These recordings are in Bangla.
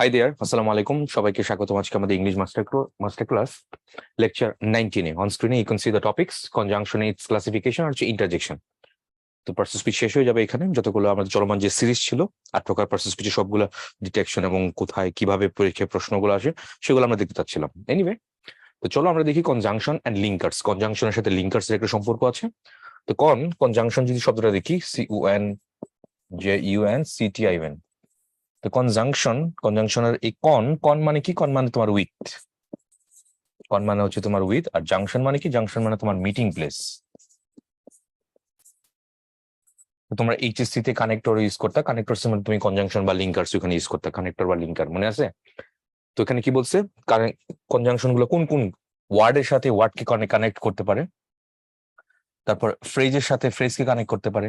হাই দেয়ার, আসসালামু আলাইকুম। সবাইকে স্বাগতম আজকে আমাদের ইংলিশ মাস্টার ক্লাস লেকচার 19-এ। অন স্ক্রিনে you can see the topics conjunction, its classification আর ইন্টারজেকশন। তো পার্সেস স্পিচ শেষ হয়ে যাবে এখানে। যতগুলো আমাদের চলমান যে সিরিজ ছিল 8 প্রকার পার্সেস স্পিচে, সবগুলো ডিটেকশন এবং কোথায় কিভাবে পরীক্ষায় প্রশ্নগুলো আসে সেগুলো আমরা দেখতে চাচ্ছিলাম। এনিওয়ে, তো চলো আমরা দেখি কনজাংশন অ্যান্ড লিঙ্কার্স। কনজাংশনের সাথে লিঙ্কার্স এর একটা সম্পর্ক আছে। তো কনজাংশন যদি শব্দটা দেখি, CUNJUNCTION। তো কনজাংশনের এই কন মানে কি? কন মানে তোমার উইথ, কন মানে হচ্ছে তোমার উইথ। আর জাংশন মানে কি? জাংশন মানে তোমার মিটিং প্লেস। তোমরা এইচএসসি তে কানেক্টর ইউজ করতে, কানেক্টর মানে তুমি কনজাংশন বা লিঙ্কার্স ওখানে ইউজ করতে, কানেক্টর বা লিঙ্কার, মনে আছে? তো এখানে কি বলছে, কনজাংশন গুলো কোন কোন ওয়ার্ডের সাথে ওয়ার্ডকে কানেক্ট করতে পারে, তারপর ফ্রেজের সাথে ফ্রেজকে কানেক্ট করতে পারে,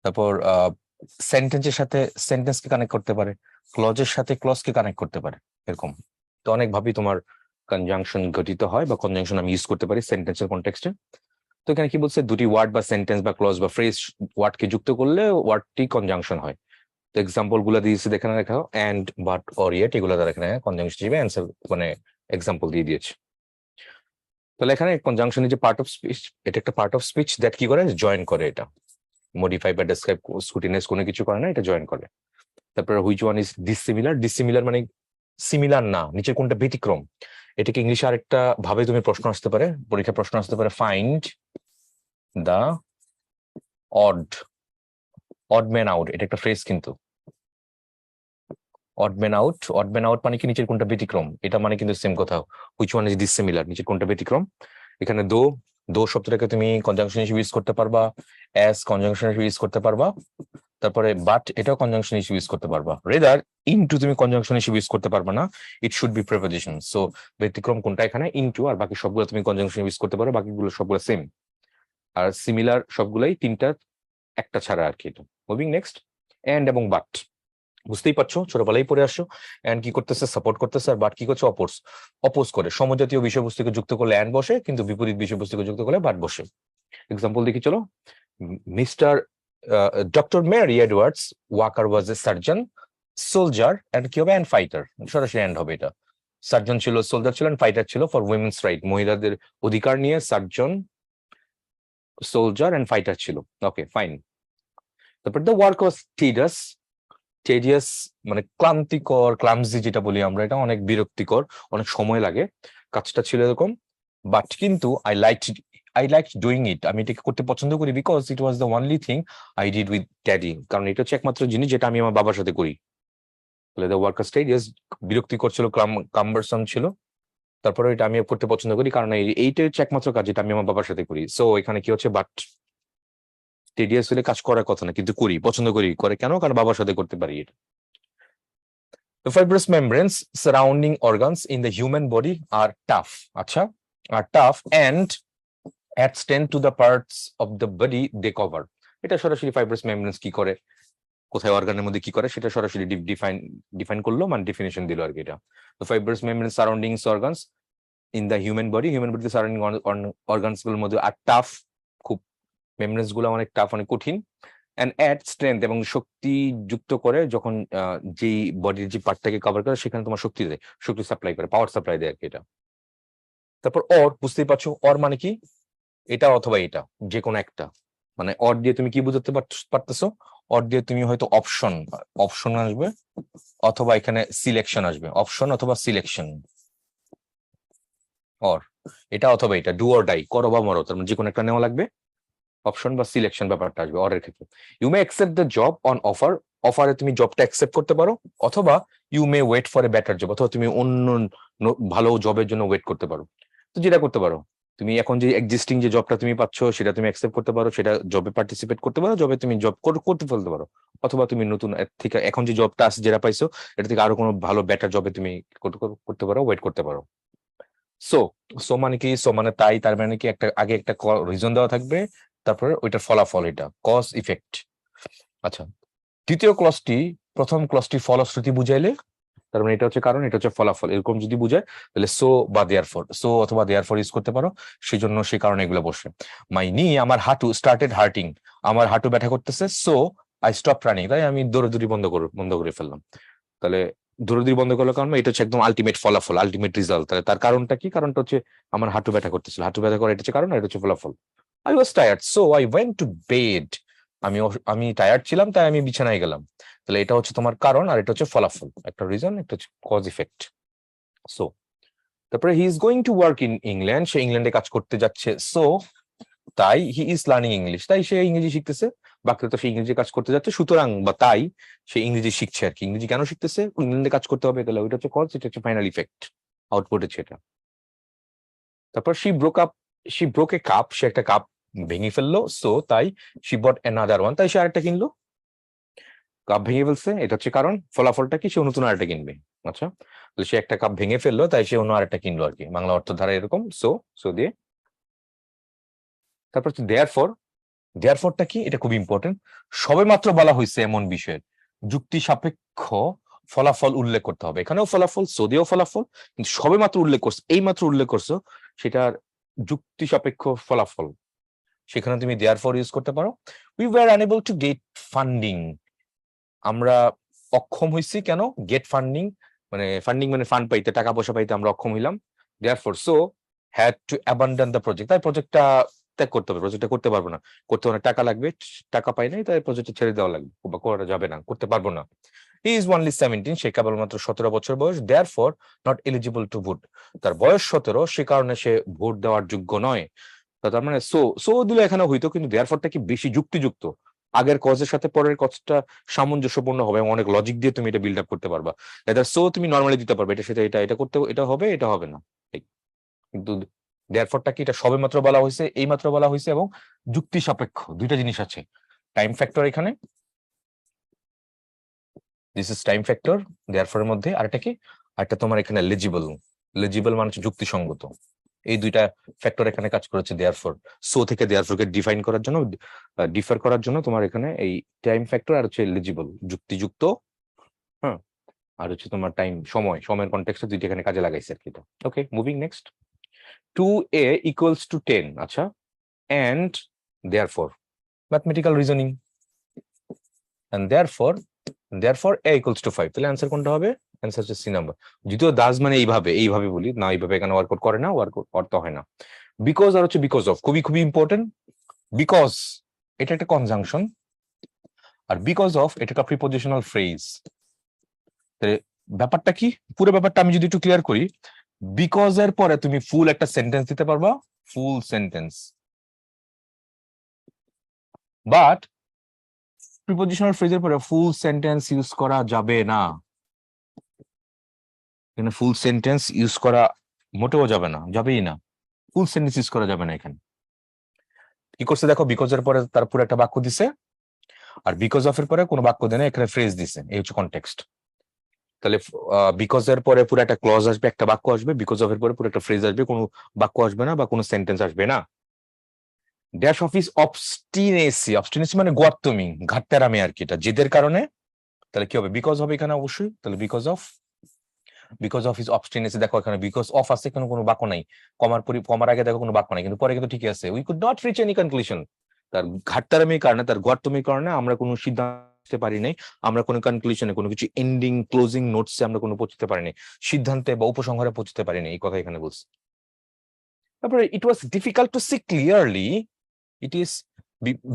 তারপর সেন্টেন্সের সাথে সেন্টেন্সকে কানেক্ট করতে পারে, ক্লজের সাথে ক্লজকে কানেক্ট করতে পারে। এরকম তো অনেক ভাবেই তোমার কনজাংশন গঠিত হয় বা কনজাংশন আমি ইউজ করতে পারি সেন্টেন্সের কনটেক্সটে। তো এখানে কি বলছে, দুটি ওয়ার্ড বা সেন্টেন্স বা ক্লজ বা ফ্রেজ ওয়ার্ডকে যুক্ত করলে ওয়ার্ডটি কনজাংশন হয়। তো এক্সাম্পল গুলো দিয়েছে দেখে রাখো, এন্ড, বাট, অর, ইয়েট, এগুলো দ্বারা এখানে কনজাংশন হিসেবে অ্যান্সার মানে এক্সাম্পল দিয়ে দিয়েছে। তাহলে এখানে কনজাংশন যে পার্ট অফ স্পিচ, এটা একটা পার্ট অফ স্পিচ দ্যাট কি করে, জয়েন করে। এটা মডিফাই বা ডেসক্রাইব, স্কুটিনাইজ কোনো কিছু করে না, এটা জয়েন করে। তারপরে which one is dissimilar. Dissimilar মানে সিমিলার না, নিচে কোনটা ব্যতিক্রম। এটাকে ইংলিশে আরেকটা ভাবে তুমি প্রশ্ন আসতে পারে, পরীক্ষা প্রশ্ন আসতে পারে, find the odd odd man out. এটা একটা ফ্রেজ কিন্তু। অড ম্যান আউট মানে কি? নিচের কোনটা ব্যতিক্রম। এটা মানে কিন্তু সেম কথা। হুইচ ওয়ান ইজ ডিসিমিলার, নিচের কোনটা ব্যতিক্রম। এখানে দো শব্দটাকে তুমি কনজাংশন হিসেবে ইউজ করতে পারবা, অ্যাজ কনজাংশন হিসেবে ইউজ করতে পারবা, তারপরে বাট এটাও কনজাংশন হিসেবে ইউজ করতে পারবা। রেদার ইনটু তুমি কনজাংশন হিসেবে ইউজ করতে পারবা না, ইট শুড বি প্রিপোজিশন। সো ব্যতিক্রম কোনটা এখানে? ইনটু। আর বাকি সবগুলো তুমি কনজাংশন ইউজ করতে পারো, বাকিগুলো সবগুলো সেম। আর সিমিলার সবগুলাই তিনটা একটা ছাড়া আর কি। মুভিং নেক্সট, এন্ড এবং বাট। বুঝতেই পারছো, ছোটবেলায় পড়ে আসছো। এন্ড কি করতেছে? সাপোর্ট করতেছে। আর বাট কি করছে? অপোজ করে। সমজাতীয় বিষয়বস্তুকে যুক্ত করলে এন্ড বসে, কিন্তু বিপরীত বিষয়বস্তুকে যুক্ত করলে বাট বসে। এক্সাম্পল দেখি চলো। Mister doctor Mary Edwards Walker was a surgeon, soldier, and কি হবে? And fighter. সরাসরি এন্ড হবে এটা। সার্জন ছিল, সোলজার ছিল, ফাইটার ছিল ফর উইমেন্স রাইট, মহিলাদের অধিকার নিয়ে সার্জন, সোলজার, এন্ড ফাইটার ছিল। ওকে, ফাইন। তারপর দ্য ওয়ার্ক ওয়াজ টিডিয়াস। টেডিয়াস মানে ক্লান্তিকর, ক্লামজি যেটা বলি আমরা, এটা অনেক বিরক্তিকর, অনেক সময় লাগে। কাজটা ছিল এরকম। বাট কিন্তু আই লাইক ডুইং ইট, আমি এটাকে করতে পছন্দ করি, because it was the only thing I did with daddy. কারণ এটা হচ্ছে একমাত্র জিনিস যেটা আমি আমার বাবার সাথে করি। তাহলে দ্য ওয়ার্ক ওয়াজ টেডিয়াস, বিরক্তিকর ছিল, কাম্বারসাম ছিল। তারপরে এটা আমি করতে পছন্দ করি কারণ এইটা হচ্ছে একমাত্র কাজ যেটা আমি আমার বাবার সাথে করি। সো এখানে কি হচ্ছে? বাট টেডিয়াস হলে কাজ করার কথা না, কিন্তু করি, পছন্দ করি। করে কেন? কারণ বাবার সাথে করতে পারি এটা। The fibrous membranes surrounding organs in the human body are tough. আচ্ছা, are tough and add strength to the parts of the body they cover. এটা সরাসরি fibrous membranes কি করে, কোথায় অর্গানের মধ্যে কি করে, সেটা সরাসরি ডিফাইন করলো, মানে ডেফিনেশন দিল আর কি। এটা the fibrous membranes surrounding organs in the human body surrounding organs গুলোর মধ্যে আর টাফ, খুব মেমব্রেনস গুলো অনেক টাফ, অনেক কঠিন। অ্যান্ড অ্যাড স্ট্রেংথ, এবং শক্তি যুক্ত করে। যখন যেই বডির যে পার্টটাকে কভার করে সেখানে তোমার শক্তি দেয়, শক্তি সাপ্লাই করে, পাওয়ার সাপ্লাই দেয় আর কি এটা। তারপর অর, বুঝতেই পারছো অর মানে কি? এটা অথবা এটা, যে কোনো একটা। মানে অর দিয়ে তুমি কি বুঝতে পারতেছো? অর দিয়ে তুমি হয়তো অপশন আসবে, অথবা এখানে সিলেকশন আসবে, অপশন অথবা সিলেকশন। অর এটা অথবা এটা, ডু অর ডাই, করো বা মরো, তার মানে যে কোনো একটা নেওয়া লাগবে। অপশন বা সিলেকশন ব্যাপারটা আসবে অরের ক্ষেত্রে। You may accept the job on offer. অফারে তুমি জবটা অ্যাকসেপ্ট করতে পারো, অথবা you may wait for a better job, অথবা তুমি অন্য ভালো জবের জন্য ওয়েট করতে পারো। তো যেটা করতে পারো, তুমি এখন যে এক্সিস্টিং যে জবটা তুমি পাচ্ছ সেটা তুমি অ্যাকসেপ্ট করতে পারো, সেটা জবে পার্টিসিপেট করতে পারো, জবে তুমি জব করতে ফেলতে পারো। অথবা তুমি নতুন থেকে এখন যে জবটা আছে যেটা পাইছো এটা থেকে আরো কোনো ভালো বেটার জবে তুমি করতে পারো, ওয়েট করতে পারো। সো সো মানে কি? সো মানে তাই, তার মানে কি একটা আগে একটা রিজন দেওয়া থাকবে, তারপরে ওইটার ফলাফল, এটা কজ ইফেক্ট। আচ্ছা, দ্বিতীয় ক্লজটি প্রথম ক্লজটি ফলশ্রুতি বুঝাইলে, তার মানে এটা হচ্ছে কারণ, এটা হচ্ছে ফলাফল, এরকম যদি বুঝায় তাহলে সো বা দেয়ারফর, সো অথবা দেয়ারফর ইউজ করতে পারো। সেই জন্য সেই কারণে এগুলো বসে। মাই নি, আমার হাঁটু, স্টার্টেড হার্টিং, আমার হাঁটু ব্যথা করতেছে, সো আই স্টপ রানিং, তাই আমি দৌড়াদৌড়ি বন্ধ করে ফেললাম। তাহলে দৌড়াদৌড়ি বন্ধ করলো কারণ এটা হচ্ছে একদম আলটিমেট ফলাফল, আলটিমেট রেজাল্ট। তাহলে তার কারণটা কি? কারণটা হচ্ছে আমার হাঁটু ব্যথা করতেছিল, হাঁটু ব্যথা করে এটা হচ্ছে কারণ, এটা হচ্ছে ফলাফল। I was tired so I went to bed. আমি টায়ার্ড ছিলাম তাই আমি বিছানায় গেলাম। তাহলে এটা হচ্ছে তোমার কারণ আর এটা হচ্ছে ফলাফল, একটা রিজন, একটা হচ্ছে কজ ইফেক্ট। সো তারপরে he is going to work in England, সে ইংল্যান্ডে কাজ করতে যাচ্ছে। সো তাই হি ইজ লার্নিং ইংলিশ, তাই সে ইংরেজি শিখতেছে। বাকিটা তো সে ইংরেজি কাজ করতে যাচ্ছে, সুতরাং বা তাই সে ইংরেজি শিখছে আর কি। ইংরেজি কেন শিখতেছে? ইংল্যান্ডে কাজ করতে হবে, তাহলে ওইটা হচ্ছে কজ, এটা হচ্ছে ফাইনাল ইফেক্ট, আউটপুট হচ্ছে এটা। তারপর শি ব্রোক এ কাপ, সে একটা কাপ ভেঙে ফেললো। সো তাই শি বট অ্যানাদার ওয়ান, তাই সে আরেকটা কিনলো। কাপ ভেঙে ফেলছে, এটা হচ্ছে কারণ। ফলাফলটা কি? সে নতুন আরেকটা কিনবে। আচ্ছা, তাহলে সে একটা কাপ ভেঙে ফেললো তাই সে অন্য আরেকটা কিনলো আর কি, বাংলা অর্থ ধারা এরকম। সো দিয়ে তারপর হচ্ছে দেয়ারফরটা কি? এটা খুব ইম্পর্টেন্ট। সবেমাত্র বলা হয়েছে এমন বিষয়ের যুক্তি সাপেক্ষ ফলাফল উল্লেখ করতে হবে। এখানেও ফলাফল, সৌদিও ফলাফল, কিন্তু সবেমাত্র উল্লেখ করছো, এই মাত্র উল্লেখ করছো, সেটার যুক্তি সাপেক্ষ ফলাফল, সেখানে তুমি দেয়ারফর ইউজ করতে পারো। We were unable to get funding, আমরা অক্ষম হইছি কেন? গেট ফান্ডিং মানে ফান্ড পাইতে, টাকা পয়সা পাইতে আমরা অক্ষম হইলাম। Therefore so had to abandon the project, তাই প্রজেক্টটা ত্যাগ করতে হবে, প্রজেক্টটা করতে পারবো না, করতে অনেক টাকা লাগবে, টাকা পাই নাই, তাই প্রজেক্টটা ছেড়ে দেওয়া লাগবে বা করা যাবে না, করতে পারবো না। হি ইজ অনলি 17, সে কেবলমাত্র 17 বছর বয়স। Therefore not eligible to vote, তার বয়স 17, সে কারণে সে ভোট দেওয়ার যোগ্য নয়। তার মানে সো দিলে এখানে হইতো, কিন্তু দেয়ারফরটা কি বেশি যুক্তিযুক্ত, আগের কজের সাথে পরের কজটা সামঞ্জস্যপূর্ণ হবে, অনেক লজিক দিয়ে তুমি এটা বিল্ড আপ করতে পারবা। এটা সো তুমি নর্মালি দিতে পারবে, এটা সেটা, এটা করতে, এটা হবে, এটা হবে না। কিন্তু দেয়ারফরটা কি? এটা সবেমাত্র বলা হয়েছে, এই মাত্র বলা হয়েছে, এবং যুক্তি সাপেক্ষ, দুইটা জিনিস আছে। টাইম ফ্যাক্টর এখানে, দিস ইজ টাইম ফ্যাক্টর দেয়ারফরের মধ্যে। আর এটা কি? আরটা তোমার এখানে লেজিবল, লেজিবল মানে হচ্ছে যুক্তিসঙ্গত। এই দুইটা ফ্যাক্টর এখানে কাজ করেছে দেয়ারফর। সো থেকে দেয়ারফরকে ডিফাইন করার জন্য, ডিফার করার জন্য তোমার এখানে এই টাইম ফ্যাক্টর আর হচ্ছে লেজিবল, যুক্তিযুক্ত। হ্যাঁ, আর হচ্ছে তোমার সময়ের কনটেক্সটে দুইটা এখানে কাজে লাগাইছে আর কি। Okay, moving next. 2a equals to 10, আচ্ছা, and therefore mathematical reasoning, and therefore a equals to 5, তাহলে অ্যান্সার কোনটা হবে? অ্যান্সার হচ্ছে সি নাম্বার। যদিও দাস মানে এইভাবে বলি না, এইভাবে এখানে ওয়ার্কআউট করে না, ওয়ার্কআউট অর্থ হয় না। বিকজ আর হচ্ছে বিকজ অফ, খুবই ইম্পর্টেন্ট। বিকজ এটা একটা কনজাংশন, আর বিকজ অফ এটা একটা প্রিপোজিশনাল ফ্রেজ। ব্যাপারটা কি? পুরো ব্যাপারটা আমি যদি একটু ক্লিয়ার করি, বিকজ এর পরে তুমি ফুল একটা সেন্টেন্স দিতে পারবা, ফুল সেন্টেন্স, বাট প্রিপোজিশনাল ফ্রেজের পরে ফুল সেন্টেন্স ইউজ করা যাবে না। এখানে ফুল সেন্টেন্স ইউজ করা মোটেও যাবে না, যাবেই না, ফুল সেন্টেন্স ইউজ করা যাবে না। এখানে কি করছে দেখো, বিকজ এর পরে তার পুরো একটা বাক্য দিছে, আর বিকজ অফ এর পরে কোনো বাক্য দেয় না, এখানে ফ্রেজ দিছে, এই হচ্ছে কনটেক্সট। তাহলে বিকজ এর পরে পুরো একটা ক্লজ আসবে, একটা বাক্য আসবে, বিকজ অফ এর পরে পুরো একটা ফ্রেজ আসবে, কোনো বাক্য আসবে না বা কোনো সেন্টেন্স আসবে না। ড্যাশ অফ ইজ অবস্টিনেসি, অবস্টিনেসি মানে গোয়াত্তমি, ঘাটতেরামি আর কি, এটা জেদের কারণে। তাহলে কি হবে? বিকজ হবে এখানে অবশ্যই। তাহলে বিকজ অফ হিজ অবস্টিনেসি, দেখো এখানে বিকজ অফ আছে, কোনো বাক্য নাই, কমার আগে দেখো কোনো বাক্য নাই, কিন্তু পরে কিন্তু ঠিকই আছে। We could not reach any conclusion, তার ঘাটতারামির কারণে, তার গোয়াত্তমির কারণে আমরা কোনো সিদ্ধান্তে পারি নাই, আমরা কোনো কনক্লুশনে, কোনো কিছু এন্ডিং ক্লোজিং নোটসে আমরা কোনো পৌঁছতে পারিনি, সিদ্ধান্তে বা উপসংহারে পৌঁছতে পারিনি, এই কথা এখানে বলছি। তারপরে it was difficult to see clearly, it is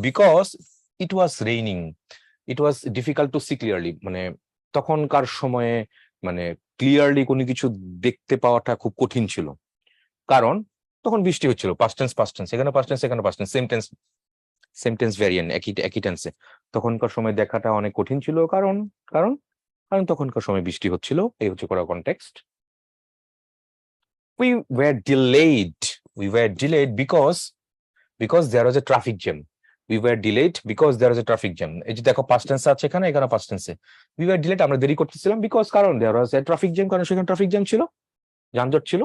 because it was raining, it was difficult to see clearly, মানে তখনকার সময়ে মানে ক্লিয়ারলি কোনো কিছু দেখতে পাওয়াটা খুব কঠিন ছিল, কারণ তখন বৃষ্টি হচ্ছিল। পাস্ট টেন্স, এখানে পাস্ট টেন্স, এখানে past tense, same tense variant, একই টেন্সে। তখনকার সময় দেখাটা অনেক কঠিন ছিল, কারণ কারণ কারণ তখনকার সময় বৃষ্টি হচ্ছিল, এই হচ্ছে করা context. we were delayed because there was a traffic jam. We were delayed because there was a traffic jam. এই যে দেখো পাস্ট টেন্স আছে এখানে পাস্ট টেন্সে। we were delayed, আমরা দেরি করতেছিলাম, বিকজ কারণ there was a traffic jam, কারণ সেখানে ট্রাফিক জ্যাম ছিল, যানজট ছিল।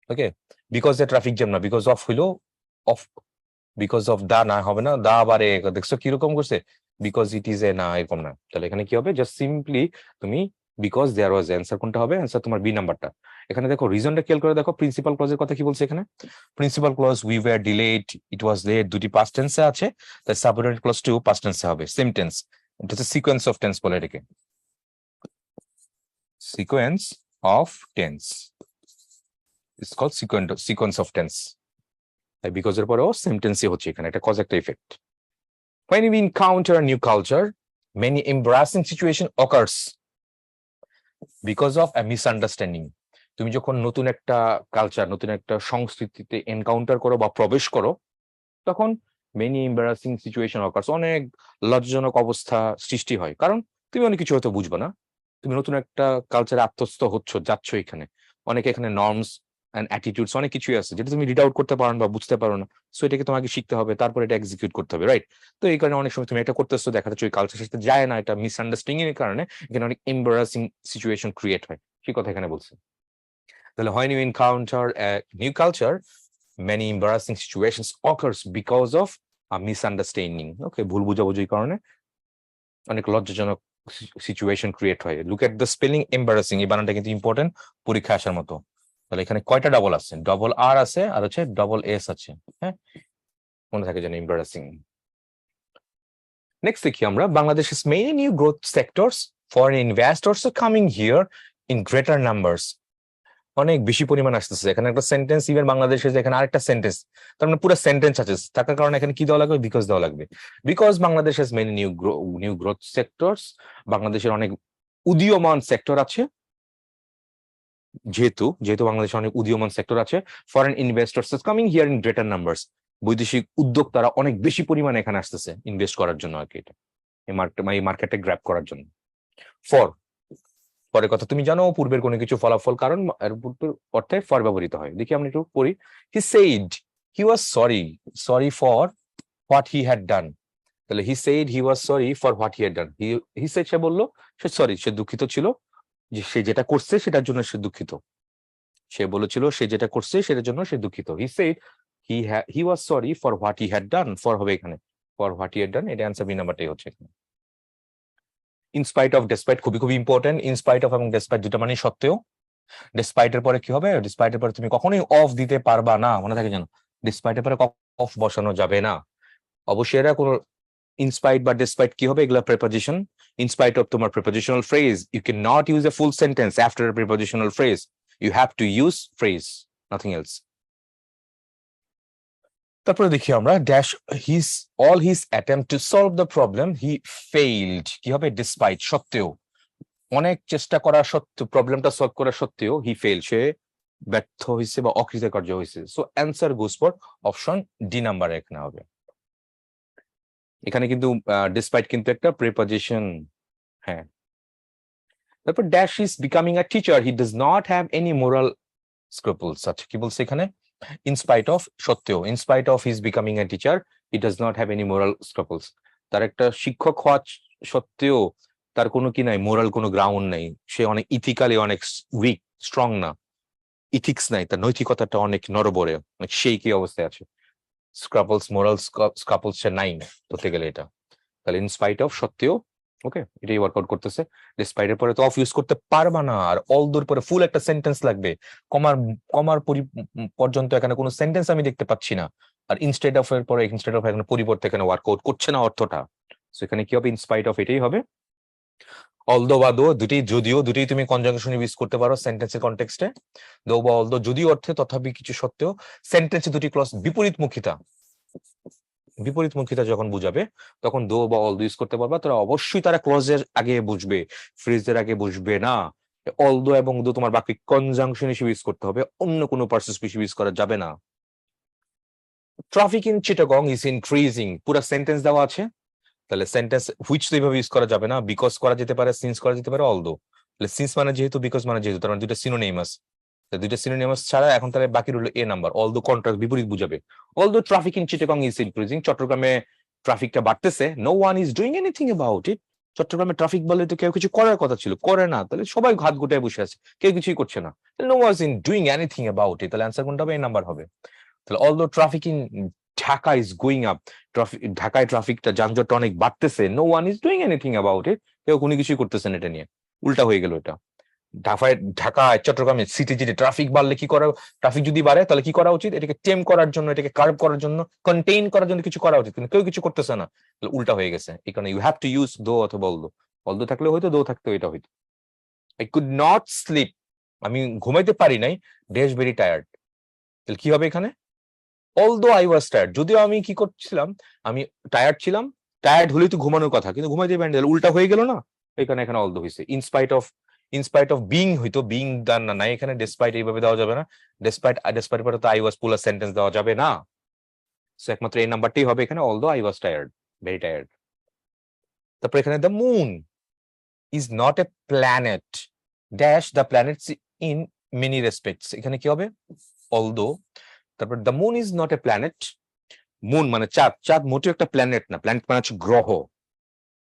ওকে, বিকজ দ্য ট্রাফিক জ্যাম না, বিকজ অফ হইলো অফ, বিকজ অফ দা না হবে না, দা আবার দেখছো কিরকম করছে, বিকজ ইট ইজ এ না, এরকম না। তাহলে এখানে কি হবে? জাস্ট সিম্পলি তুমি বিকজ দেয়ার ওয়াজ, অ্যান্সার কোনটা হবে? অ্যান্সার তোমার বি নাম্বারটা। এখানে দেখো রিজনটা খেয়াল করে দেখো, প্রিন্সিপাল ক্লজের কথা কি বলছে এখানে। Principal clause we were delayed, it was late, দুটি পাস্ট টেন্সে আছে, তাই সাবঅর্ডিনেট ক্লজ টু পাস্ট টেন্সে হবে, সেম টেন্স, এটা হচ্ছে সিকোয়েন্স অফ টেন্স বলে এটাকে। Sequence of tense. It's called sequence of tense. তাই because এর পরেও সেন্টেন্স হচ্ছে এখানে একটা কজ একটা effect. When we encounter a new culture, many embarrassing situation occurs because of a misunderstanding. তুমি যখন নতুন একটা কালচার, নতুন একটা সংস্কৃতিতে এনকাউন্টার করো বা প্রবেশ করো, তখন মেনি এম্বারাসিং সিচুয়েশন অকার্স, অনেক লজ্জাজনক অবস্থা সৃষ্টি হয়। কারণ তুমি অনেক কিছু হয়তো বুঝবে না, তুমি নতুন একটা কালচারে আত্মস্থ যাচ্ছ, এখানে অনেক এখানে নর্মস অ্যান্ড অ্যাটিটিউডস অনেক কিছুই আছে যেটা তুমি রিড আউট করতে পারো না বা বুঝতে পারো না। সো এটাকে তোমাকে শিখতে হবে, তারপর এটা এক্সিকিউট করতে হবে, রাইট? তো এই কারণে অনেক সময় তুমি এটা করতেছো, দেখা যাচ্ছে ওই কালচারের সাথে যায় না, এটা মিসআন্ডারস্ট্যান্ডিং এর কারণে এখানে অনেক এম্বারাসিং সিচুয়েশন ক্রিয়েট হয়। সেই কথা এখানে বলছে। তাহলে when you encounter a new culture, many embarrassing situations occurs because of a misunderstanding. Okay, ভুল বুঝাবুঝির কারণে অনেক লজ্জাজনক সিচুয়েশন ক্রিয়েট হয়। Look at the spelling embarrassing, এই বানানটা কিন্তু ইম্পর্টেন্ট, পরীক্ষা আসার মতো। তাহলে এখানে কয়টা ডাবল আছে? ডবল আর আছে আর হচ্ছে ডবল এস আছে, হ্যাঁ, মনে থাকে যেন এম্বারাসিং। নেক্সট দেখি আমরা, বাংলাদেশের main new growth sectors, foreign investors are coming here in greater numbers. অনেক বেশি পরিমাণ আসতেছে। এখানে একটা সেন্টেন্স, ইভেন বাংলাদেশে এখানে আরেকটা সেন্টেন্স, তার মানে পুরো সেন্টেন্স আছে, থাকার কারণে এখানে কি দেওয়া লাগবে? বিকজ দেওয়া লাগবে। Because Bangladesh has many new growth sectors, বাংলাদেশের অনেক উদীয়মান সেক্টর আছে, যেহেতু বাংলাদেশে অনেক উদীয়মান সেক্টর আছে। Foreign investors coming here in greater numbers, বৈদেশিক উদ্যোক্তারা অনেক বেশি পরিমাণে এখানে আসতেছে ইনভেস্ট করার জন্য আর কি, এটা এই মার্কেটে গ্র্যাব করার জন্য। পরের কথা তুমি জানো, পূর্বের কোনো কিছু ফলাফল কারণ অর্থে ফর ব্যবহৃত হয়। দেখি আমরা একটু পড়ি। He said he was sorry for what he had done. তাহলে he said he was sorry for what he had done. He said, সে বললো সে সরি, সে দুঃখিত ছিল যে সে যেটা করছে সেটার জন্য সে দুঃখিত। সে বলেছিল সে যেটা করছে সেটার জন্য সে দুঃখিত। হি said he was sorry for what he had done. For হবে এখানে, ফর হোয়াট হি হ্যাড ডান, এটা অ্যান্সার বি নাম্বারটাই হচ্ছে এখানে। ইনস্পাইট অফ, ডেসপাইট খুবই ইম্পর্টেন্ট। ইনস্পাইট অফ এবং ডেসপাইট দুটো মানে সত্ত্বেও। ডিসপাইট এর পরে কি হবে? ডিসপাইট এর পরে তুমি কখনোই অফ দিতে পারবা না, মনে থাকে জানো, ডিসপাইট এর পরে অফ বসানো যাবে না। অবশ্যই এরা কোনো ইনস্পাইট বা ডিসপাইট কি হবে? এগুলা প্রিপোজিশন। ইনস্পাইট অফ তোমার prepositional phrase, you can not use a full sentence after a prepositional phrase, you have to use phrase, nothing else. তারপরে দেখি আমরা, dash his all his attempt to solve the problem he failed, কি হবে? ডিসপাইট, সত্ত্বেও, অনেক চেষ্টা করা সত্ত্বেও, প্রবলেমটা সলভ করা সত্ত্বেও হি ফেল, সে ব্যর্থ হয়েছে বা অকৃতকার্য হয়েছে। So answer goes for option D number এখানে হবে। এখানে কিন্তু ডিসপাইট কিন্তু একটা প্রিপোজিশন, হ্যাঁ। তারপর dash is becoming a teacher he does not have any moral scruples. আচ্ছা, কি বলছে এখানে? ইনস্পাইট অফ, সত্ত্বেও, in spite of his becoming a teacher he does not have any moral scruples, তার একটা শিক্ষক হওয়া সত্ত্বেও তার কোনো কি নাই, মোরাল কোনো গ্রাউন্ড নাই, সে অনেক ইথিক্যালি অনেক উইক, স্ট্রং না, ইথিক্স নাই, তার নৈতিকতাটা অনেক নরবরে, অনেক সেই কি অবস্থায় আছে। স্ক্রাপলস, মোরাল স্ক্রাপলস সে নাই ধরতে গেলে এটা। তাহলে ইনস্পাইট অফ, সত্ত্বেও, ওকে, এটাই ওয়ার্কআউট করতেছে। ডিসপাইটের পরে তো অফ ইউজ করতে পারবা না, আর অল দূর পরে ফুল একটা সেন্টেন্স লাগবে। কমার পর্যন্ত এখানে কোনো সেন্টেন্স আমি দেখতে পাচ্ছি না। আর ইনস্টেড অফ এর পরে, ইনস্টেড অফ এখানে পরিবর্তে এখানে ওয়ার্কআউট করছে না অর্থটা। সো এখানে কি হবে? ইনস্পাইট অফ, এটাই হবে। অলদো বা দো দুটি, যদিও, দুটি তুমি কনজাংশন ইউজ করতে পারো সেন্টেন্সের কনটেক্সটে। দো বা অলদো যদিও অর্থে, তথাপি কিছু সত্ত্বেও। সেন্টেন্সে দুটি ক্লজ বিপরীতমুখিতা যখন বুঝাবে তখন দো বা অলদো ইউজ করতে পারবা। তারা অবশ্যই তারা ক্লজের আগে বুঝবে, ফ্রেজের আগে বুঝবে না। অলদো এবং দো তোমার বাকি কনজাংশন হিসেবে ইউজ করতে হবে, অন্য কোনো পার্সেস হিসেবে ইউজ করা যাবে না। Traffic in Chittagong is increasing, পুরো সেন্টেন্স দেওয়া আছে। তাহলে সেন্টেন্স হুইচ তো এইভাবে ইউজ করা যাবে না, বিকজ করা যেতে পারে, সিন্স করা যেতে পারে, অলদো। তাহলে সিন্স মানে যেহেতু, বিকজ মানে যেহেতু, তার মানে দুইটা সিনোনিমাস। দুইটা সিনোনিমাস ছাড়া এখন তাহলে বাকি রইল এ নাম্বার, অলদো কন্ট্রাক্ট, বিপরীত বুঝাবে। Although traffic in Chittagong is increasing, চট্টগ্রামে ট্রাফিকটা বাড়তেছে, no one is doing anything about it. চট্টগ্রামে ট্রাফিক বলে তো কেউ কিছু করার কথা ছিল, করে না, তাহলে সবাই হাত গুটায় বসে আছে, কেউ কিছুই করছে না। No was in doing anything about it, তাহলে অ্যান্সার কোনটা হবে? এই নাম্বার হবে। তাহলে although traffic in Dhaka is going up, ঢাকায় ট্রাফিকটা, যানজটটা অনেক বাড়তেছে, no one is doing anything about it, কেউ কোনো কিছুই করতেছেন এটা নিয়ে। উল্টা হয়ে গেল এটা। ঢাকায়, চট্টগ্রামে, সিটি ট্রাফিক বাড়লে কি করা, ট্রাফিক যদি বাড়ে তাহলে কি করা উচিত? এটাকে টেম করার জন্য, এটাকে কার্ভ করার জন্য, কন্টেইন করার জন্য কিছু করা উচিত, কিন্তু কেউ কিছু করতেছে না, উল্টা হয়ে গেছে। এই কারণে ইউ হ্যাভ টু ইউজ দো অথবা অলদো। অলদো থাকলে হয়তো, দো থাকতে এটা হইতো। আই কুড নট স্লিপ, আমি ঘুমাইতে পারি নাই, ড্যাশ ভেরি টায়ার্ড। তাহলে কি হবে এখানে? অলদো আই ওয়াজ টায়ার্ড, যদিও আমি কি করছিলাম, আমি টায়ার্ড ছিলাম, টায়ার্ড হলেই তো ঘুমানোর কথা, কিন্তু ঘুমাইতে পারি না, উল্টা হয়ে গেল না? এখানে অলদো হয়েছে। ইনস্পাইট অফ বিং হইতো, বিং দান না, নাই এখানে ডেসপাইট এইভাবে দেওয়া যাবে না, ডেসপাইট পরে তো আই ওয়াজ পুলার সেন্টেন্স দেওয়া যাবে না। সো একমাত্র এই নাম্বারটাই হবে এখানে, although I was tired, very tired. তারপর এখানে the moon is not a planet dash the planets in many respects, এখানে কি হবে? অলদো, তারপর the moon is not a planet, moon মানে চাঁদ, চাঁদ মোটেও একটা প্ল্যানেট না, প্ল্যানেট মানে হচ্ছে গ্রহ,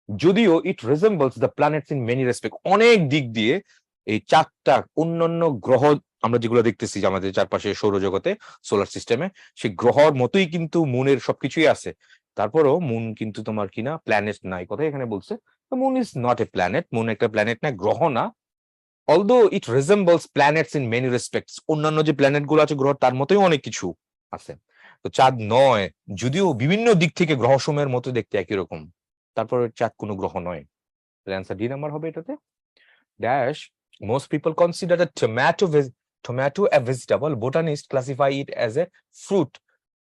যদিও it resembles the planets in many respect, অনেক দিক দিয়ে এই চাঁদটা অন্যান্য গ্রহ আমরা যেগুলো দেখতেছি যে আমাদের চারপাশে সৌরজগতে, সোলার সিস্টেমে, সেই গ্রহর মতোই কিন্তু মুনের সবকিছুই আছে, তারপরও মুন কিন্তু তোমার কিনা প্ল্যানেট নাই, কথাই এখানে বলছে। Moon is not a planet, moon একটা প্ল্যানেট না, গ্রহ না, although it resembles planets in many respects, অন্যান্য যে প্ল্যানেট গুলো আছে গ্রহ, তার মতোই অনেক কিছু আছে। তো চাঁদ নয়, যদিও বিভিন্ন দিক থেকে গ্রহসমূহের মতো দেখতে একই রকম, তারপর চাঁদ কোনো গ্রহ নয়। অ্যান্সার ডি নাম্বার হবে এটাতে। Dash most people consider the tomato A vegetable, botanist classify it as a fruit.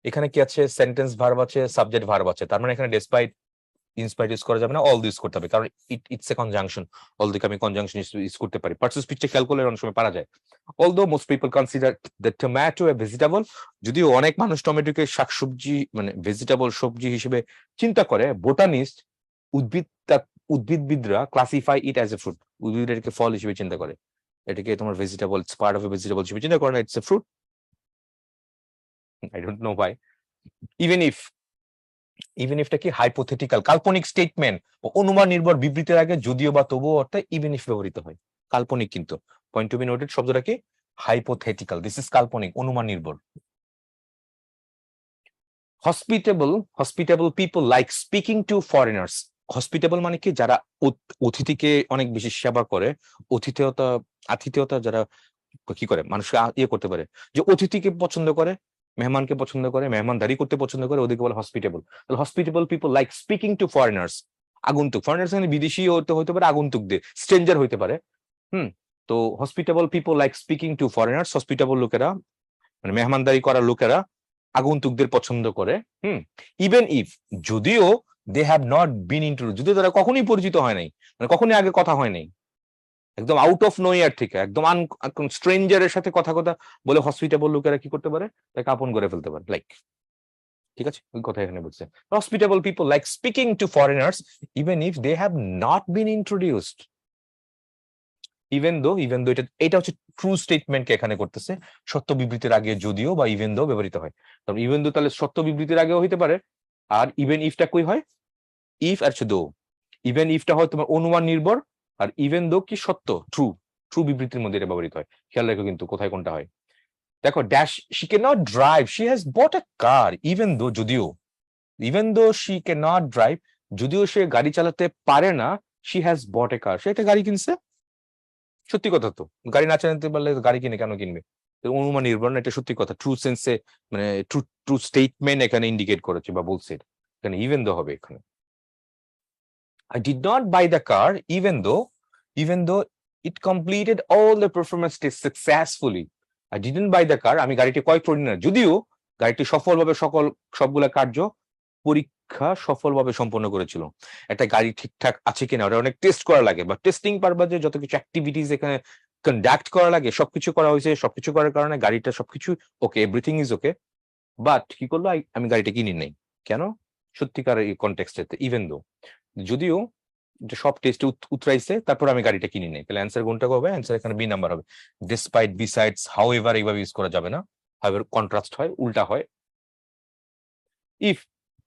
এখানে কি আছে? সেন্টেন্স ভার্ব আছে, সাবজেক্ট ভার্ব আছে, তার মানে এখানে ডেসপাইট ইনস্পাইট ইউজ করা যাবে না, অল ইউজ করতে হবে, কারণ ইটস এ কনজাংশন, অল দিকে আমি কনজাংশন ইউজ করতে পারি, পার্সন স্পিচে খেয়াল করলে অনেক সময় পারা যায়। Although most people consider the tomato A vegetable, যদিও অনেক মানুষ টমেটোকে শাকসবজি মানে ভেজিটেবল সবজি হিসেবে চিন্তা করে, বোটানিস্ট উদ্ভিদবিদরা classify it as a fruit, উদ্ভিদকে ফল হিসেবে চিন্তা করে, এটাকে তোমার vegetable, part of a vegetable হিসেবে চিন্তা করে না, it's a fruit. I don't know ভাই। ইভেন ইফটা কি? হাইপোথেটিক্যাল, কাল্পনিক স্টেটমেন্ট ও অনুমান নির্ভর বিবৃতির আগে যদিও বা তবুও অর্থে ইভেন ইফ ব্যবহৃত হয়, কাল্পনিক কিন্তু। পয়েন্ট টু বি নোটেড, শব্দটা কি? হাইপোথেটিক্যাল, দিস ইজ কাল্পনিক, অনুমান নির্ভর। Hospitable people like speaking to foreigners, hospitable মানে কি? যারা অতিথিকে অনেক বেশি সেবা করে, আতিথেয়তা যারা কি করে, মানুষ ইয়ে করতে পারে, যে অতিথিকে পছন্দ করে, মেহমানকে পছন্দ করে, মেহমানদারি করতে পছন্দ করে, ওদেরকে বলে hospitable. Hospitable people like speaking to foreigners, আগন্তুক, ফরেনার্স মানে বিদেশি হতে পারে, আগন্তুকদের, স্ট্রেঞ্জার হইতে পারে। তো hospitable people like speaking to foreigners, hospitable লোকেরা মানে মেহমানদারি করার লোকেরা আগন্তুকদের পছন্দ করে। ইভেন ইফ, যদিও they have not been introduced, যদিও তারা কখনোই পরিচিত হয় নাই, মানে কখনোই আগে কথা হয় নাই, একদম আউট অফ নোয়ার থেকে, একদম স্ট্রেঞ্জারের সাথে কথা বলে হসপিটেবল লোকেরা কি করতে পারে? তাকে আপন করে ফেলতে পারে, লাইক। ঠিক আছে, ওই কথা এখানে বলছে, hospitable people like speaking to foreigners even if they have not been introduced. Even though এটা হচ্ছে ট্রু স্টেটমেন্টকে এখানে করতেছে, সত্য বিবৃতির আগে যদিও বা ইভেন দো ব্যবহৃত হয়। তবে ইভেন দো তাহলে সত্য বিবৃতির আগেও হইতে পারে, আর ইভেন ইফটা কই হয়? ইফ আর দো। ইভেন ইফটা হয় তোমার অনুমান নির্ভর, আর ইভেন দো কি? সত্য, ট্রু বিবৃতির মধ্যে এটা ব্যবহৃত হয়। খেয়াল রেখো কিন্তু কোথায় কোনটা হয়। দেখো, dash she can not drive, she has bought a car, even though she can not drive, যদিও সে গাড়ি চালাতে পারে না, শি হ্যাজ বট এ কার, সে একটা গাড়ি কিনছে। সত্যি কথা তো, গাড়ি না চালাতে পারলে গাড়ি কিনে কেন কিনবে? অনুমান নির্ভর না, এটা সত্যি কথা, ট্রু সেন্সে, মানে ট্রু স্টেটমেন্ট এখানে ইন্ডিকেট করেছে বা বলছে, এখানে ইভেন দো হবে এখানে। I did not buy the car even though it completed all the performance tests successfully. I didn't buy the car, আমি গাড়িটি ক্রয় করি না, যদিও গাড়িটি সফলভাবে সবগুলা কার্য পরীক্ষা সফলভাবে সম্পন্ন করেছিল। একটা গাড়ি ঠিকঠাক আছে কিনা ওটা অনেক টেস্ট করা লাগে, বা টেস্টিং পারপাজে যত কিছু অ্যাক্টিভিটিস এখানে কন্ডাক্ট করা লাগে, সবকিছু করা হয়েছে, সবকিছু করার কারণে গাড়িটা সবকিছু ওকে, এভরিথিং ইজ ওকে, বাট কি করলো? আমি গাড়িটা কিনি নাই। কেন? সত্যিকার এই কনটেক্সটে ইভেন দো, যদিও সব টেস্টে উতরাইছে, তারপর আমি গাড়িটা কিনি নাই। তাহলে অ্যান্সার কোনটা হবে? অ্যান্সার এখানে বি নাম্বার হবে। ডিসপাইট, বিসাইডস, হাউএভার এইভাবে ইউজ করা যাবে না, হাউএভার কন্ট্রাস্ট হয়, উল্টা হয়। ইফ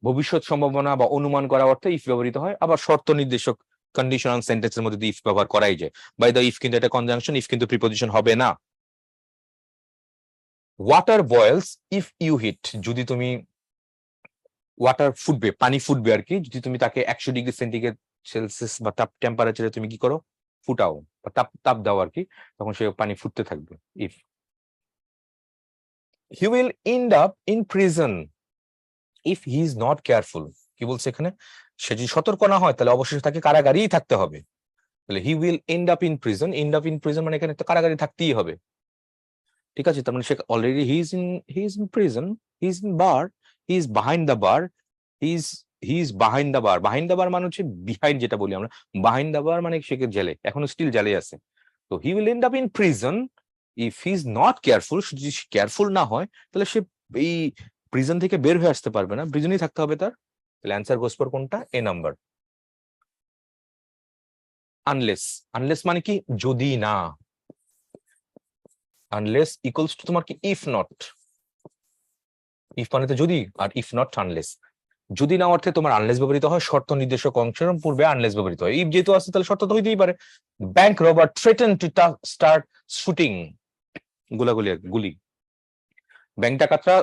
ভবিষ্যৎ সম্ভাবনা বা অনুমান করা অর্থে ইফ ব্যবহৃত হয়, আবার শর্ত নির্দেশক কন্ডিশনাল সেন্টেন্সের মধ্যে ইফ ব্যবহার করাই যায়। বাই দ্য ইফ কিন্তু এটা কনজাংশন, ইফ কিন্তু প্রিপোজিশন হবে না। Water boils if you heat, যদি তুমি ওয়াটার ফুটবে, পানি ফুটবে আর কি, যদি তুমি তাকে 100°C সেলসিয়াস বা টেম্পারেচারে তুমি কি করো? ফুটাও বা তাপ দাও আর কি, তখন সে পানি ফুটতে থাকবে। If he will end up in prison if he is not careful, কি বলছে এখানে? সে যদি সতর্ক না হয় তাহলে অবশ্যই তাকে কারাগারেই থাকতে হবে। তাহলে he will end up in prison, end up in prison মানে এখানে একটা কারাগারে থাকতেই হবে, ঠিক আছে? তার মানে সে already he is in prison, he is in bar, he is behind the bar, he is behind the bar, behind the bar মানে হচ্ছে বিহাইন্ড, যেটা বলি আমরা বিহাইন্ড দ্য বার মানে সে জেলে, এখনো স্টিল জেলে আছে। তো he will end up in prison if he is not careful, যদি কেয়ারফুল না হয় তাহলে সে এই প্রিজন থেকে বের হয়ে আসতে পারবে না, প্রিজনেই থাকতে হবে তার। তাহলে অ্যান্সার গোস ফর কোনটা? এ নাম্বার। আনলেস, আনলেস মানে কি? যদি না, আনলেস ইকুয়ালস টু তোমার কি ইফ নট, ইফ মানে তো যদি, আর ইফ নট আনলেস। যদি না অর্থে তোমার আনলেস ব্যবহৃত হয়, শর্ত নির্দেশক অংশের পূর্বে আনলেস ব্যবহৃত হয়। ইফ যেহেতু আছে তাহলে শর্ত তো হইতেই পারে। Bank rubber threaten to start shooting, গুলি, ব্যাংক ডাকাতরা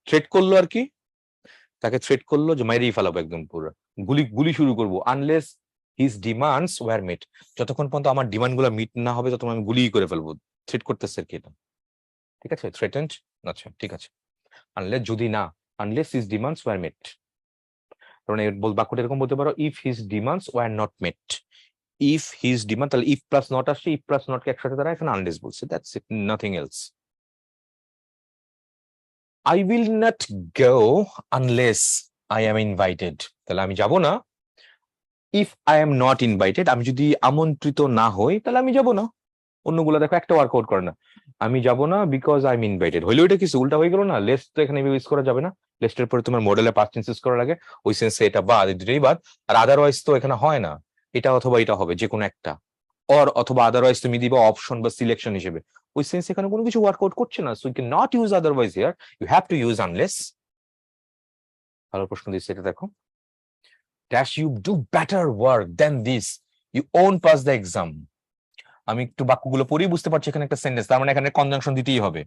থ্রেট করলো আর কি, তাকে থ্রেট করলো যে মাইরেই ফেলাবো একদম পুরো, গুলি গুলি শুরু করবো। Unless his demands were met, যতক্ষণ পর্যন্ত আমার ডিমান্ড গুলো মিট না হবে ততক্ষণ আমি গুলি করে ফেলবো। থ্রেট করতেছে আর কি এটা, ঠিক আছে? থ্রেটেন্ড, আচ্ছা ঠিক আছে। আনলেস যদি না, unless his demands were met, কারণ এই বাক্যটা এরকম বলতে পারো, if his demands were not met. If his demand, তাহলে ইফ প্লাস নট আসছে, ইফ প্লাস নট কে একসাথে দ্বারা এখানে আনলেস বলছে, that's it, nothing else. I will not go unless I am invited, তাহলে আমি যাব না। If I am not invited, আমি যদি আমন্ত্রিত না হই তাহলে আমি যাব না। অন্যগুলো দেখো একটা ওয়ার্কআউট করে না, আমি যাব না বিকজ আই এম ইনভাইটেড, হইলে ওইটা কিছু উল্টা হয়ে গেল না। লেস তো এখানে ইউজ করা যাবে না, লেস্টের পরে তোমার মডেলে পাস্ট টেন্স ইউজ করা লাগে, ওই সেন্সে এটা বাদ, দুটোই বাদ। আর আদারওয়াইজ তো এখানে হয় না, এটা অথবা এটা হবে যে কোনো একটা, অর অথবা আদারওয়াইজ তুমি দিবা অপশন বা সিলেকশন হিসেবে, ওই সেন্স এখানে কোনো কিছু ওয়ার্কআউট করছে না। So you can not use otherwise here, you have to use unless. ভালো প্রশ্ন দিচ্ছে এটা, দেখো, dash you do better work than this you won't pass the exam. আমি একটু বাক্যগুলো পড়েই বুঝতে পারছি এখানে একটা সেন্টেন্স, তার মানে এখানে কনজাংশন দিতেই হবে।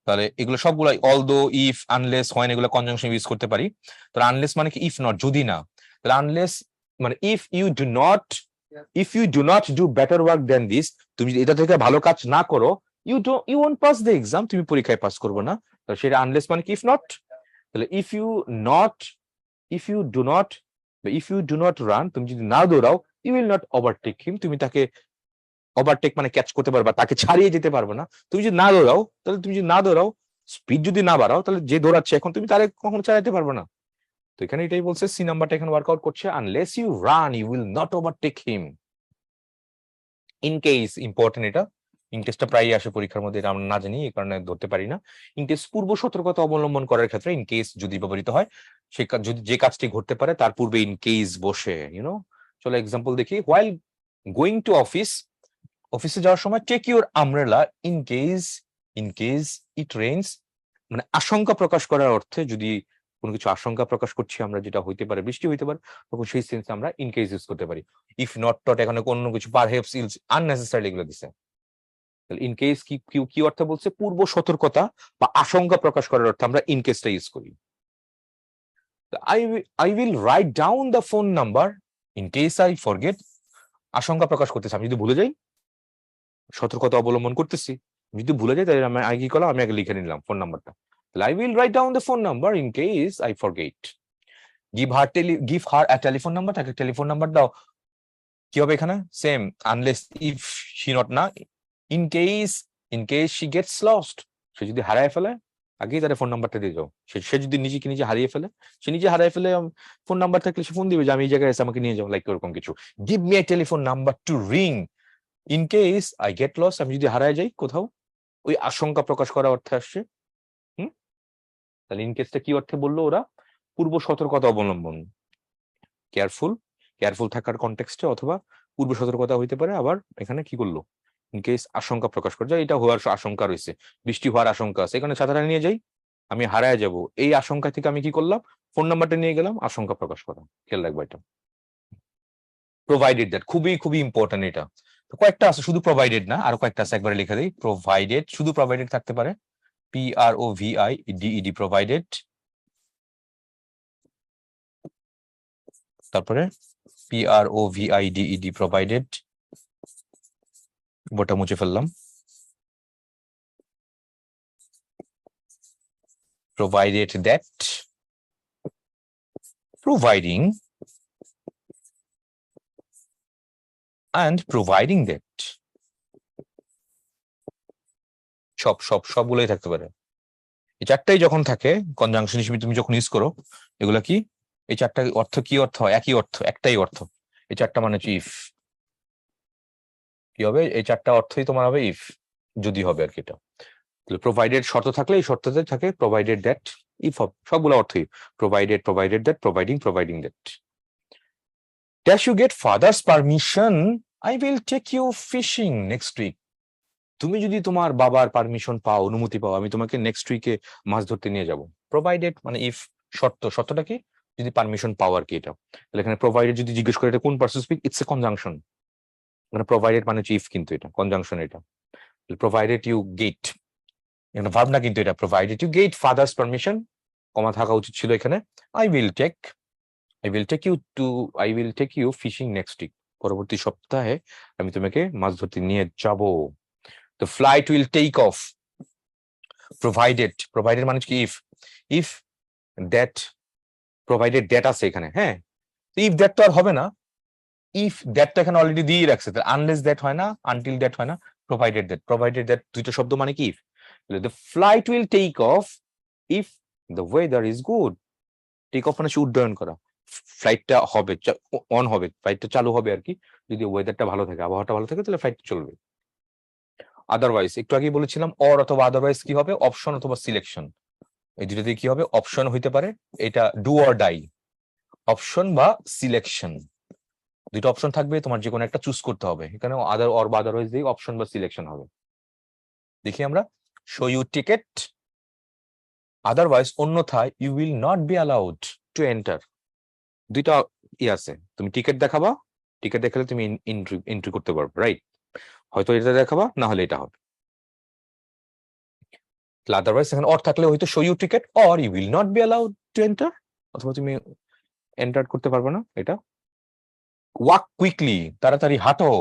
তাহলে এগুলো সবগুলো অলদো, ইফ, আনলেস, হয় এগুলো কনজাংশন ইউজ করতে পারি। তাহলে আনলেস মানে কি? ইফ নট, যদি না। তাহলে আনলেস মানে if you do not do better work than this, তুমি যদি এটা থেকে ভালো কাজ না করো, you won't pass the exam, তুমি পরীক্ষায় পাস করবে না। তাহলে সেটা আনলেস মানে কি? If not. তাহলে if you do not run, তুমি যদি না দৌড়াও, you will not overtake him, তুমি তাকে ওভারটেক মানে ক্যাচ করতে পারবা, তাকে ছাড়িয়ে যেতে পারবে না। তুমি যদি না দৌড়াও, স্পিড যদি না বাড়াও, তাহলে যে দৌড়াচ্ছে এখন তুমি তারে কখনো চালাতে পারবে না। তো এখানে এটাই বলছে, সি নাম্বারটা এখানে ওয়ার্কআউট করছে, unless you run you will not overtake him. In case, important এটা, ইন কেসটা প্রায়ই আসে পরীক্ষার মধ্যে, এটা আমরা না জানি এই কারণে ধরতে পারি না। ইন কেস পূর্ব সতর্কতা অবলম্বন করার ক্ষেত্রে ইন কেস যদি ব্যবহৃত হয়, সে যদি যে কাজটি ঘটতে পারে তার পূর্বে ইন কেস বসে, চলো এক্সাম্পল দেখি। হোয়াইল গোয়িং টু অফিস, অফিসে যাওয়ার সময় take your umbrella in case it rains, মানে আশঙ্কা প্রকাশ করার অর্থে, যদি কোনো কিছু আশঙ্কা প্রকাশ করছি আমরা, যেটা হইতে পারে বৃষ্টি হইতে পারে, তখন সেই সেন্সে আমরা ইন কেস ইউজ করতে পারি। ইফ নট টট এখানে কোনো কিছু পারহেপস ইলস আননেসেসারি এগুলো দিছে। তাহলে ইন কেস কি কি অর্থে বলছে? পূর্ব সতর্কতা বা আশঙ্কা প্রকাশ করার অর্থে আমরা ইন কেসটা ইউজ করি। I will write down the phone number in case I forget, আশঙ্কা প্রকাশ করতেছে আমি যদি ভুলে যাই, সতর্কতা অবলম্বন করতেছি, যদি ভুলে যাই তাহলে আমি আগে কি করলাম, আমি আগে লিখে নিলাম ফোন নাম্বারটা। I will write down the phone number in case I forget. Give her a telephone number, তাকে টেলিফোন নাম্বার দাও। কি হবে এখানে? Same, unless if she not না, in case she gets lost, সে যদি হারায় ফেলে, আগেই তার ফোন নাম্বারটা দিয়ে যাও। সে যদি নিজে হারিয়ে ফেলে, সে নিজে হারিয়ে ফেলে, ফোন নাম্বার থাকলে সে ফোন দিবে যে আমি এই জায়গায় এসে আমাকে নিয়ে যাও, লাইক ওরকম কিছু। Give me a telephone number to ring in case I get lost, আমি যদি হারায় যাই কোথাও, ওই আশঙ্কা প্রকাশ করা অর্থে আসছে। তাহলে ইন কেসটা কি অর্থে বললো ওরা? পূর্ব সতর্কতা অবলম্বন, কেয়ারফুল থাকার কনটেক্সটে, অথবা পূর্ব সতর্কতা হইতে পারে। আবার এখানে কি করলো? ইন কেস আশঙ্কা প্রকাশ করে যায়, এটা হওয়ার আশঙ্কা রয়েছে, বৃষ্টি হওয়ার আশঙ্কা আছে, এখানে ছাতাটা নিয়ে যাই, আমি হারায় যাব, এই আশঙ্কা থেকে আমি কি করলাম? ফোন নাম্বারটা নিয়ে গেলাম, আশঙ্কা প্রকাশ করা। খেয়াল রাখবো এটা। প্রোভাইডেড দ্যাট, খুবই ইম্পর্টেন্ট এটা। তো কয়েকটা আছে, শুধু প্রোভাইডেড না, আরো কয়েকটা আছে, একবারে লিখে দিই। প্রোভাইডেড, শুধু প্রোভাইডেড থাকতে পারে, PROVIDED, প্রোভাইডেড। তারপরে PROVIDED, প্রোভাইডেড, ওটা মুছে ফেললাম। Provided that, providing, and providing that সবগুলোই থাকতে পারে। এই চারটাই যখন থাকে কনজাংশন হিসেবে তুমি যখন ইউজ করো, এগুলা কি, এই চারটা অর্থ কি অর্থ হয়? একই অর্থ, একটাই অর্থ। এই চারটা মানে হচ্ছে ইফ। কি হবে? এই চারটা অর্থই তোমার হবে ইফ, যদি হবে আর কি। এটা প্রোভাইডেড শর্ত থাকলে এই শর্ততে থাকে প্রোভাইডেড দ্যাট, ইফ হবে সবগুলো অর্থই provided that, providing that. Dash you get father's permission, I will take you fishing next week. তুমি যদি তোমার বাবার পারমিশন পাও, অনুমতি পাও, আমি তোমাকে নেক্সট উইকে মাছ ধরতে নিয়ে যাব। প্রোভাইডেড মানে ইফ, শর্তটা কি? যদি পারমিশন পাও আর কি। এটা তাহলে এখানে প্রোভাইডেড যদি জিজ্ঞেস করে এটা কোন person speak, it's a conjunction. মানে প্রোভাইডেড মানে হচ্ছে ইফ, কিন্তু এটা কনজাংশন। এটা প্রোভাইডেড ইউ গেট, এখানে ভার্ব না কিন্তু, এটা provided you get father's permission, comma থাকা উচিত ছিল এখানে। I will take you fishing next week, পরবর্তী সপ্তাহে আমি তোমাকে মাছ ধরতে নিয়ে যাব। The flight will take off provided মানে কি if that, provided that আছে এখানে। হ্যাঁ, if that তো আর হবে না, if that তো এখানে অলরেডি দিয়ে রাখছে, unless that হয় না, until that হয় না, provided that দুইটা শব্দ মানে কি if। the flight will take off if the weather is good। Take off মানে উড্ডয়ন করা, ফ্লাইটটা হবে, অন হবে, ফ্লাইটটা চালু হবে আর কি, যদি ওয়েদারটা ভালো থাকে, আবহাওয়াটা ভালো থাকে, তাহলে ফ্লাইট চলবে। আদারওয়াইজ একটু আগেই বলেছিলাম অর অথবা আদারওয়াইজ কি হবে? অপশন অথবা সিলেকশন। এই দুটোতে কি হবে? অপশন হইতে পারে, এটা ডু অর ডাই, অপশন বা সিলেকশন। দুটো অপশন থাকবে, তোমার যে কোনো একটা চুজ করতে হবে। এখানে আদার অর বা আদারওয়াইজ দিয়ে অপশন বা সিলেকশন হবে। দেখি আমরা, শো ইউ টিকেট, আদারওয়াইজ অন্যথায় you will not be allowed to enter. দুইটা আছে, তুমি টিকিট দেখাবা, টিকিট দেখালে তুমি এন্ট্রি করতে পারবে, রাইট? হয়তো এটা দেখাবা, না হলে এটা হবে। আদারওয়াইজ এখানে অর থাকলে হয়তো show you ticket or you will not be allowed to enter, অথবা তুমি এন্টার করতে পারবে না। এটা ওয়াক কুইকলি, তাড়াতাড়ি হাঁটো।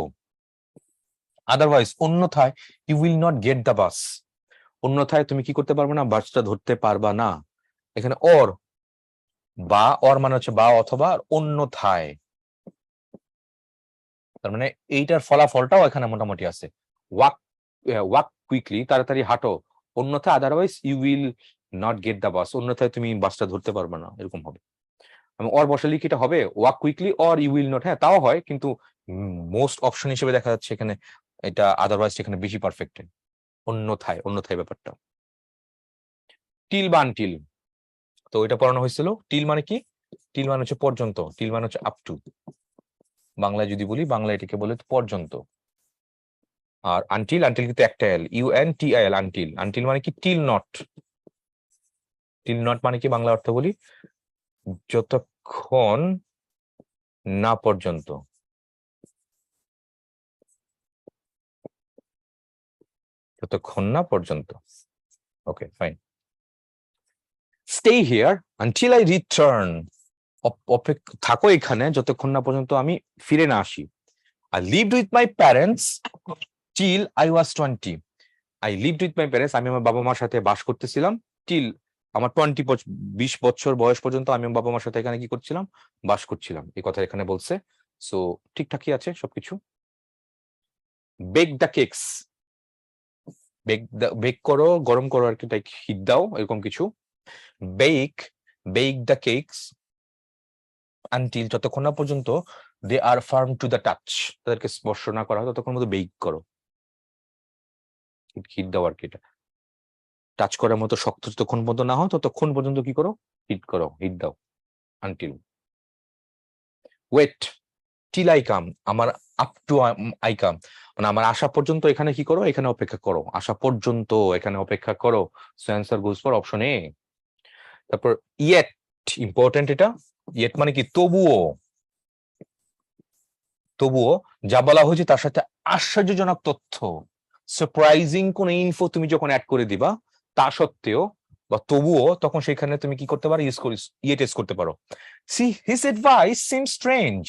আদারওয়াইজ অন্যথায় you will not get the bus, অন্যথায় তুমি কি করতে পারবে না? বাসটা ধরতে পারবা না। এখানে অর বা, অর মানে হচ্ছে বা অথবা, অন্যথায়, তার মানে এইটার ফলাফলটাও এখানে মোটামুটি আছে। ওয়াক কুইকলি, তাড়াতাড়ি হাঁটো, অন্যথায় otherwise you will not get the bus, অন্যথায় তুমি বাসটা ধরতে পারবে না, এরকম হবে। আমি অর বসালে কি এটা হবে? Walk quickly or you will not. হ্যাঁ, তাও হয়, কিন্তু মোস্ট অপশন হিসেবে দেখা যাচ্ছে এখানে এটা আদারওয়াইজ এখানে বেশি পারফেক্ট। অন্যথায় ব্যাপারটা। টিল বা আনটিল, তো এটা পড়ানো হয়েছিল। টিল মানে কি? টিল মানে হচ্ছে পর্যন্ত, টিল মানে হচ্ছে আপ টু। বাংলায় যদি বলি, বাংলা এটাকে বলে পর্যন্ত। আর আনটিল কিন্তু একটা এল, UNTIL, আনটিল মানে কি? টিল নট মানে কি? বাংলা অর্থ বলি, যতক্ষণ না পর্যন্ত, okay fine. Stay here until I return, থাকো এখানে যতক্ষণ না পর্যন্ত আমি ফিরে না আসি। I lived with my parents till I was 20. I lived with my parents, আমি আমার বাবা মার সাথে বাস করতেছিলাম, till আমার 20 বছর বয়স পর্যন্ত আমি আমার বাবা মার সাথে এখানে কি করছিলাম? বাস করছিলাম। এই কথা এখানে বলছে, সো ঠিকঠাকই আছে সবকিছু। বেক দ্য কেকস, বেক করো, গরম করো আর কি, তাই হিট দাও, এরকম কিছু। বেক দ্য কেকস আনটিল, যতক্ষণ না পর্যন্ত দে আর ফার্ম টু দ্য টাচ, তাদেরকে স্পর্শ না করা হয় ততক্ষণ মতো বেক করো, হিট দাও আর কি। এটা টাচ করার মতো শক্ত যতক্ষণ পর্যন্ত না হয় ততক্ষণ পর্যন্ত কি করো? হিট দাও, until. Wait till I come, আমার আপ টু আই কাম, মানে আমার আসা পর্যন্ত এখানে কি করো? এখানে অপেক্ষা করো, আসা পর্যন্ত এখানে অপেক্ষা করো। So answer goes for option এ। তারপর ইয়েট, ইম্পর্টেন্ট এটা। ইয়েট মানে কি? তবুও যা বলা হয়েছে তার সাথে আশ্চর্যজনক তথ্য, সারপ্রাইজিং কোন ইনফো তুমি যখন অ্যাড করে দিবা, তা সত্ত্বেও বা তবুও, তখন সেখানে তুমি কি করতে পারো? ইয়েট ইউজ করতে পারো। সি হিজ অ্যাডভাইস সিম স্ট্রেঞ্জ,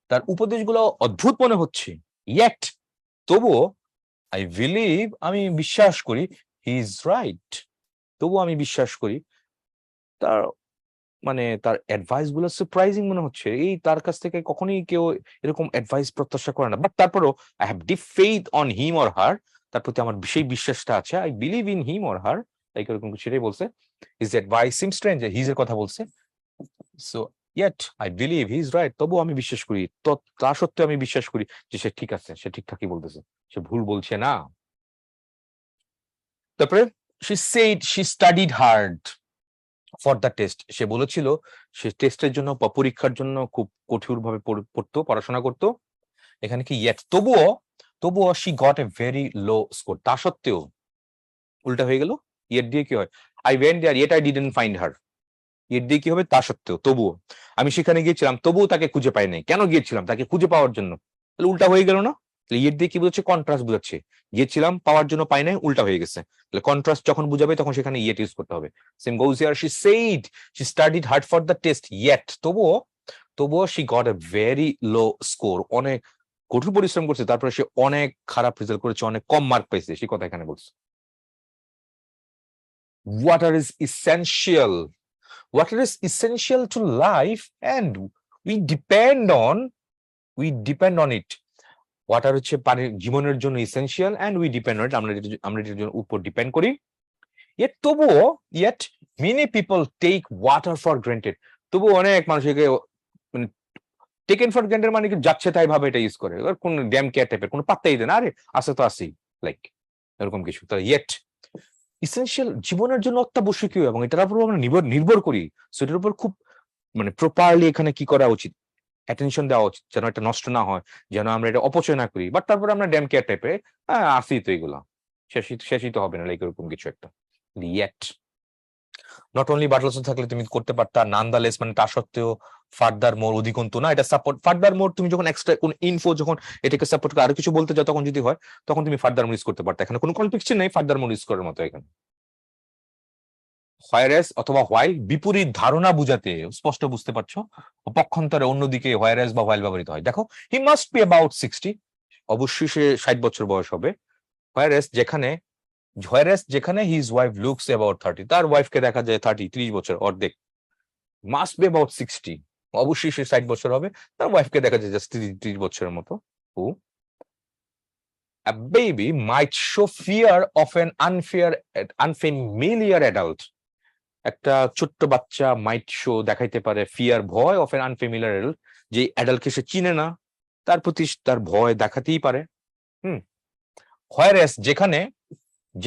তার উপদেশগুলো অদ্ভুত মনে হচ্ছে। ইয়েট, তবুও, আই বিলিভ, আমি বিশ্বাস করি, হি ইজ রাইট, তবুও আমি বিশ্বাস করি তার মানে তার অ্যাডভাইস গুলো সারপ্রাইজিং মনে হচ্ছে, এই তার কাছ থেকে কখনোই কেউ এরকম অ্যাডভাইস প্রত্যাশা করে না, বাট তারপরও I have deep faith on him or her, তার প্রতি আমার সেই বিশ্বাসটা আছে, I believe in him or her, like এরকম কিছু সেটাই বলছে। হিজ অ্যাডভাইস সিম স্ট্রেঞ্জ, হিজ এর কথা বলছে, so yet I believe he is right, তবুও আমি বিশ্বাস করি, তো তা সত্ত্বেও আমি বিশ্বাস করি যে সে ঠিক আছে, সে ঠিকঠাকই বলতেছে, সে ভুল বলছে না। তারপরে she said she studied hard for the test, সে বলেছিল সে টেস্টের জন্য বা পরীক্ষার জন্য খুব কঠোরভাবে পড়তো, পড়াশোনা করতো। এখানে কি yet, তবুও তবুও she got a very low score, তা সত্ত্বেও উল্টা হয়ে গেল, yet দিয়ে কি হয়, I went there yet I didn't find her, yet দিয়ে কি হবে, তা সত্ত্বেও, তবুও আমি সেখানে গিয়েছিলাম, তবুও তাকে খুঁজে পাই নাই, কেন গিয়েছিলাম, তাকে খুঁজে পাওয়ার জন্য, তাহলে উল্টা হয়ে গেল না? তাহলে ইয়েট দিয়ে কি বোঝাচ্ছে, কন্ট্রাস্ট বোঝাচ্ছে, গিয়েছিলাম পাওয়ার জন্য পাই নাই, উল্টা হয়ে গেছে, তাহলে কন্ট্রাস্ট যখন বুঝাবে তখন সেখানে ইয়েট ইউজ করতে হবে। Same goes here, she said she studied hard for the test yet, তবুও she got a very low score, অনেক কঠোর পরিশ্রম করছে, তারপরে সে অনেক খারাপ রেজাল্ট করেছে, অনেক কম মার্ক পাইছে, সে কথা এখানে বলছে। Water is essential, water is essential to life and we depend on it, water হচ্ছে পানির জীবনের জন্য essential and we depend on it, আমরা এটার জন্য উপর ডিপেন্ড করি। Yet many people take water for granted, তবুও অনেক মানুষ একে মানে টেকেন ফর গ্রান্টেড মানে কি যাচ্ছে তাই ভাবে এটা ইউজ করে, কোন ড্যাম কেয়ার টাইপের কোনো পাত্তাই দেয় না, আরে আছে তো আসি, লাইক এরকম কিছু। তাহলে ইয়েট ইসেনশিয়াল, জীবনের জন্য অত্যাবশ্যকীয় এবং এটার উপর আমরা নির্ভর করি, সো এটার উপর খুব মানে প্রপারলি এখানে কি করা উচিত, অ্যাটেনশন দেওয়া উচিত, যেন এটা নষ্ট না হয়, যেন আমরা এটা অপচয় না করি, বাট তারপরে আমরা ড্যাম কেয়ার টাইপে আসি তো এগুলো শেষই তো হবে না, লাইক এরকম কিছু একটা। ইয়েট নট অনলি বাটলস থাকলে তুমি করতে পারতা, নানদালেস মানে তা সত্ত্বেও, ফার্দার মোর অধিকন্তু না, এটা সাপোর্ট, ফার্দার মোর তুমি যখন এক্সট্রা কোন ইনফো যখন এটাকে সাপোর্ট করে আরো কিছু বলতে যাও তখন যদি হয় তখন তুমি ফার্দার মোর ইউজ করতে পারতা, এখানে কোনো কনফ্লিকশন নেই ফার্দার মোর ইউজ করার মতো এখানে। হোয়ারেস অথবা হোয়াইল বিপরীত ধারণা বুঝাতে, স্পষ্ট বুঝতে পারছো, পক্ষান্তরে অন্যদিকে হোয়ারেস বা হোয়াইল ব্যবহৃত হয়। দেখো হি মাস্ট বি অ্যাবাউট 60, অবশ্যই সে 60 বছর বয়স হবে। হোয়ারেস যেখানে হিজ ওয়াইফ লুকস অ্যাবাউট 30, তার ওয়াইফকে দেখা যায় 30 বছর, অর্ধেক। মাস্ট বি অ্যাবাউট 60, অবশ্যই সে 60 বছর হবে, তার ওয়াইফকে দেখা যায় জাস্ট 30 বছরের মতো। ও A baby might show fear of an unfamiliar adult, একটা ছোট্ট বাচ্চা মাইট শো দেখাইতে পারে ফিয়ার, ভয়, অফ এন আনফেমিলিয়ার অ্যাডাল্ট, যে অ্যাডাল্টকে সে চিনে না তার প্রতি তার ভয় দেখাতেই পারে। হোয়ারেস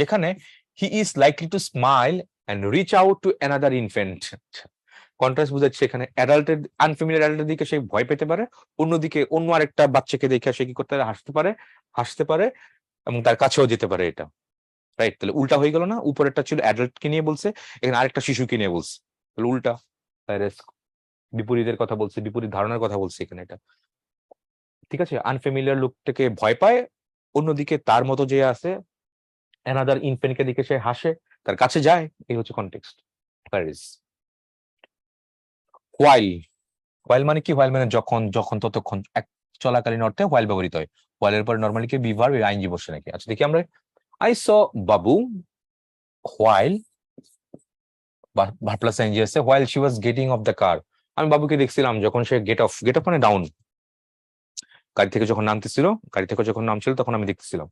যেখানে he is likely to smile and reach out to another infant, contrast বুঝাচ্ছে এখানে, অ্যাডাল্টের আনফেমিলিয়ার অ্যাডাল্টের দিকে সে ভয় পেতে পারে, অন্যদিকে অন্য আরেকটা বাচ্চাকে দেখে সে কি করতে পারে, হাসতে পারে এবং তার কাছেও যেতে পারে, এটা রাইট। তাহলে উল্টা হয়ে গেল না, উপরেরটা ছিল অ্যাডাল্টকে নিয়ে বলছে, এখানে আরেকটা শিশুকে নিয়ে বলছে, তাহলে উল্টা, বিপরীতের কথা বলছে, বিপরীত ধারণার কথা বলছে এখানে এটা, ঠিক আছে। আনফেমিলিয়ার লোকটাকে ভয় পায়, অন্যদিকে তার মতো যে আছে অ্যানাদার ইনফেন্টকে দিকে সে হাসে, তার কাছে যায়, এই হচ্ছে কনটেক্সট। প্যারিস হোয়াইল মানে কি, হোয়াইল মানে যখন ততক্ষণ, এক চলাকালীন অর্থে হোয়াইল ব্যবহৃত হয়, হোয়াইলের পর নর্মালি কি বিভার আইনজীবী বসে নাকি। আচ্ছা দেখি আমরা, I saw Babu while verb plus ING আছে, while she was getting of the কার, আমি বাবুকে দেখছিলাম যখন সে গেট অফ মানে ডাউন, গাড়ি থেকে যখন নামছিল তখন আমি দেখতেছিলাম।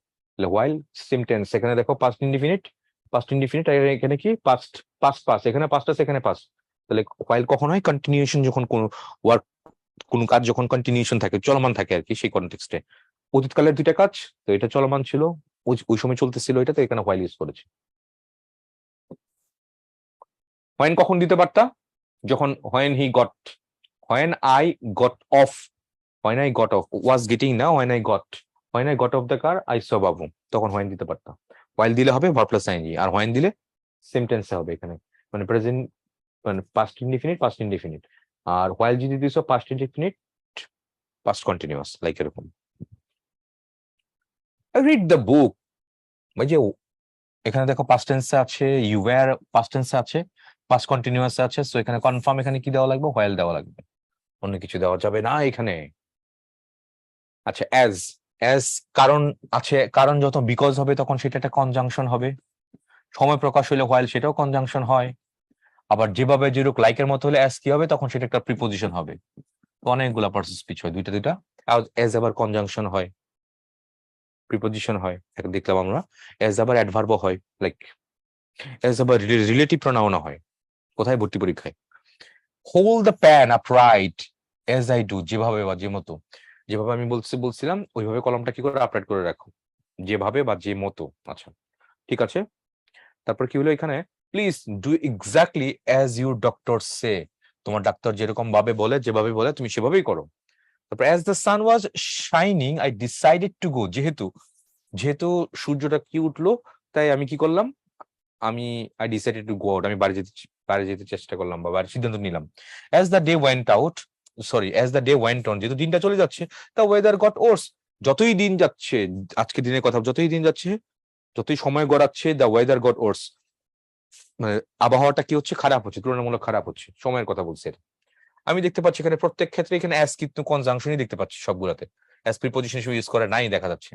হোয়াইল সেম টেন্স, এখানে দেখো পাস্ট ইনডিফিনিট, এখানে কি পাস্ট এখানে পাস্ট আছে, এখানে পাস্ট, তাহলে হোয়াইল কখন হয়, কন্টিনিউশন, যখন কোন কাজ যখন কন্টিনিউশন থাকে, চলমান থাকে আর কি, সেই কনটেক্সটে। অতীতকালের দুইটা কাজ, তো এটা চলমান ছিল, ওই সময় চলতেছিল এটা, তো এখানে হোয়াইল ইউজ করেছে। হোয়েন কখন দিতে পারতা, যখন when I got off, was getting না, when I got off the car I saw বাবু, তখন হোয়েন দিতে পারতাম। হোয়াইল দিলে হবে ভার্ব প্লাস আইএনজি, আর হোয়েন দিলে সেম টেন্সে হবে এখানে, মানে প্রেজেন্ট, মানে পাস্ট ইনডিফিনিট, আর হোয়াইল যদি দিছো past indefinite, past continuous, like এরকম। রিড দ্য বুক, ওই যে এখানে দেখো পাস্ট টেন্সে আছে, ইউ ওয়্যার পাস্ট টেন্সে আছে, পাস্ট কন্টিনিউয়াস আছে, সো এখানে কনফার্ম, এখানে কি দেওয়া লাগবে, হোয়াইল দেওয়া লাগবে, অন্য কিছু দেওয়া যাবে না এখানে। আচ্ছা অ্যাজ কারণ আছে, কারণ যত বিকজ হবে তখন সেটা একটা কনজাংশন হবে, সময় প্রকাশ হইলে হোয়াইল সেটাও কনজাংশন হয়, আবার যেভাবে যেরকম লাইকের মতো হলে অ্যাজ কি হবে, তখন সেটা একটা প্রিপোজিশন হবে। তো অনেকগুলা পার্সন স্পিচ হয়, দুইটা দুইটা। অ্যাজ আবার কনজাংশন হয়, প্রিপোজিশন হয়, একটা দেখলাম আমরা। অ্যাজ আবার অ্যাডভার্বও হয়, লাইক অ্যাজ আবার রিলেটিভ প্রোনাউনও হয়। কোথায়? ভর্তি পরীক্ষায়। Hold the pan upright as I do, যেভাবে বা যে মতো, যেভাবে আমি বলছিলাম ওইভাবে কলমটা কি করে আপরাইট করে রাখো, যেভাবে বা যে মতো। আচ্ছা, ঠিক আছে। তারপর কি হলো এখানে, please do exactly as your doctor say, তোমার ডাক্তার যেরকম ভাবে বলে, যেভাবে বলে তুমি সেভাবেই করো। তারপর as the sun was shining I decided to go, যেহেতু যেহেতু সূর্যটা কি উঠলো, তাই আমি কি করলাম, আমি I decided to go out, আমি বাড়ি যেতে চেষ্টা করলাম বা বাড়ির সিদ্ধান্ত নিলাম। As the day went out, sorry as the day went on, যেহেতু দিনটা চলে যাচ্ছে, দ্য ওয়েদার গট ওর্স, যতই দিন যাচ্ছে, আজকে দিনের কথা, যতই দিন যাচ্ছে, যতই সময় গড়াচ্ছে, দ্য ওয়েদার গট ওর্স, মানে আবহাওয়াটা কি হচ্ছে, খারাপ হচ্ছে, তুলনামূলক খারাপ হচ্ছে, সময়ের কথা বলছে এটা। আমি দেখতে পাচ্ছি এখানে প্রত্যেক ক্ষেত্রে এখানে অ্যাজ কিন্তু কনজাংশনই দেখতে পাচ্ছি সবগুলাতে, অ্যাজ প্রিপোজিশন হিসেবে ইউজ করে নাই দেখা যাচ্ছে।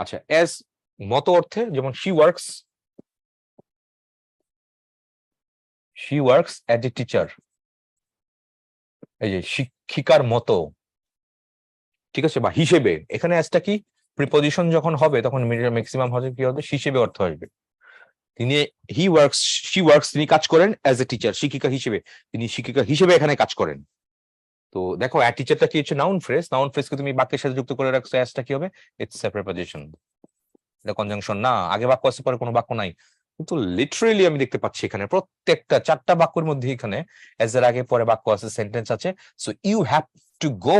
আচ্ছা, অ্যাজ মতো অর্থে, যেমন she works as a teacher, এই যে শিক্ষিকার মতো, ঠিক আছে, বা হিসেবে, এখানে অ্যাজটা কি, প্রিপোজিশন যখন হবে তখন ম্যাক্সিমাম হবে কি হবে, হিসেবে অর্থ আসবে। তিনি শি ওয়ার্কস, তিনি কাজ করেন অ্যাজ এ টিচার, শিক্ষিকা হিসেবে, তিনি শিক্ষিকা হিসেবে এখানে কাজ করেন। তো দেখো টিচারটা কি হচ্ছে নাউন ফ্রেজ, নাউন ফ্রেজকে তুমি বাক্যের সাথে যুক্ত করে রাখছো, অ্যাজটা কি হবে, ইটস এ প্রিপোজিশন। এটা কনজাংশন না, আগে বাক্য আছে পরে কোনো বাক্য নাই। কিন্তু লিটারেলি আমি দেখতে পাচ্ছি এখানে প্রত্যেকটা 4টা বাক্যের মধ্যে এখানে অ্যাজ এর আগে পরে বাক্য আছে, সেন্টেন্স আছে। So you have to go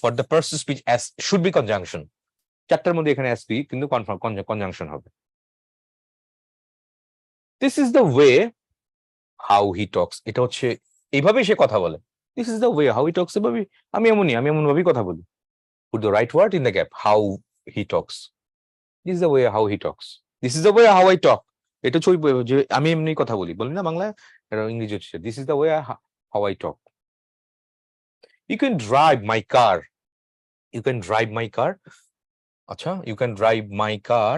for the person speech as should be conjunction, 4টার মধ্যে এখানে অ্যাজ বি কিন্তু কনফার্ম কনজাংশন হবে। This is the way how he talks, এটা হচ্ছে এইভাবেই সে কথা বলে। This is the way how he talks, এভাবে আমি এমন ভাবেই কথা বলি। Put the right word in the gap, how he talks, this is the way how he talks, this is the way how I টক। এটা হচ্ছে যে আমি এমনি কথা বলি, বলি না বাংলায়, এটা ইংরেজি হচ্ছে this is the way how I talk. You can drive my car, you can drive my car, আচ্ছা, you can drive my car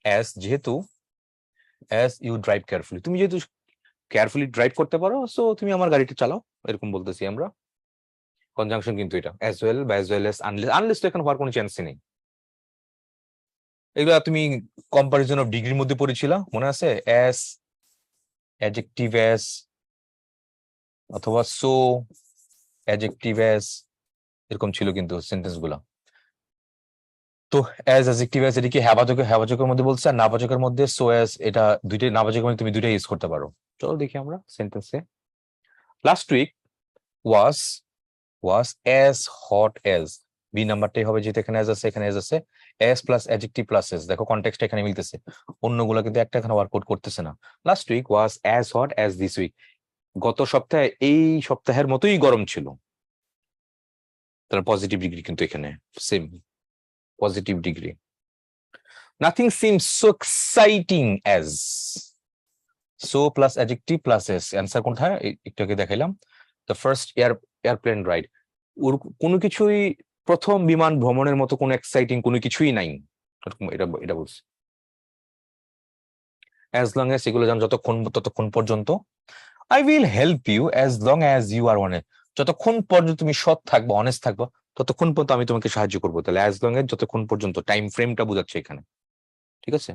as, যেহেতু অ্যাজ ইউ ড্রাইভ কেয়ারফুলি, তুমি যেহেতু কেয়ারফুলি ড্রাইভ করতে পারো, সো তুমি আমার গাড়িটা চালাও, এরকম বলতেছি আমরা। কনজাংশন কিন্তু এটা অ্যাজ ওয়েল বা as well as, unless, unless তো এখানে হওয়ার কোনো চান্সই নেই। এগুলা তুমি কম্পারিজন অফ ডিগ্রির মধ্যে পড়েছিলা, মনে আছে? অ্যাজ, অ্যাডজেক্টিভ অ্যাজ, অথবা সো, অ্যাডজেক্টিভ অ্যাজ, এরকম ছিল কিন্তু সেন্টেন্স গুলা। তো অ্যাজ, অ্যাডজেক্টিভ অ্যাজ, এটা কি হ্যাবাচকের মধ্যে বলছে, আর নাবাচকের মধ্যে সো অ্যাজ, এটা দুইটাই নাবাচকের মধ্যে তুমি দুইটাই ইউজ করতে পারো। চলো দেখি আমরা সেন্টেন্সে। Last week was, was as hot as, B নাম্বারটাই হবে, যেহেতু এখানে অ্যাজ আছে, এখানে অ্যাজ আছে, as plus adjective plus S, দেখো কনটেক্সটটা এখানে মিলতেছে, অন্যগুলো কিন্তু একটা এখানে ওয়ার্কআউট করতেছে না। Last week was as hot as this week, গত সপ্তাহে এই সপ্তাহের মতোই গরম ছিল। তার পজিটিভ ডিগ্রি কিন্তু এখানে same, positive degree. Nothing seems so exciting as, so plus adjective plus S, answer কোনটা একটু আগে দেখাইলাম, দ্য ফার্স্ট এয়ারপ্লেন রাইড, ওর কোনো কিছুই, প্রথম বিমান ভ্রমণের মতো কোনো এক্সাইটিং কোনো কিছুই নাই, এটা এটা বলছে। অ্যাজ লং এস, এগুলো জান ততক্ষণ পর্যন্ত। I will help you as long as you are honest, যতক্ষণ পর্যন্ত তুমি সৎ থাকবো, অনেস্ট থাকবো, ততক্ষণ পর্যন্ত আমি তোমাকে সাহায্য করবো। তাহলে অ্যাজ লং এজ, যতক্ষণ পর্যন্ত, টাইম ফ্রেমটা বোঝাচ্ছে এখানে, ঠিক আছে।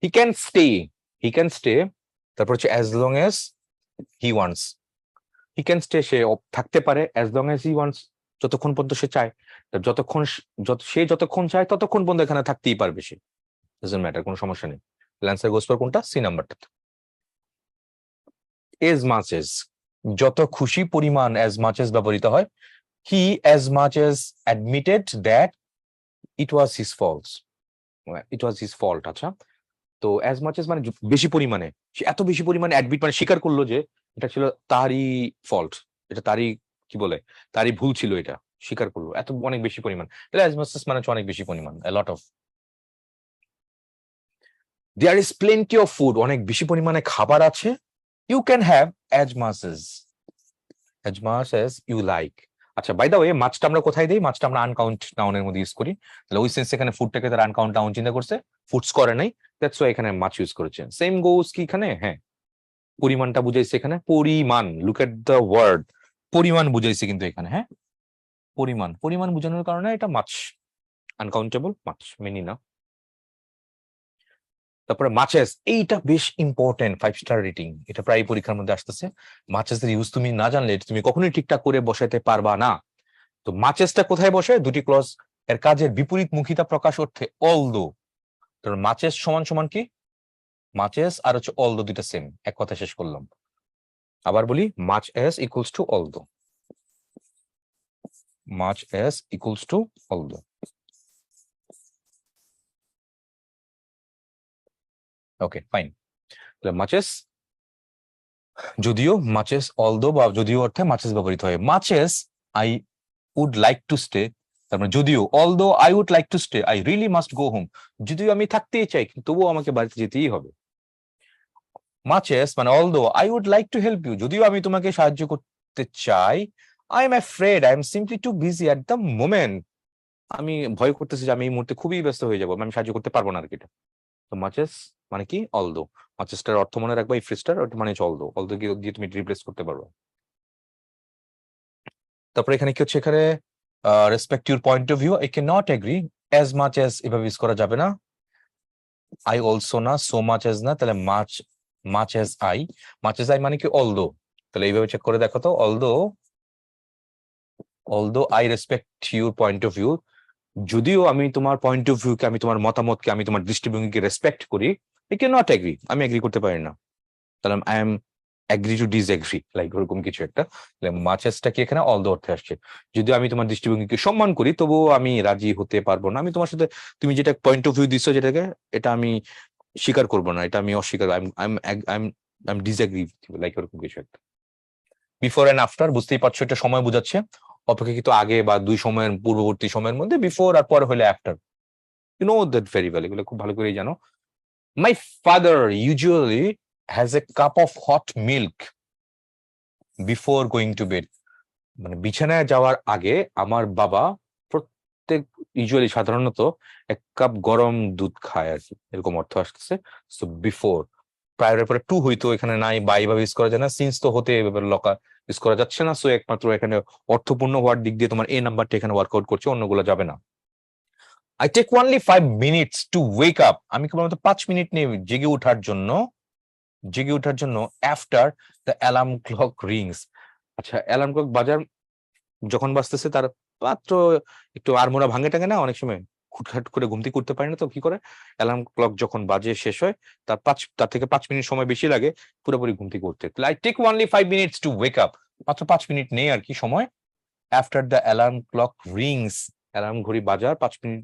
He can stay, he can stay, তারপর হচ্ছে as long as he wants, he can stay, সে থাকতে পারে, as long as he wants, যতক্ষণ পর্যন্ত সে চায়, সে যতক্ষণ চায় ততক্ষণ পর্যন্ত এখানে থাকতেই পারবে সে, ডাজন্ট ম্যাটার, কোনো সমস্যা নেই। অ্যান্সার গোস ফর কোনটা, সি নাম্বারটা। এজ মাচ এজ, যত খুশি পরিমাণ অ্যাজ মাচ এজ ব্যবহৃত হয়। হি as much as admitted that it was his fault, it was his fault. আচ্ছা, তো অ্যাজ মাচ এজ মানে বেশি পরিমাণে, সে এত বেশি পরিমাণে অ্যাডমিট মানে স্বীকার করলো যে এটা ছিল তারই ফল্ট, এটা তারই কি বলে, তারই ভুল ছিল, এটা স্বীকার করলো, এত অনেক বেশি পরিমাণ। তাহলে অ্যাজ মাচ এজ মানে হচ্ছে অনেক বেশি পরিমাণ, a lot of। There is plenty of food, অনেক বেশি পরিমাণে খাবার আছে। You can have as much as you like। আচ্ছা, বাই দ্য ওয়ে, মাছটা আমরা কোথায় দিই? মাছটা আমরা আনকাউন্ট নাউনের মধ্যে ইউজ করি। তাহলে ওই সেন্স এখানে ফুডটাকে তারা আনকাউন্ট নাউন চিন্তা করছে, ফুডস করে নাই, দ্যাটস ওয়াই এখানে মাছ ইউজ করেছে। সেম গোস কি এখানে? হ্যাঁ, পরিমাণটা বুঝাইছে এখানে, পরিমাণ, লুক এট দ্য ওয়ার্ড, পরিমাণ বুঝাইছে কিন্তু এখানে, হ্যাঁ পরিমাণ, পরিমাণ বোঝানোর কারণে এটা মাছ, আনকাউন্টেবল মাছ, মেনি না। তারপরে মাচেস, এইটা বেশ ইম্পর্টেন্ট, 5 স্টার রেটিং, এটা প্রায় পরীক্ষার মধ্যে আসতেছে। মাচেসের ইউজ তুমি না জানলে তুমি কখনোই ঠিকঠাক করে বসাইতে পারবা না। তো মাচেসটা কোথায় বসে? দুটি ক্লজ এর কাজের বিপরীত মুখিতা প্রকাশ অর্থে অলদো। তাহলে মাচেস সমান সমান কি? মাচেস আর হচ্ছে অলদো দুইটা সেম, এক কথা শেষ করলাম। আবার বলি, much S equals to although, much S equals to although. Okay fine. তাহলে মাচেস, যদিও মাচেস অলদো বা যদিও অর্থে মাচেস ব্যবহৃত হয়। Much as I would like to stay, তার মানে যদিও, although I would like to stay I really must go home, যদিও আমি থাকতেই চাই তবুও আমাকে বাড়িতে যেতেই হবে। মাচেস মানে although I would like to help you, যদিও আমি তোমাকে সাহায্য করতে চাই, I am afraid I am simply too busy at the moment, আমি ভয় করতেছি যে আমি এই মুহূর্তে খুবই ব্যস্ত হয়ে যাবো, আমি সাহায্য করতে পারবো না আর কি। এটা তো মাচেস মানে কি? অলদো। মাচেসটার অর্থ মনে রাখবা, এই ফ্রেজটার ওটা মানে হচ্ছে অলদো, অলদো দিয়ে তুমি রিপ্লেস করতে পারবে। তারপরে এখানে কি হচ্ছে, এখানে respect your point of view, I can not agree as much as, এভাবে ইউজ করা যাবে না। আই অলসো না, সো মাচ অ্যাজ না, তাহলে much, much as I, much as I মানে কি? অলদো। তাহলে এইভাবে চেক করে দেখো তো, although, although I respect your point of view, যদিও আমি তোমার পয়েন্ট অফ ভিউকে, আমি তোমার মতামতকে, আমি তোমার দৃষ্টিভঙ্গিকে রেসপেক্ট করি, আই ক্যান নট এগ্রি, আমি এগ্রি করতে পারি না। তাহলে I M agree to disagree, like ওরকম কিছু একটা। মাচেসটা কি এখানে অলদো অর্থে আসছে, যদিও আমি তোমার দৃষ্টিভঙ্গিকে সম্মান করি তবুও আমি রাজি হতে পারবো না, আমি তোমার সাথে, তুমি যেটা পয়েন্ট অফ ভিউ দিচ্ছ যেটাকে, এটা আমি স্বীকার করবো না, এটা আমি অস্বীকার, আই এম ডিসএগ্রি, লাইক ওরকম কিছু একটা। বিফোর এন্ড আফটার, বুঝতেই পারছো এটা সময় বোঝাচ্ছে, অপেক্ষাকৃত আগে বা দুই সময়ের পূর্ববর্তী সময়ের মধ্যে, বিফোর আর পরে হলে after, you know that very well, এগুলো খুব ভালো করেই জানো। My father usually has a cup of hot milk before going to bed, মানে বিছানায় যাওয়ার আগে আমার বাবা প্রত্যেক, ইউজুয়ালি সাধারণত, এক কাপ গরম দুধ খায় আর কি, এরকম অর্থ আসতেছে। সো বিফোর, প্রায়ের পরে টু হইতো, এখানে নাই, বা এইভাবে ইউজ করা যায় না, সিন্স তো হতে এভাবে লকা ইউজ করা যাচ্ছে না, সো একমাত্র এখানে অর্থপূর্ণ হওয়ার দিক দিয়ে তোমার এ নাম্বারটা এখানে ওয়ার্কআউট করছে, অন্যগুলো যাবে না। I take only 5 minutes to wake up, আমি কেবলমাত্র 5 মিনিট নেই জেগে ওঠার জন্য, জেগে ওঠার জন্য, after the alarm clock Rings. আচ্ছা, অ্যালার্ম ক্লক বাজার যখন বাজতেছে, তার মাত্র একটু আড়মোড়া ভাঙে টাঙে না অনেক সময়, হুটহাট করে ঘুম থেকে উঠতে পারি না, তো কি করে, অ্যালার্ম ক্লক যখন বাজে শেষ হয়, তার থেকে 5 মিনিট সময় বেশি লাগে পুরোপুরি ঘুম থেকে উঠতে। I take only 5 minutes to wake up, মাত্র 5 মিনিট নেই আর কি সময়, after the alarm clock rings, alarm ঘড়ি বাজার 5 মিনিট,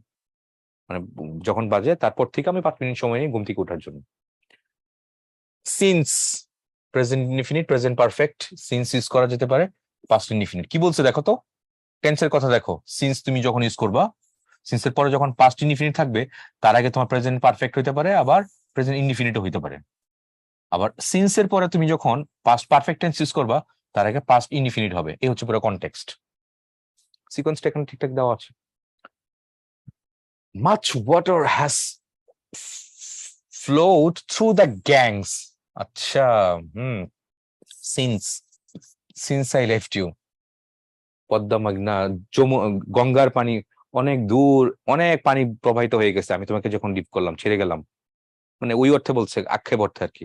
মানে যখন বাজে তারপর থেকে আমি 5 মিনিট সময় নিই ঘুম থেকে ওঠার জন্য। Since, present indefinite, present perfect, since use করা যেতে পারে, পাস্ট ইনডিফিনিট। কি বলছে দেখো তো, টেন্সের কথা দেখো, সিন্স তুমি যখন ইউজ করবা, সিন্সের পরে যখন পাস্ট ইনডিফিনিট থাকবে, তার আগে তোমার প্রেজেন্ট পারফেক্ট হইতে পারে, আবার প্রেজেন্ট ইনডিফিনিটও হইতে পারে। আবার সিন্সের পরে তুমি যখন পাস্ট পারফেক্ট টেন্স ইউজ করবা, তার আগে পাস্ট ইনডিফিনিট হবে, এই হচ্ছে পুরো কনটেক্সট, সিকোয়েন্সটা এখানে ঠিকঠাক দেওয়া আছে। Much water has flowed through the Ganges, আচ্ছা, since, since I left you, Padma মেঘনা, গঙ্গার পানি অনেক দূর, অনেক পানি প্রবাহিত হয়ে গেছে, আমি তোমাকে যখন লিভ করলাম, ছেড়ে গেলাম, মানে ওই অর্থে বলছে, আক্ষেপ অর্থে আর কি।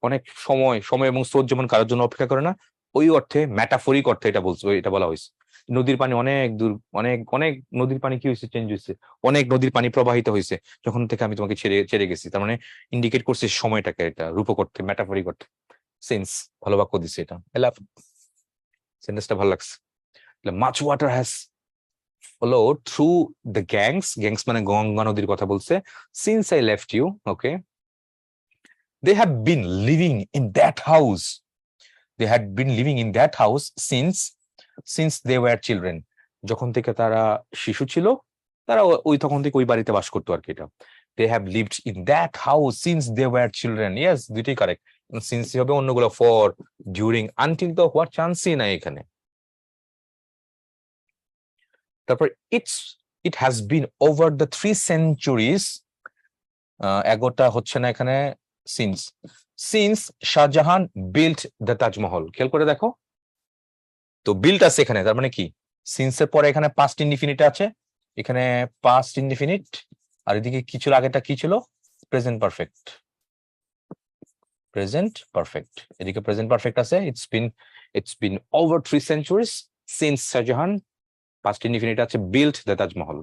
অনেক সময়, সময় এবং স্রোত যেমন কারোর জন্য অপেক্ষা করে না, ওই অর্থে, ম্যাটাফরিক অর্থে এটা বলছে, এটা বলা হয়েছে। নদীর পানি অনেক দূর, অনেক অনেক নদীর পানি কি হয়েছে, চেঞ্জ হয়েছে, অনেক নদীর পানি প্রবাহিত হয়েছে যখন থেকে আমি তোমাকে ছেড়ে ছেড়ে গেছি, তার মানে ইন্ডিকেট করছে সময়টাকে, এটা রূপক অর্থে, ম্যাটাফরিক অর্থে। সেন্স, ভালো বাক্য দিচ্ছে এটা, সেন্টেন্সটা ভালো লাগছে। Much water has flowed through the gangs, gangs মানে গঙ্গা নদীর কথা বলছে, since I left you, okay, they have been living in that house, they had been living in that house since they were children, যখন থেকে তারা শিশু ছিল, তারা ওই তখন থেকে ওই বাড়িতে বাস করতো আর কি। এটা they have lived in that house since they were children, yes, দুইটাই কারেক্ট, since হবে, অন্যগুলো for, during, until তো হওয়ার চান্সই নাই এখানে। তারপর it has been over the 3 centuries, এগোটা হচ্ছে না এখানে, since, since Shahjahan built the Taj Mahal. খেয়াল করে দেখো, তো বিল্ট আছে এখানে, তার মানে কি সিন্স এর পরে এখানে পাস্ট ইনডিফিনিট আছে, এখানে পাস্ট ইনডিফিনিট, আর এদিকে কি ছিল, আগেটা কি ছিল, প্রেজেন্ট পারফেক্ট। প্রেজেন্ট পারফেক্ট, এদিকে প্রেজেন্ট পারফেক্ট আছে। It's been over 3 centuries since Shahjahan, past indefinite আছে, বিল্ট দ্য তাজমহল।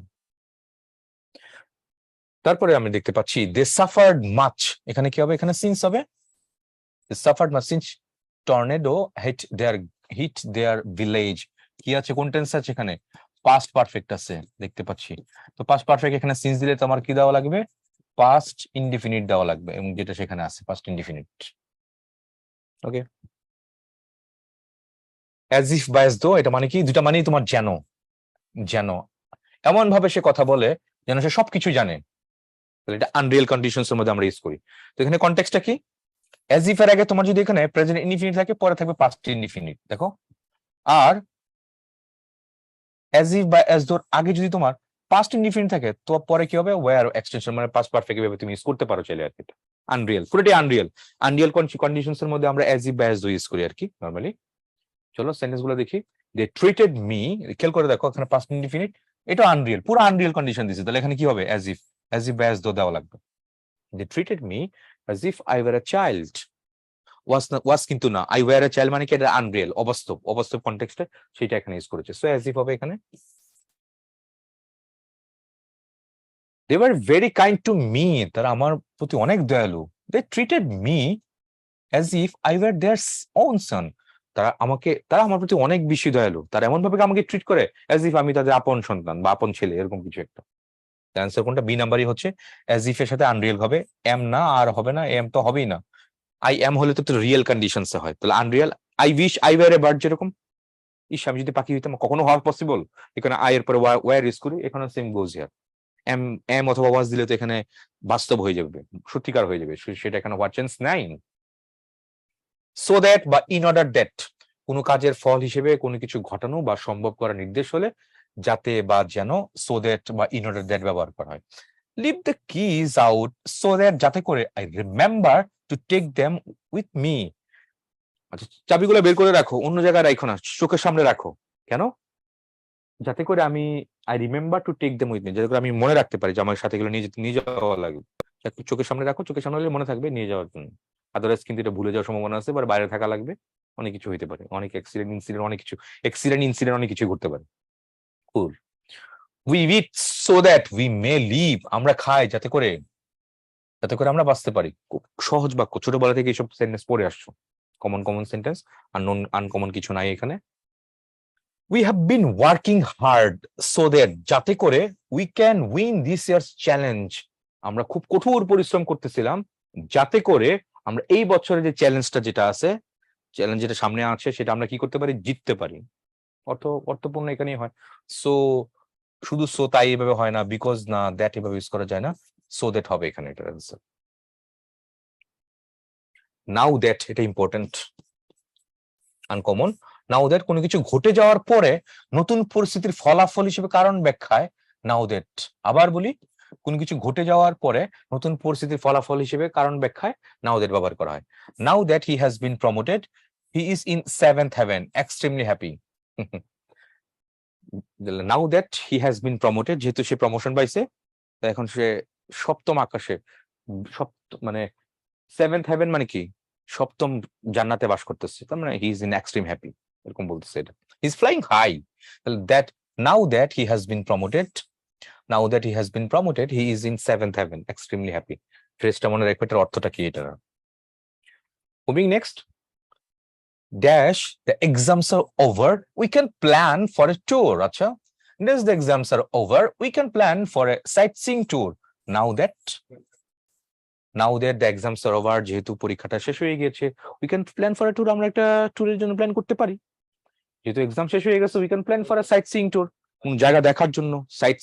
তারপরে আমি দেখতে পাচ্ছি দে সাফার্ড মাচ, এখানে কি হবে, এখানে সিন্স হবে, they suffered much since tornado hit their village. কি আছে, কোন টেন্স আছে এখানে, পাস্ট পারফেক্ট আছে দেখতে পাচ্ছি। তো পাস্ট পারফেক্ট এখানে সিন্স দিলে তো আমার কি দেওয়া লাগবে, পাস্ট ইনডিফিনিট দেওয়া লাগবে, এবং যেটা সেখানে আছে past indefinite. Okay, as if by as though, এটা মানে কি, দুটা মানেই তোমার যেন, যেন এমন ভাবে সে কথা বলে যেন সে সবকিছু জানে, তাহলে এটা আনরিয়েল কন্ডিশনস এর মধ্যে আমরা ইউজ করি। তো এখানে কনটেক্সটটা কি, অ্যাজ ইফ এর আগে তোমার যদি এখানে প্রেজেন্ট ইনডিফিনিট থাকে, পরে থাকবে পাস্ট ইনডিফিনিট, দেখো। আর অ্যাজ ইফ বা অ্যাজ দোর আগে যদি তোমার পাস্ট ইনডিফিনিট থাকে, তো পরে কি হবে, ওয়্যার এক্সটেনশন, মানে পাস্ট পারফেক্ট ভাবে তুমি ইউজ করতে পারো চাইলে আর কি। আনরিয়েল, পুরোটাই আনরিয়েল। আনরিয়েল কন্ডিশনস এর মধ্যে আমরা অ্যাজ ইফ বা অ্যাজ দো ইউজ করি আর কি নরমালি। চলো সেন্টেন্স গুলো দেখি। দে ট্রিটেড মি, খেয়াল করে দেখো এখানে পাস্ট ইনডিফিনিট, এটা আনরিয়েল, পুরো আনরিয়েল কন্ডিশন দিছে, তাহলে এখানে কি হবে, অ্যাজ ইফ বা অ্যাজ দো দেওয়া লাগবে। They treated me as if I were a child, was কিন্তু না, আই ওয়্যার আ চাইল্ড মানে কি, এটা আনরিয়েল, অবাস্তব কনটেক্সটে, সেটা এখানে ইউজ করেছে। সো অ্যাজ ইফ হবে এখানে। They were very kind to me, তারা আমার প্রতি অনেক দয়ালু। They treated me as if I were their own son, তারা আমার প্রতি অনেক বেশি দয়ালু, তারা এমন ভাবে আমাকে ট্রিট করে অ্যাজ ইফ আমি তাদের আপন সন্তান বা আপন ছেলে, এরকম কিছু একটা। অ্যান্সার কোনটা, বি নাম্বারই হচ্ছে। অ্যাজ ইফ এর সাথে আনরিয়েল হবে, এম না, আর হবে না, এম তো হবেই না। আই এম হলে তো রিয়েল কন্ডিশনস হয়, তাহলে unreal. I wish I were a bird, যেরকম ইস আমি যদি পাখি হইতাম, কখনো হওয়া পসিবল, এখানে আই এর পরে ওয়্যার ইউজ করি, এখানে same goes here. Am am অথবা ওয়াজ দিলে তো এখানে বাস্তব হয়ে যাবে, সত্যিকার হয়ে যাবে, সেটা এখানে হওয়ার চান্স নাই। সো দ্যাট বা ইন অর্ডার দ্যাট, কোনো কাজের ফল হিসেবে কোনো কিছু ঘটানো বা সম্ভব করার নির্দেশ হলে যাতে বা যেন সো দ্যাট বা ইন অর্ডার দ্যাট ব্যবহার করা হয়। Leave the keys out so that, যাতে করে I remember to take them with me. আচ্ছা, চাবিগুলো বের করে রাখো, অন্য জায়গায় রাখো না, চোখের সামনে রাখো। কেন, যাতে করে আমি I remember to take them with me, যাতে করে আমি মনে রাখতে পারি যে আমার সাথে এগুলো নিয়ে যাওয়া লাগবে। একটু চোখের সামনে রাখো, চোখের সামনে হলে মনে থাকবে নিয়ে যাওয়ার জন্য। আদারওয়াইজ কিন্তু এটা ভুলে যাওয়ার সম্ভাবনা আছে, বা বাইরে থাকা লাগবে, অনেক কিছু হইতে পারে, অনেক অ্যাক্সিডেন্ট ইনসিডেন্ট অনেক কিছু ঘটতে পারে। Cool. We eat so that we may live, আমরা খাই যাতে করে আমরা বাঁচতে পারি। খুব সহজ বাক্য, ছোটবেলা থেকে এইসব সেন্টেন্স পড়ে আসছো, কমন সেন্টেন্স, আর নন আনকমন কিছু নাই এখানে। We have been working hard so that, যাতে করে we can win this years challenge, আমরা খুব কঠোর পরিশ্রম করতেছিলাম যাতে করে আমরা এই বছরের যে চ্যালেঞ্জটা যেটা আছে, চ্যালেঞ্জ যেটা সামনে আছে, সেটা আমরা কি করতে পারি, জিততে পারি। অর্থপূর্ণ এখানেই হয়। সো শুধু সো তাই এভাবে হয় না, বিকজ না, দ্যাট এভাবে ইউজ করা যায় না, সো দ্যাট হবে এখানে এটার অ্যান্সার। নাও দ্যাট, এটা ইম্পর্টেন্ট, আনকমন। নাও দ্যাট কোনো কিছু ঘটে যাওয়ার পরে নতুন পরিস্থিতির ফলাফল হিসেবে কারণ ব্যাখ্যায় নাও দ্যাট। আবার বলি, কোনো কিছু ঘটে যাওয়ার পরে নতুন পরিস্থিতির ফলাফল হিসেবে কারণ ব্যাখ্যায় নাও দ্যাট ব্যবহার করা হয়। Now that he has been promoted, he is in 7th heaven, extremely happy. Now that he has been promoted, যেহেতু সে প্রমোশন পাইছে, এখন সে সপ্তম আকাশে, মানে 7th হেভেন মানে কি, সপ্তম জান্নাতে বাস করতেছে, তার মানে he is in extreme happy, এরকম বলতেছে। এটা he is flying high, that now that he has been promoted, now that he has been promoted he is in 7th heaven, extremely happy. ফ্রেজটা মনে রাখবে, এটার অর্থটা কি এটা। Moving next, dash the exams are over we can plan for a tour. আচ্ছা, dash the exams are over we can plan for a sight seeing tour. Now that the exams are over, যেহেতু পরীক্ষাটা শেষ হয়ে গিয়েছে, we can plan for a tour, আমরা একটা ট্যুরের জন্য প্ল্যান করতে পারি। যেহেতু এক্সাম শেষ হয়ে গেছে, we can plan for a sight seeing tour, কোন জায়গা দেখার জন্য, সাইট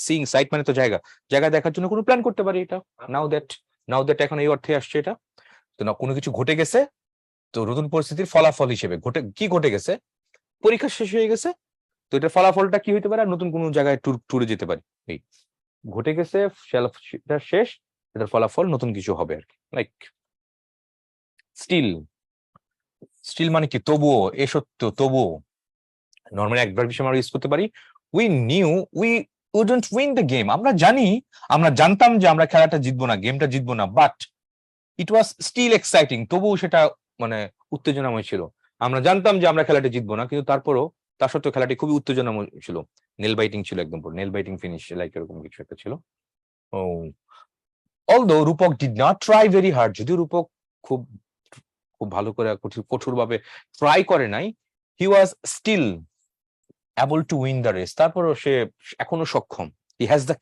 মানে তো জায়গা, জায়গা দেখার জন্য কোনো প্ল্যান করতে পারি। এটা নাও দ্যাট এখন এই অর্থে আসছে এটা। তো না, কোনো কিছু ঘটে গেছে, তো নতুন পরিস্থিতির ফলাফল হিসেবে ঘটে গেছে, পরীক্ষা শেষ হয়ে গেছে, তো এটার ফলাফলটা কি হইতে পারে, নতুন কোনো জায়গায় ট্যুরে যেতে পারি। এই ঘটে গেছে, সেটা শেষ, এটার ফলাফল নতুন কিছু হবে আর কি, লাইক স্টিল, স্টিল মানে কি তবুও, এ সত্য তবুও। নর্মালি একবার বিষয় আমরা ইউজ করতে পারি, we new we wouldn't win the game, আমরা জানি, আমরা জানতাম যে আমরা খেলাটা জিতবো না, গেমটা জিতবো না, but it was still exciting, তবুও সেটা মানে উত্তেজনাময় ছিল। আমরা জানতাম যে আমরা খেলাটা জিতবো না, কিন্তু তারপরও তার সত্ত্বেও খেলাটি খুবই উত্তেজনাময় ছিল, নেল বাইটিং ছিল, একদম নেল বাইটিং ফিনিশ, লাইক এরকম কিছু একটা ছিল। ও although Rupak did not try very hard, যদিও রূপক খুব খুব ভালো করে কঠোরভাবে ট্রাই করে নাই, he was still able to win the race, তারপরও সে এখনো সক্ষম, he has the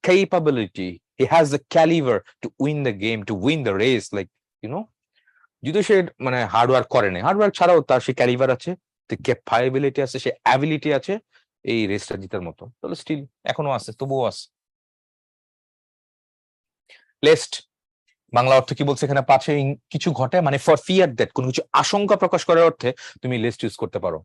capability, he has the caliber to win the game, to win the race, like you know, যদিও সে মানে হার্ড ওয়ার্ক করে নাই, হার্ড ওয়ার্ক ছাড়াও তার সে ক্যালিভার আছে, ক্যাপাবিলিটি আছে, সে অ্যাবিলিটি আছে এই রেসটা জিতার মতো, তাহলে স্টিল এখনো আছে, তবুও আছে। লেস্ট বাংলা অর্থ কি বলছে এখানে, পাছে কিছু ঘটে, মানে ফর ফিয়ার দ্যাট, কোনো কিছু আশঙ্কা প্রকাশ করার অর্থে তুমি লেস্ট ইউজ করতে পারো।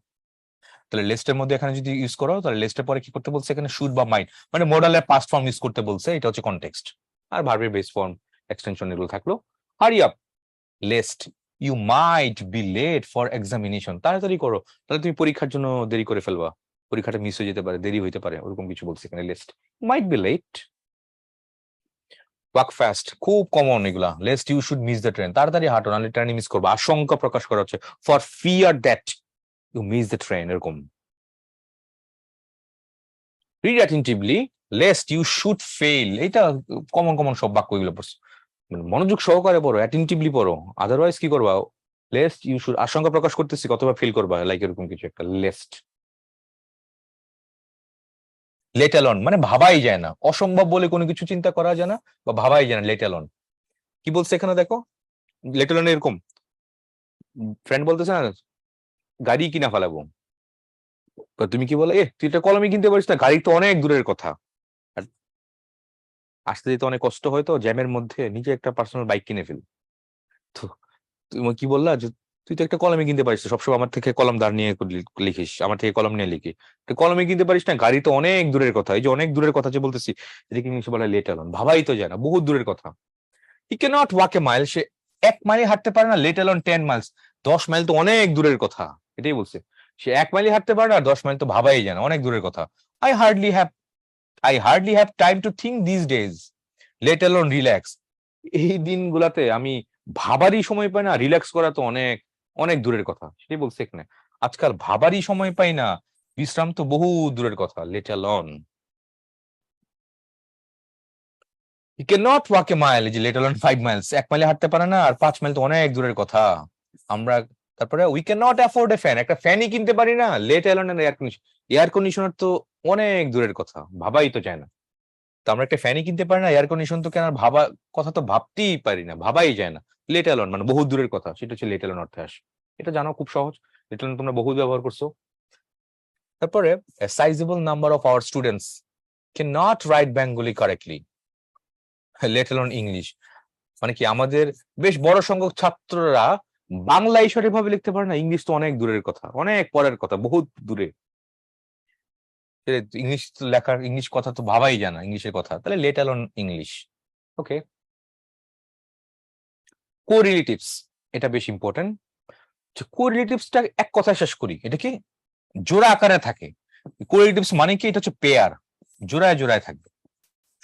তাহলে লেস্টের মধ্যে এখানে যদি ইউজ করো, তাহলে লেস্টের পরে কি করতে বলছে এখানে, শুড বা মাইট, মানে মডালের পাস্ট ফর্ম ইউজ করতে বলছে, এটা হচ্ছে কনটেক্সট। আর ভার্বের বেস ফর্ম, এক্সটেনশন এগুলো থাকলো। Hurry up lest you might be late for examination, তাড়াতাড়ি করো, তাহলে তুমি পরীক্ষার জন্য দেরি করে ফেলবা, পরীক্ষাটা মিস হয়ে যেতে পারে, দেরি হইতে পারে, ওরকম কিছু বলছে এখানে lest, might be late. Walk fast খুব কমন এগুলা, lest you should miss the train, তাড়াতাড়ি হাঁটো নাহলে ট্রেন মিস করবো, আশঙ্কা প্রকাশ করা হচ্ছে, for fear that you miss the train, এরকম। Read attentively lest you should fail, এটা কমন কমন সব বাক্য এগুলো পড়ছো, মনোযোগ সহকারে পড়ো, অ্যাটেন্টিভলি পড়ো, আদারওয়াইজ কি করবা, লেস্ট ইউ শুড আশঙ্কা প্রকাশ করতেছি কতবা ফেল করবা, লাইক এরকম কিছু একটা, লেস্ট। লেট অ্যালোন মানে ভাবাই যায় না, অসম্ভব বলে কোনো কিছু চিন্তা করা যায় না বা ভাবাই যায় না, লেট অ্যালোন। কি বলছে এখানে দেখো, লেট অ্যালোন এরকম, ফ্রেন্ড বলতেছে না গাড়ি কিনা ফেলাবো, তুমি কি বলে, তুই একটা কলমই কিনতে পারিস না, গাড়ি তো অনেক দূরের কথা, আর আসতে যেতে অনেক কষ্ট হয়, তো জ্যামের মধ্যে নিজে একটা পার্সোনাল বাইক কিনে ফেল। তো তুমি কি বললা যে তুই তো একটা কলমে কিনতে পারিস না, সবসময় আমার থেকে কলম ধার নিয়ে লিখিস, আমার থেকে কলম নিয়ে লিখি, কলমে কিনতে পারিস না, গাড়ি তো অনেক দূরের কথা, এই যে অনেক দূরের কথা যে বলতেছি, এদিকে ইংলিশে বলা লেট অ্যালোন, ভাবাই তো যায় না, বহুত দূরের কথা। He can not walk a mile, say 1 mile হাঁটতে পারে না, লেট অ্যালোন 10 মাইলস, 10 মাইল তো অনেক দূরের কথা, এটাই বলছে, সে 1 মাইলই হাঁটতে পারে না, আর 10 মাইল তো ভাবাই যায় না, অনেক দূরের কথা। I hardly have I hardly have time to think this days, let alone relax, এই দিনগুলাতে আমি ভাবারই সময় পাই না, রিল্যাক্স করা তো অনেক অনেক দূরের কথা, সেটাই বলছে এখানে, আজকাল ভাবারই সময় পাই না, বিশ্রাম তো বহু দূরের কথা, let alone. He can not walk a mile, যে লেট অ্যালোন 5 মাইলস, 1 মাইলে হাঁটতে পারে না, আর 5 মাইল তো অনেক দূরের কথা। আমরা তারপরে we can not afford A fan, একটা ফ্যানই কিনতে পারি না, let alone air condition, air conditioner তো অনেক দূরের কথা, ভাবাই তো যায় না। তো আমরা একটা ফ্যানই কিনতে পারি না, এয়ার কন্ডিশন তো কেনার ভাবা কথা তো ভাবতেই পারি না, ভাবাই যায় না, লেট অ্যালোন মানে বহু দূরের কথা, সেটা হচ্ছে লেট অ্যালোন অর্থে আসে, এটা জানো খুব সহজ, লেট অ্যালোন তোমরা বহু ব্যবহার করছো। তারপরে a sizable number of our students cannot write Bengali correctly, let alone English, মানে কি আমাদের বেশ বড় সংখ্যক ছাত্ররা বাংলায় সঠিকভাবে লিখতে পারে না, ইংলিশ তো অনেক দূরের কথা, অনেক পরের কথা, বহুত দূরে, ইংলিশ লেখার, ইংলিশ কথা তো ভাবাই যায় না, ইংলিশের কথা, তাহলে লেট অ্যালোন ইংলিশ। ওকে, কোরিলেটিভস, এটা বেশ ইম্পর্টেন্ট, কোরিলেটিভসটা এক কথায় শেষ করি, এটা কি জোড়া আকারে থাকে, কোরিলেটিভস মানে কি, এটা হচ্ছে পেয়ার, জোড়ায় জোড়ায় থাকবে,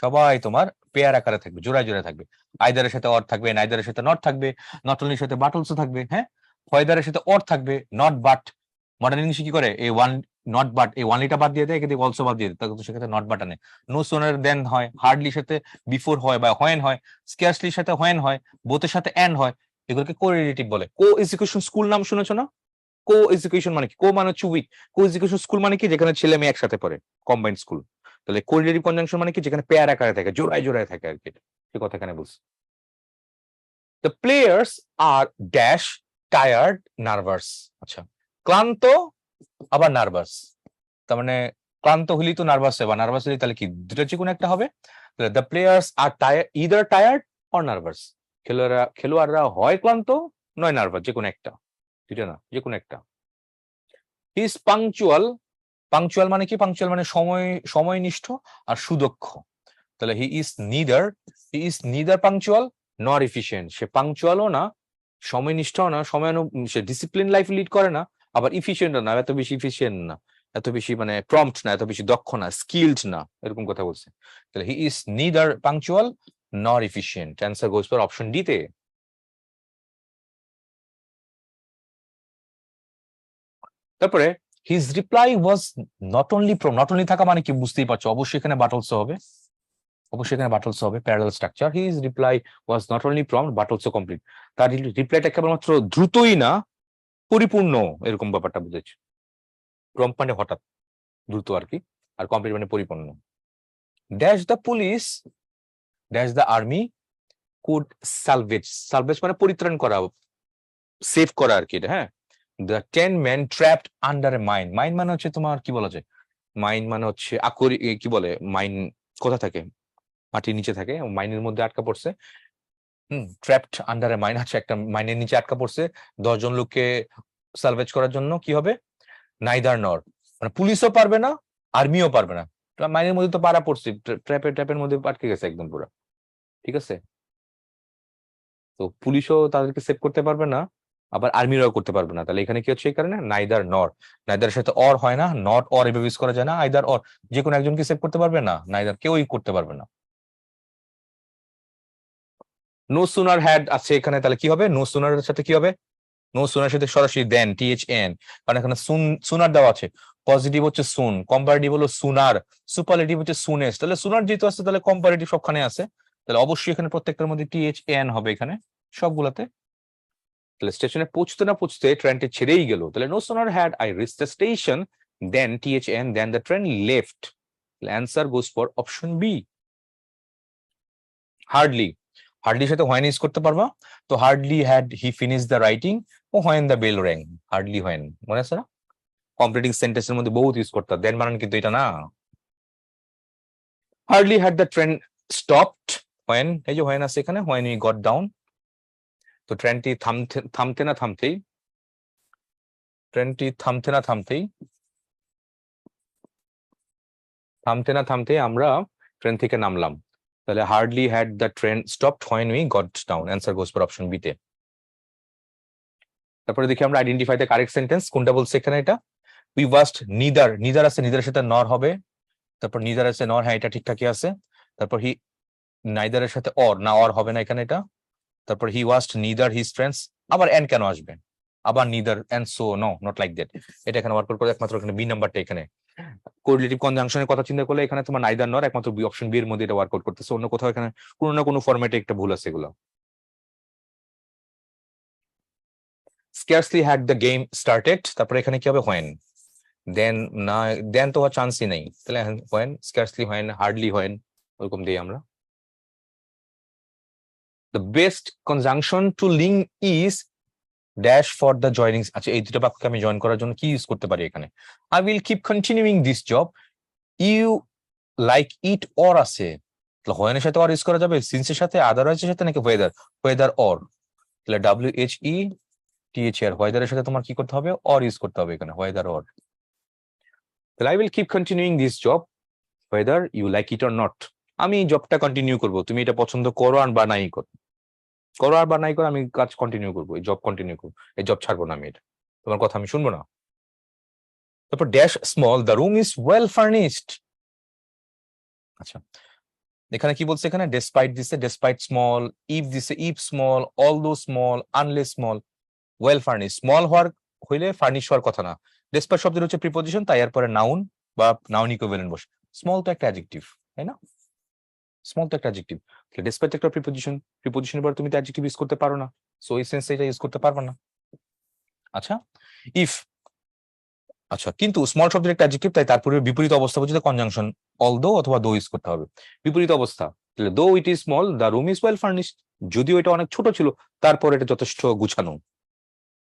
সবাই তোমার পেয়ার আকারে থাকবে, জোড়ায় জোড়ায় থাকবে, আইদারের সাথে অর থাকবে, নাইদারের সাথে নট থাকবে, নট অনলির সাথে বাট অলসো থাকবে, হ্যাঁ, হোয়াইদারের সাথে অর থাকবে, নট বাট, মডার্ন ইংলিশে কি করে, এই ওয়ান নট বাট, এই ওয়ানলিটা বাদ দিয়ে দেয়, এখানে অলসো বাদ দিয়ে দেয়, তাহলে সেক্ষেত্রে নট বাট আনে, নো সোনার দেন হয়, হার্ডলির সাথে বিফোর হয় বা হোয়েন হয়, স্কেয়ারসলির সাথে হোয়েন হয়, বোথের সাথে এন্ড হয়, এগুলোকে কোরিলেটিভ বলে। কো এডুকেশন স্কুল নাম শুনেছো না, কো এডুকেশন মানে কি, কো মানে হচ্ছে উইথ, কো এডুকেশন স্কুল মানে কি, যেখানে ছেলে মেয়ে একসাথে পড়ে, কম্বাইন্ড স্কুল। তাহলে কোরিলেটিভ কনজাংশন মানে কি, যেখানে পেয়ার আকারে থাকে, জোড়ায় জোড়ায় থাকে আর কি, সে কথা এখানে বলছি। The players are dash tired nervous, আচ্ছা, ক্লান্ত আবার নার্ভাস, তার মানে ক্লান্ত হলেই তো নার্ভাস হবে, বা নার্ভাস হলে তাহলে কি, দুটো যে কোনো একটা হবে, the players are tired, either tired or nervous, খেলোয়াড়রা হয় ক্লান্ত নয় নার্ভাস, যে কোনো একটা, দুটো না, যে কোনো একটা। হি ইজ পাংচুয়াল, পাংচুয়াল মানে কি, পাংচুয়াল মানে সময়নিষ্ঠ আর সুদক্ষ, তাহলে হি ইজ নিদার পাংচুয়াল নর এফিশিয়েন্ট, সে পাংচুয়ালও না সময়নিষ্ঠ না, সে ডিসিপ্লিন লাইফ লিড করে না, আবার ইফিসিয়েন্ট না, এত বেশি ইফিসিয়েন্ট না, এত বেশি মানে প্রম্পট না, এত বেশি দক্ষ না, স্কিলড না, এরকম কথা বলছে। তাহলে he is neither punctual nor efficient. Answer goes for option D তে। তারপরে his reply was not only prompt, not only থাকা মানে কি বুঝতেই পারছো, অবশ্যই এখানে বাট অলসো হবে, অবশ্যই এখানে বাট অলসো হবে, parallel structure. His reply was not only prompt but also complete. তার রিপ্লাইটা কেবলমাত্র দ্রুতই না, পরিপূর্ণ, এরকম ব্যাপারটা বুঝেছি। প্রম্পট মানে হঠাৎ, দ্রুত আর কি, আর কমপ্লিট মানে পরিপূর্ণ। Dash the police, dash the army could salvage, salvage মানে পরিত্রাণ করা, সেভ করা আর কি এটা, হ্যাঁ। The 10 men trapped under a mine, mine মানে হচ্ছে তোমার কি বলা যায়, মাইন মানে হচ্ছে কি বলে, মাইন কোথা থাকে, মাটির নিচে থাকে, মাইনের মধ্যে আটকা পড়ছে। ট্র্যাপড আন্ডার এ মাইন, আচ্ছা একটা মাইনের নিচে আটকা পড়ছে, 10 জন লোককে সালভেজ করার জন্য কি হবে, নাইদার নর, মানে পুলিশও পারবে না, আর্মিও পারবে না, মাইনের মধ্যে তো পারা পড়ছে, ট্র্যাপের মধ্যে আটকে গেছে একদম পুরো, ঠিক আছে। তো পুলিশও তাদেরকে সেভ করতে পারবে না, আবার আর্মিরাও করতে পারবে না, তাহলে এখানে কি হচ্ছে, এই কারণে নাইদার নর, নাইদারের সাথে অর হয় না, নট অর এভাবে ইউজ করা যায় না, আইদার অর, যে কোনো একজনকে সেভ করতে পারবে না, নাইদার কেউই করতে পারবে না। নো সুনার হ্যাড আছে এখানে, তাহলে কি হবে, নো সুনারের সাথে কি হবে, নো সুনার সাথে সরাসরি দেন, THN, কারণ এখানে সুনার দেওয়া আছে, পজিটিভ হচ্ছে সুন, কম্পারেটিভ হলো সুনার, সুপারলেটিভ হচ্ছে সুনেস, তাহলে সুনার যেহেতু আছে তাহলে কম্পারেটিভ সবখানে আছে, তাহলে অবশ্যই এখানে প্রত্যেকটার মধ্যে THN হবে এখানে সবগুলাতে। তাহলে স্টেশনে পৌঁছতে না পৌঁছতে ট্রেনটি ছেড়েই গেল, তাহলে no sooner had I reach the station then THN then the train left, answer goes for option B. Hardly, হার্ডলির সাথে হোয়েন ইউজ করতে পারবা, তো hardly had he finish the writing ও when the bell rang, hardly when মনে আছে না, কমপ্লিটিং সেন্টেন্সের মধ্যে বহুত ইউজ করতে, দেন বানান কিন্তু এটা না। Hardly had the train stopped when, এই যে হোয়েন আছে এখানে, হোয়েন উই গট ডাউন, তো ট্রেনটি থামতে না থামতেই, ট্রেনটি থামতে না থামতেই, থামতে না থামতেই আমরা ট্রেন থেকে নামলাম, তাহলে hardly had the train stopped when we got down, answer goes for option B তে। তারপরে দেখি আমরা আইডেন্টিফাই দ্য কারেক্ট সেন্টেন্স, কোনটা বলছে এখানে, এটা উই ওয়াস্ট নিদার, নিদার আছে, নিদারের সাথে নর হবে, তারপর নিদার আছে নর, হ্যাঁ এটা ঠিকঠাকই আছে, তারপর হি, নাইদারের সাথে অর, না অর হবে না এখানে এটা, তারপর he wasn't neither his friends, আবার এন্ড কেন আসবে, আবার neither and so no not like that, এটা এখানে ওয়ার্ক করে একমাত্র এখানে বি নাম্বারটা, এখানে কোরিলেটিভ কনজাংশনের কথা চিন্তা করলে এখানে তোমার নাইদার নর একমাত্র বি, অপশন বি এর মধ্যে এটা ওয়ার্কআউট করতেছে, অন্য কোথাও এখানে কোনো না কোনো ফরম্যাটে একটা ভুল আছে এগুলো। Scarcely had the game started, তারপরে এখানে কি হবে, হোয়েন, দেন না, দেন তো হওয়ার চান্সই নেই, তাহলে when, scarcely when, hardly when, ওরকম দিই আমরা। The best conjunction to link is dash for the joining, আচ্ছা এই দুটো বাক্যকে আমি জয়েন করার জন্য কি ইউজ করতে পারি এখানে, I will keep continuing this job, you like it or আছে, তাহলে হোয়েনের সাথে অর ইউজ করা যাবে, সিন্সের সাথে, আদারওয়াইজের সাথে, নাকি ওয়েদার, ওয়েদার অর, তাহলে WHETHR, ওয়েদারের সাথে তোমার কি করতে হবে, অর ইউজ করতে হবে এখানে, ওয়েদার অর, তাহলে I will keep continuing this job whether you like it or not, আমি জবটা কন্টিনিউ করব, তুমি এটা পছন্দ করো আর বা নাই করো, করো আর বা নাই করো, আমি কাজ কন্টিনিউ করবো, এই জব কন্টিনিউ করবো, এই জব ছাড়বো না আমি, এটা তোমার কথা আমি শুনবো না। তারপর dash small the room is well furnished, আচ্ছা এখানে কি বলছে, এখানে ডেসপাইট দিছে, ডেসপাইট স্মল, ইফ দিছে, if small, although small, unless small, well furnish, small হওয়ার হইলে ফার্নিশ হওয়ার কথা না, ডেসপাইট শব্দের হচ্ছে প্রিপোজিশন, তাই এরপরে নাউন বা নাউন ইকুইভ্যালেন্ট বসে, স্মল তো একটা অ্যাডজেক্টিভ, তাই না, স্মল তো একটা অ্যাডজেক্টিভ, ডেসপাইট একটা প্রিপোজিশন, প্রিপোজিশনের পরে তুমি তো অ্যাডজেক্টিভ ইউজ করতে পারো না, সো এই সেন্সে এটা ইউজ করতে পারবে না। আচ্ছা ইফ, আচ্ছা কিন্তু স্মল শব্দের একটা অ্যাডজেক্টিভ, তাই তারপরে বিপরীত অবস্থা বুঝতে কনজাংশন অলদো অথবা দো ইউজ করতে হবে, বিপরীত অবস্থা, তাহলে দো it is small the room is well furnished, যদিও এটা অনেক ছোট ছিল তারপর এটা যথেষ্ট গুছানো।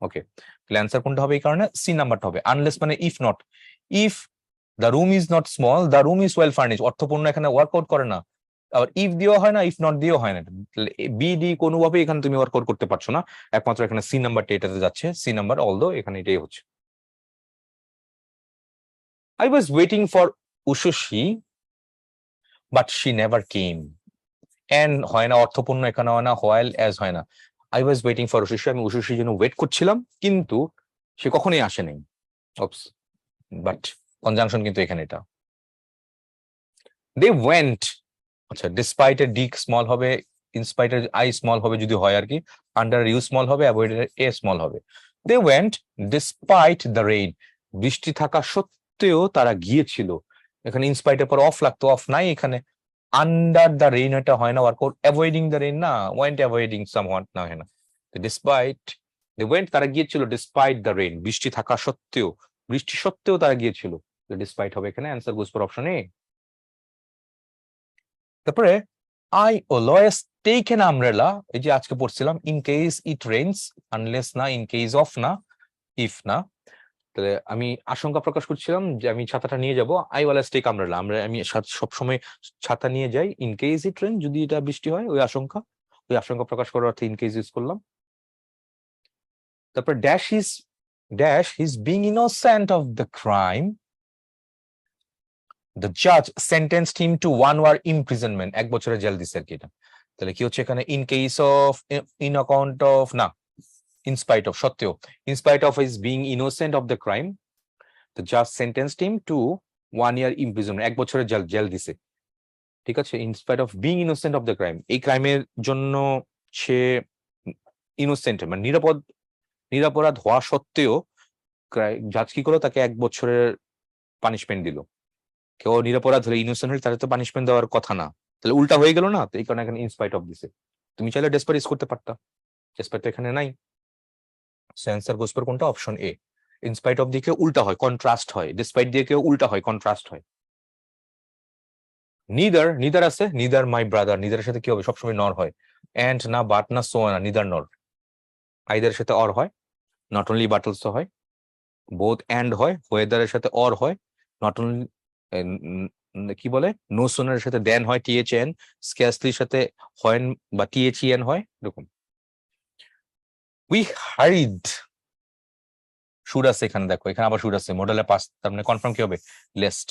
ওকে, তাহলে অ্যান্সার কোনটা হবে, এই কারণে সি নাম্বারটা হবে, আনলেস মানে if not, if the room is not small the room is well furnished, অর্থপূর্ণ এখানে ওয়ার্কআউট করে না, আবার ইফ দিয়েও হয় না, ইফ নট দিয়েও হয় না, বি ডি কোনোভাবে এখানে তুমি ওয়ার্কআউট করতে পারছো না, একমাত্র এখানে সি নাম্বারটা এটাতে যাচ্ছে, সি নাম্বার অলদো এখানে এটাই হচ্ছে। I was waiting for Ushushi, but she never came. And হয় না অর্থপূর্ণ এখানে হয় না, while as হয় না, আই ওয়াজ ওয়েটিং ফর উশুশি, আমি উশুশির জন্য ওয়েট করছিলাম, কিন্তু সে কখনোই আসেনি। অপস, বাট কনজাংশন কিন্তু এখানে এটা। দে ওয়েন্ট, আচ্ছা ডিসপাইট এর ডি স্মল হবে, ইনস্পাইট এর আই স্মল হবে যদি হয় আর কি, আন্ডার ইউ স্মল হবে, অ্যাভয়েড এর এ স্মল হবে। They went despite the rain, বৃষ্টি থাকা সত্ত্বেও তারা গিয়েছিল। এখানে ইনস্পাইট এর পর অফ লাগতো, অফ নাই এখানে। আন্ডার দ্য রেইন এটা হয় না, ওয়ার্ক অ্যাভয়েডিং দ্য রেইন না, ওয়েন্ট অ্যাভয়েডিং সামহাট না, হয় না। ডিসপাইট দে ওয়েন্ট, তারা গিয়েছিল ডিসপাইট দ্য রেইন, বৃষ্টি থাকা সত্ত্বেও, বৃষ্টি সত্ত্বেও তারা গিয়েছিল। ডিসপাইট হবে এখানে, answer goes for option A. তারপরে I always take an umbrella, এই যে আজকে পড়ছিলাম, in case it rains, unless না, ইন কেস অফ না, ইফ না। তাহলে আমি আশঙ্কা প্রকাশ করছিলাম যে আমি ছাতাটা নিয়ে যাব, আই অলওয়েজ টেক আমব্রেলা, আমি সবসময় ছাতা নিয়ে যাই, ইন কেস ইট রেন, যদি এটা বৃষ্টি হয়, ওই আশঙ্কা প্রকাশ করার অর্থে ইন কেস ইউজ করলাম। তারপর dash his being innocent of the crime, the জাজ সেন্টেন্সড হিম টু 1 year imprisonment, 1 বছরের জেল দিছে আর কি এটা। তাহলে কি হচ্ছে এখানে, in case of, in account of না, ইন স্পাইট অফ, সত্ত্বেও, in spite of his being innocent of the crime, the জাজ সেন্টেন্সড হিম টু 1 year imprisonment, 1 বছরের জেল দিছে। ঠিক আছে, in spite of being innocent of the crime, এই ক্রাইমের জন্য সে ইনোসেন্ট, মানে নিরাপরাধ হওয়া সত্ত্বেও জাজ কি করলো, তাকে 1 বছরের পানিশমেন্ট দিল। কেউ নিরাপরাধ হলে, ইনোসেন্ট হলে তাহলে তো পানিশমেন্ট দেওয়ার কথা না, তাহলে উল্টা হয়ে গেল না, তো এই কারণে এখানে ইনস্পাইট অফ দিছে। তুমি চাইলে ডেসপাইট ইউজ করতে পারতা, ডেসপাইট তো এখানে নাই। অ্যান্সার গোস ফর কোনটা, অপশন এ। ইনস্পাইট অফ দিয়ে কেউ উল্টা হয়, কন্ট্রাস্ট হয়, ডিসপাইট দিয়ে কেউ উল্টা হয়, কন্ট্রাস্ট হয়। নিদার আছে, নিদার মাই ব্রাদার, নিদারের সাথে কি হবে, সবসময় নর হয়, এন্ড না, বাট না, সো না, নিদার নর। আইদার সাথে অর হয়, নট অনলি বাট অলসো হয়। বোথ এন্ড হয়, ওয়েদারের সাথে অর হয়, নট অনলি, কি বলে, নো সোনার সাথে দেন হয়, THN, স্ক্যাসলির সাথে হয় বা THEN হয়, এরকম। উই হারিড, শুড আছে এখানে, দেখো এখানে আবার শুড আছে, মডেলে পাস, তার মানে কনফার্ম কি হবে, লেস্ট।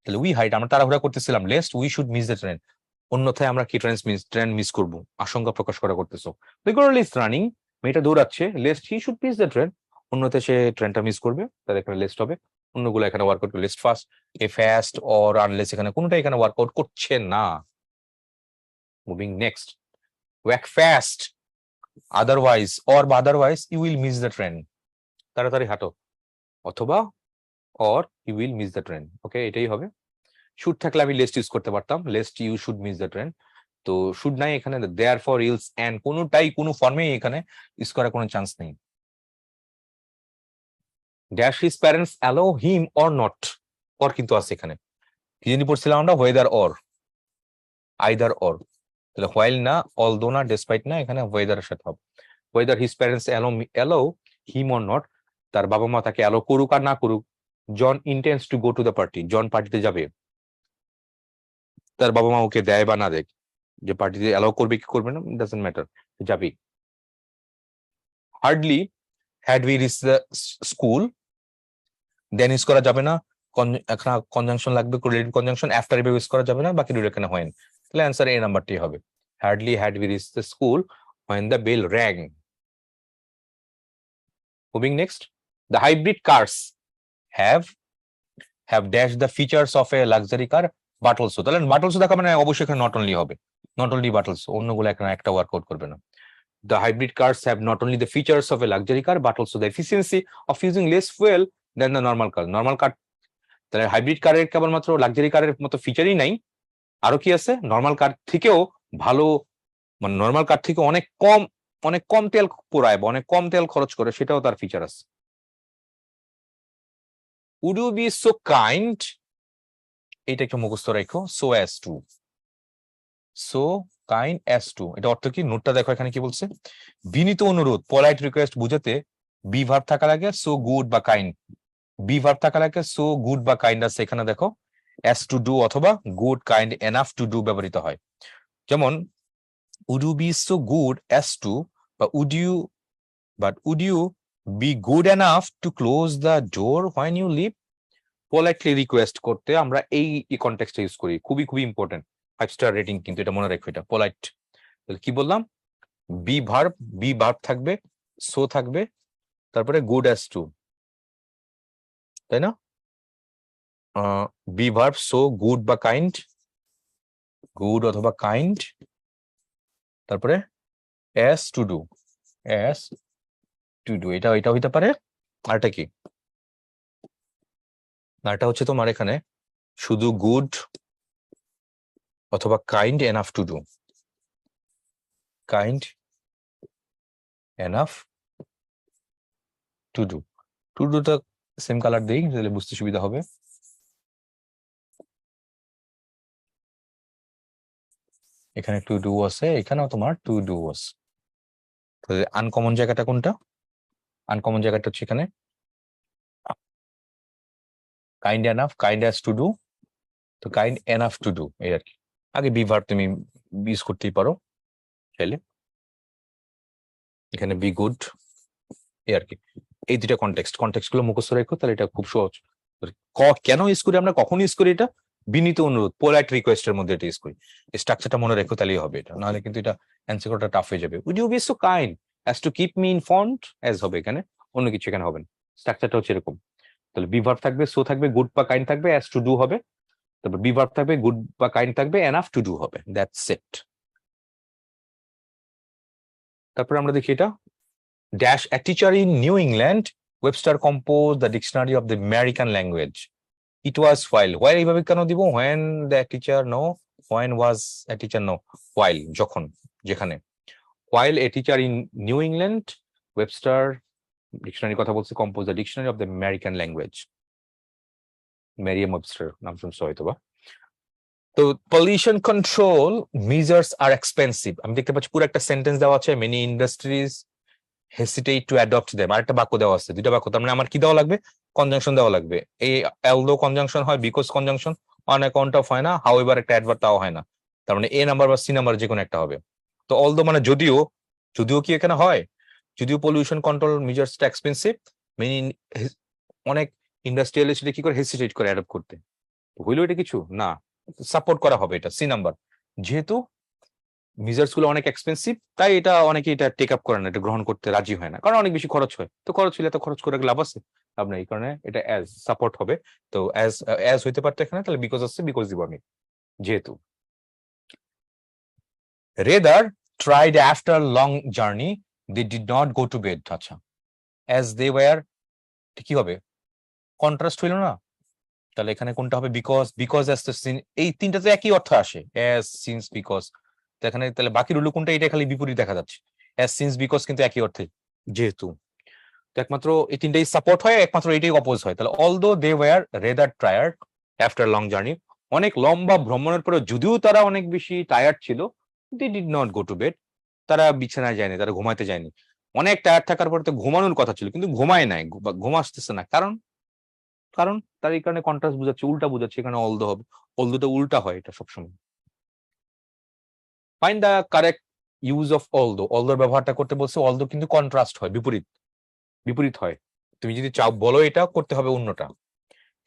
তাহলে উই হাইড, আমরা তাড়াহুড়া করতেছিলাম, lest we should miss the train, অন্যথায় আমরা কি ট্রেন মিস করবো, আশঙ্কা প্রকাশ করতেছো। দ্য গার্ল ইজ রানিং, মেয়েটা দৌড়াচ্ছে, lest he should miss the train, অন্যথায় সে ট্রেনটা মিস করবে, তাহলে এখানে লেস্ট হবে। অন্যগুলো এখানে ওয়ার্কআউট করবে, lest first, A fast or unless, এখানে কোনটা এখানে ওয়ার্কআউট করছে না। Moving next, walk fast, otherwise or বা otherwise you will miss the train, তাড়াতাড়ি হাঁটো, অথবা or you will miss the train. Okay, এটাই হবে। শুড থাকলে আমি লেস্ট ইউজ করতে পারতাম, lest you should miss the train, তো শুড নাই এখানে, দেয়ার ফর, ইলস, এন্ড কোনোটাই কোনো ফর্মে এখানে ইউজ করার কোনো চান্স নেই। Dash his parents allow him or not, or কিন্তু আছে এখানে, কি জানি পড়ছিলাম আমরা, ওয়েদার অর, আইদার অর, তাহলে হোয়াইল না, অলদো না, ডেসপাইট না, এখানে ওয়েদারের সাথে হবে। Whether his parents allow him or not, তার বাবা মা তাকে অ্যালো করুক আর না করুক। John intends to go to the party, John পার্টিতে যাবে, তার বাবা মা ওকে দেয় বা না দেয়, যে পার্টিতে অ্যালাউ করবে কি করবে না, ডাজন্ট ম্যাটার, যাবি। Hardly had we reach the school, then use করা যাবে না, এখানে কনজাংশন লাগবে, কোরিলেটিভ কনজাংশন, আফটার এভাবে ইউজ করা যাবে না, বাকি দুটো এখানে হয়। তাহলে অ্যান্সার এ নাম্বারটি হবে, hardly had we reach the school when the bell rang. Moving next, the hybrid cars have dashed the features of a luxury car but also, তাহলে but also দেখা মানে অবশ্যই এখানে নট অনলি হবে, নট অনলি but also, অন্যগুলো এখানে একটা ওয়ার্কআউট করবে না। The hybrid cars have not only the features of a luxury car but also the efficiency of using less fuel than the normal car. Normal car, তাহলে হাইব্রিড কারের কেবলমাত্র লাক্সারি কারের মতো ফিচারই নাই, আরো কি আছে, নর্মাল কার থেকেও ভালো, মানে নর্মাল কার থেকে অনেক কম তেল পোড়ায় বা অনেক কম তেল খরচ করে, সেটাও তার ফিচার আছে। Would you be so kind, এটা একটু মুখস্থ রাখো, so as to, so kind as to, এটা অর্থ কি, নোটটা দেখো এখানে কি বলছে, বিনীত অনুরোধ, পলাইট রিকোয়েস্ট বুঝাতে বি ভার্ব থাকা লাগে, সো গুড বা কাইন্ড, বি ভার্ব থাকা লাগে, সো গুড বা কাইন্ড আছে এখানে দেখো, as to do অথবা good, kind, enough to do ব্যবহৃত হয়। যেমন would you be so good as to, বা would you be good enough to close the door when you leave, politely request করতে আমরা এই কনটেক্সটে ইউজ করি, খুবই ইম্পর্টেন্ট, 5 স্টার রেটিং কিন্তু, এটা মনে রাখো, এটা পোলাইট। কি বললাম, বি ভার্ব থাকবে, সো থাকবে, তারপরে গুড অ্যাজ টু, তাই না? বি ভার্ব, সো, গুড বা কাইন্ড, গুড অথবা কাইন্ড, তারপরে as to do, as to do, এটা হইতে পারে। আর এটা কি? এটা হচ্ছে তোমার এখানে শুধু গুড অথবা kind enough to do, kind enough to do. To ডুটা সেম কালার দিই তাহলে বুঝতে সুবিধা হবে। এখানে টু ডু আছে, এখানেও তোমার টু ডু আছে। আনকমন জায়গাটা কোনটা? আনকমন জায়গাটা হচ্ছে এখানে kind enough, kind as to do, তো কাইন্ড এনাফ টু ডু এই আর কি। আগে বি ভার্ব তুমি ইউজ করতেই পারো চাইলে, এখানে বি গুড এই আর কি। এই দুইটা কন্টেক্সট গুলো মুখস্থ রেখো, তাহলে এটা খুব সহজ। কেন ইউজ করি আমরা, কখন ইউজ করি এটা? বিনীত অনুরোধ, পোলাইট রিকোয়েস্টের মধ্যে এটা ইউজ করি। স্ট্রাকচারটা মনে রেখো, তাহলেই হবে এটা, নাহলে কিন্তু এটা অ্যান্সার করাটা টাফ হয়ে যাবে। Would you be so kind as to keep me informed, as হবে এখানে, অন্য কিছু এখানে হবে না। স্ট্রাকচারটা হচ্ছে এরকম। তাহলে বি ভার্ব থাকবে, সো থাকবে, গুড বা কাইন্ড থাকবে, অ্যাজ টু ডু হবে, তারপর বি ভার্ব থাকবে, গুড বা কাইন্ড থাকবে, এনাফ টু ডু হবে, দ্যাটস ইট। তারপর আমরা দেখি এটা dash a teacher in New England, Webster compose the dictionary of the American language. It was while এইভাবে কেন দিব? When the teacher no, when was a teacher no, while যখন, যেখানে। While a teacher in New England, Webster dictionary কথা বলছে, compose the dictionary of the American language, Merriam Webster নাম শুনছো হয়তো বা। তো পলিউশন কন্ট্রোল মেজার্স আর এক্সপেন্সিভ, আমি দেখতে পাচ্ছি পুরো একটা সেন্টেন্স দেওয়া আছে, many industries hesitate two adopt them, আরেকটা বাক্য দেওয়া আছে, দুইটা বাক্য, তার মানে আমার কি দেওয়া লাগবে? কনজাংশন দেওয়া লাগবে। এই অলদো কনজাংশন হয়, because conjunction, on account of হয় না, হাউ এভার একটা অ্যাডভার্ব তাও হয় না, তার মানে এ নাম্বার বা সি নাম্বার যে কোনো একটা হবে। তো অলদো মানে যদিও, যদিও কি এখানে হয়? যদিও পলিউশন কন্ট্রোল মেজার্সটা এক্সপেন্সিভ, মেনি, অনেক ইন্ডাস্ট্রিয়ালিস্ট কি করে হেসিটেট করে অ্যাডপ্ট করতে, হইলো এটা কিছু না, সাপোর্ট করা হবে, এটা সি নাম্বার। যেহেতু মিজার্স গুলো অনেক এক্সপেন্সিভ, তাই এটা অনেকে এটা টেক আপ করে না, এটা গ্রহণ করতে রাজি হয় না, কারণ অনেক বেশি খরচ হয়। তো খরচ হলে তো খরচ করে লাভ আছে, লাভ নেই, এই কারণে এটা অ্যাজ সাপোর্ট হবে। তো অ্যাজ হইতে পারতো এখানে, তাহলে বিকজ আসছে, বিকজ দিব আমি যেহেতু। Rather tried after long journey they did not go to bed, আচ্ছা, অ্যাজ দে ওয়ার কি হবে? কন্ট্রাস্ট হইল না, তাহলে এখানে কোনটা হবে? Because, because as the since, এই তিনটাতে একই অর্থ আসে, অ্যাজ, সিন্স, বিকজ। তো এখানে তাহলে বাকি রইল কোনটা? এটা খালি বিপরীত দেখা যাচ্ছে, অ্যাজ, সিন্স, বিকজ কিন্তু একই অর্থে যেহেতু। তো একমাত্র এই তিনটাই সাপোর্ট হয়, একমাত্র এটাই অপোজ হয়। তাহলে although they were rather tired after long journey, অনেক লম্বা ভ্রমণের পরে যদিও তারা অনেক বেশি টায়ার্ড ছিল, they did not go to bed, তারা বিছানায় যায়নি, তারা ঘুমাইতে যায়নি। অনেক টায়ার্ড থাকার পরে তো ঘুমানোর কথা ছিল, কিন্তু ঘুমায় নাই, ঘুম আসতেছে না, কারণ, কারণ তার এই কারণে কন্ট্রাস্ট বুঝাচ্ছে, উল্টা বুঝাচ্ছে, এখানে অলদো হবে, অলদোটা উল্টা হয় এটা সবসময়। Find the correct use of although, অলদোর ব্যবহারটা করতে বলছে, অলদো কিন্তু কন্ট্রাস্ট হয়, বিপরীত, বিপরীত হয়। তুমি যদি চাও বলো এটা করতে হবে অন্যটা।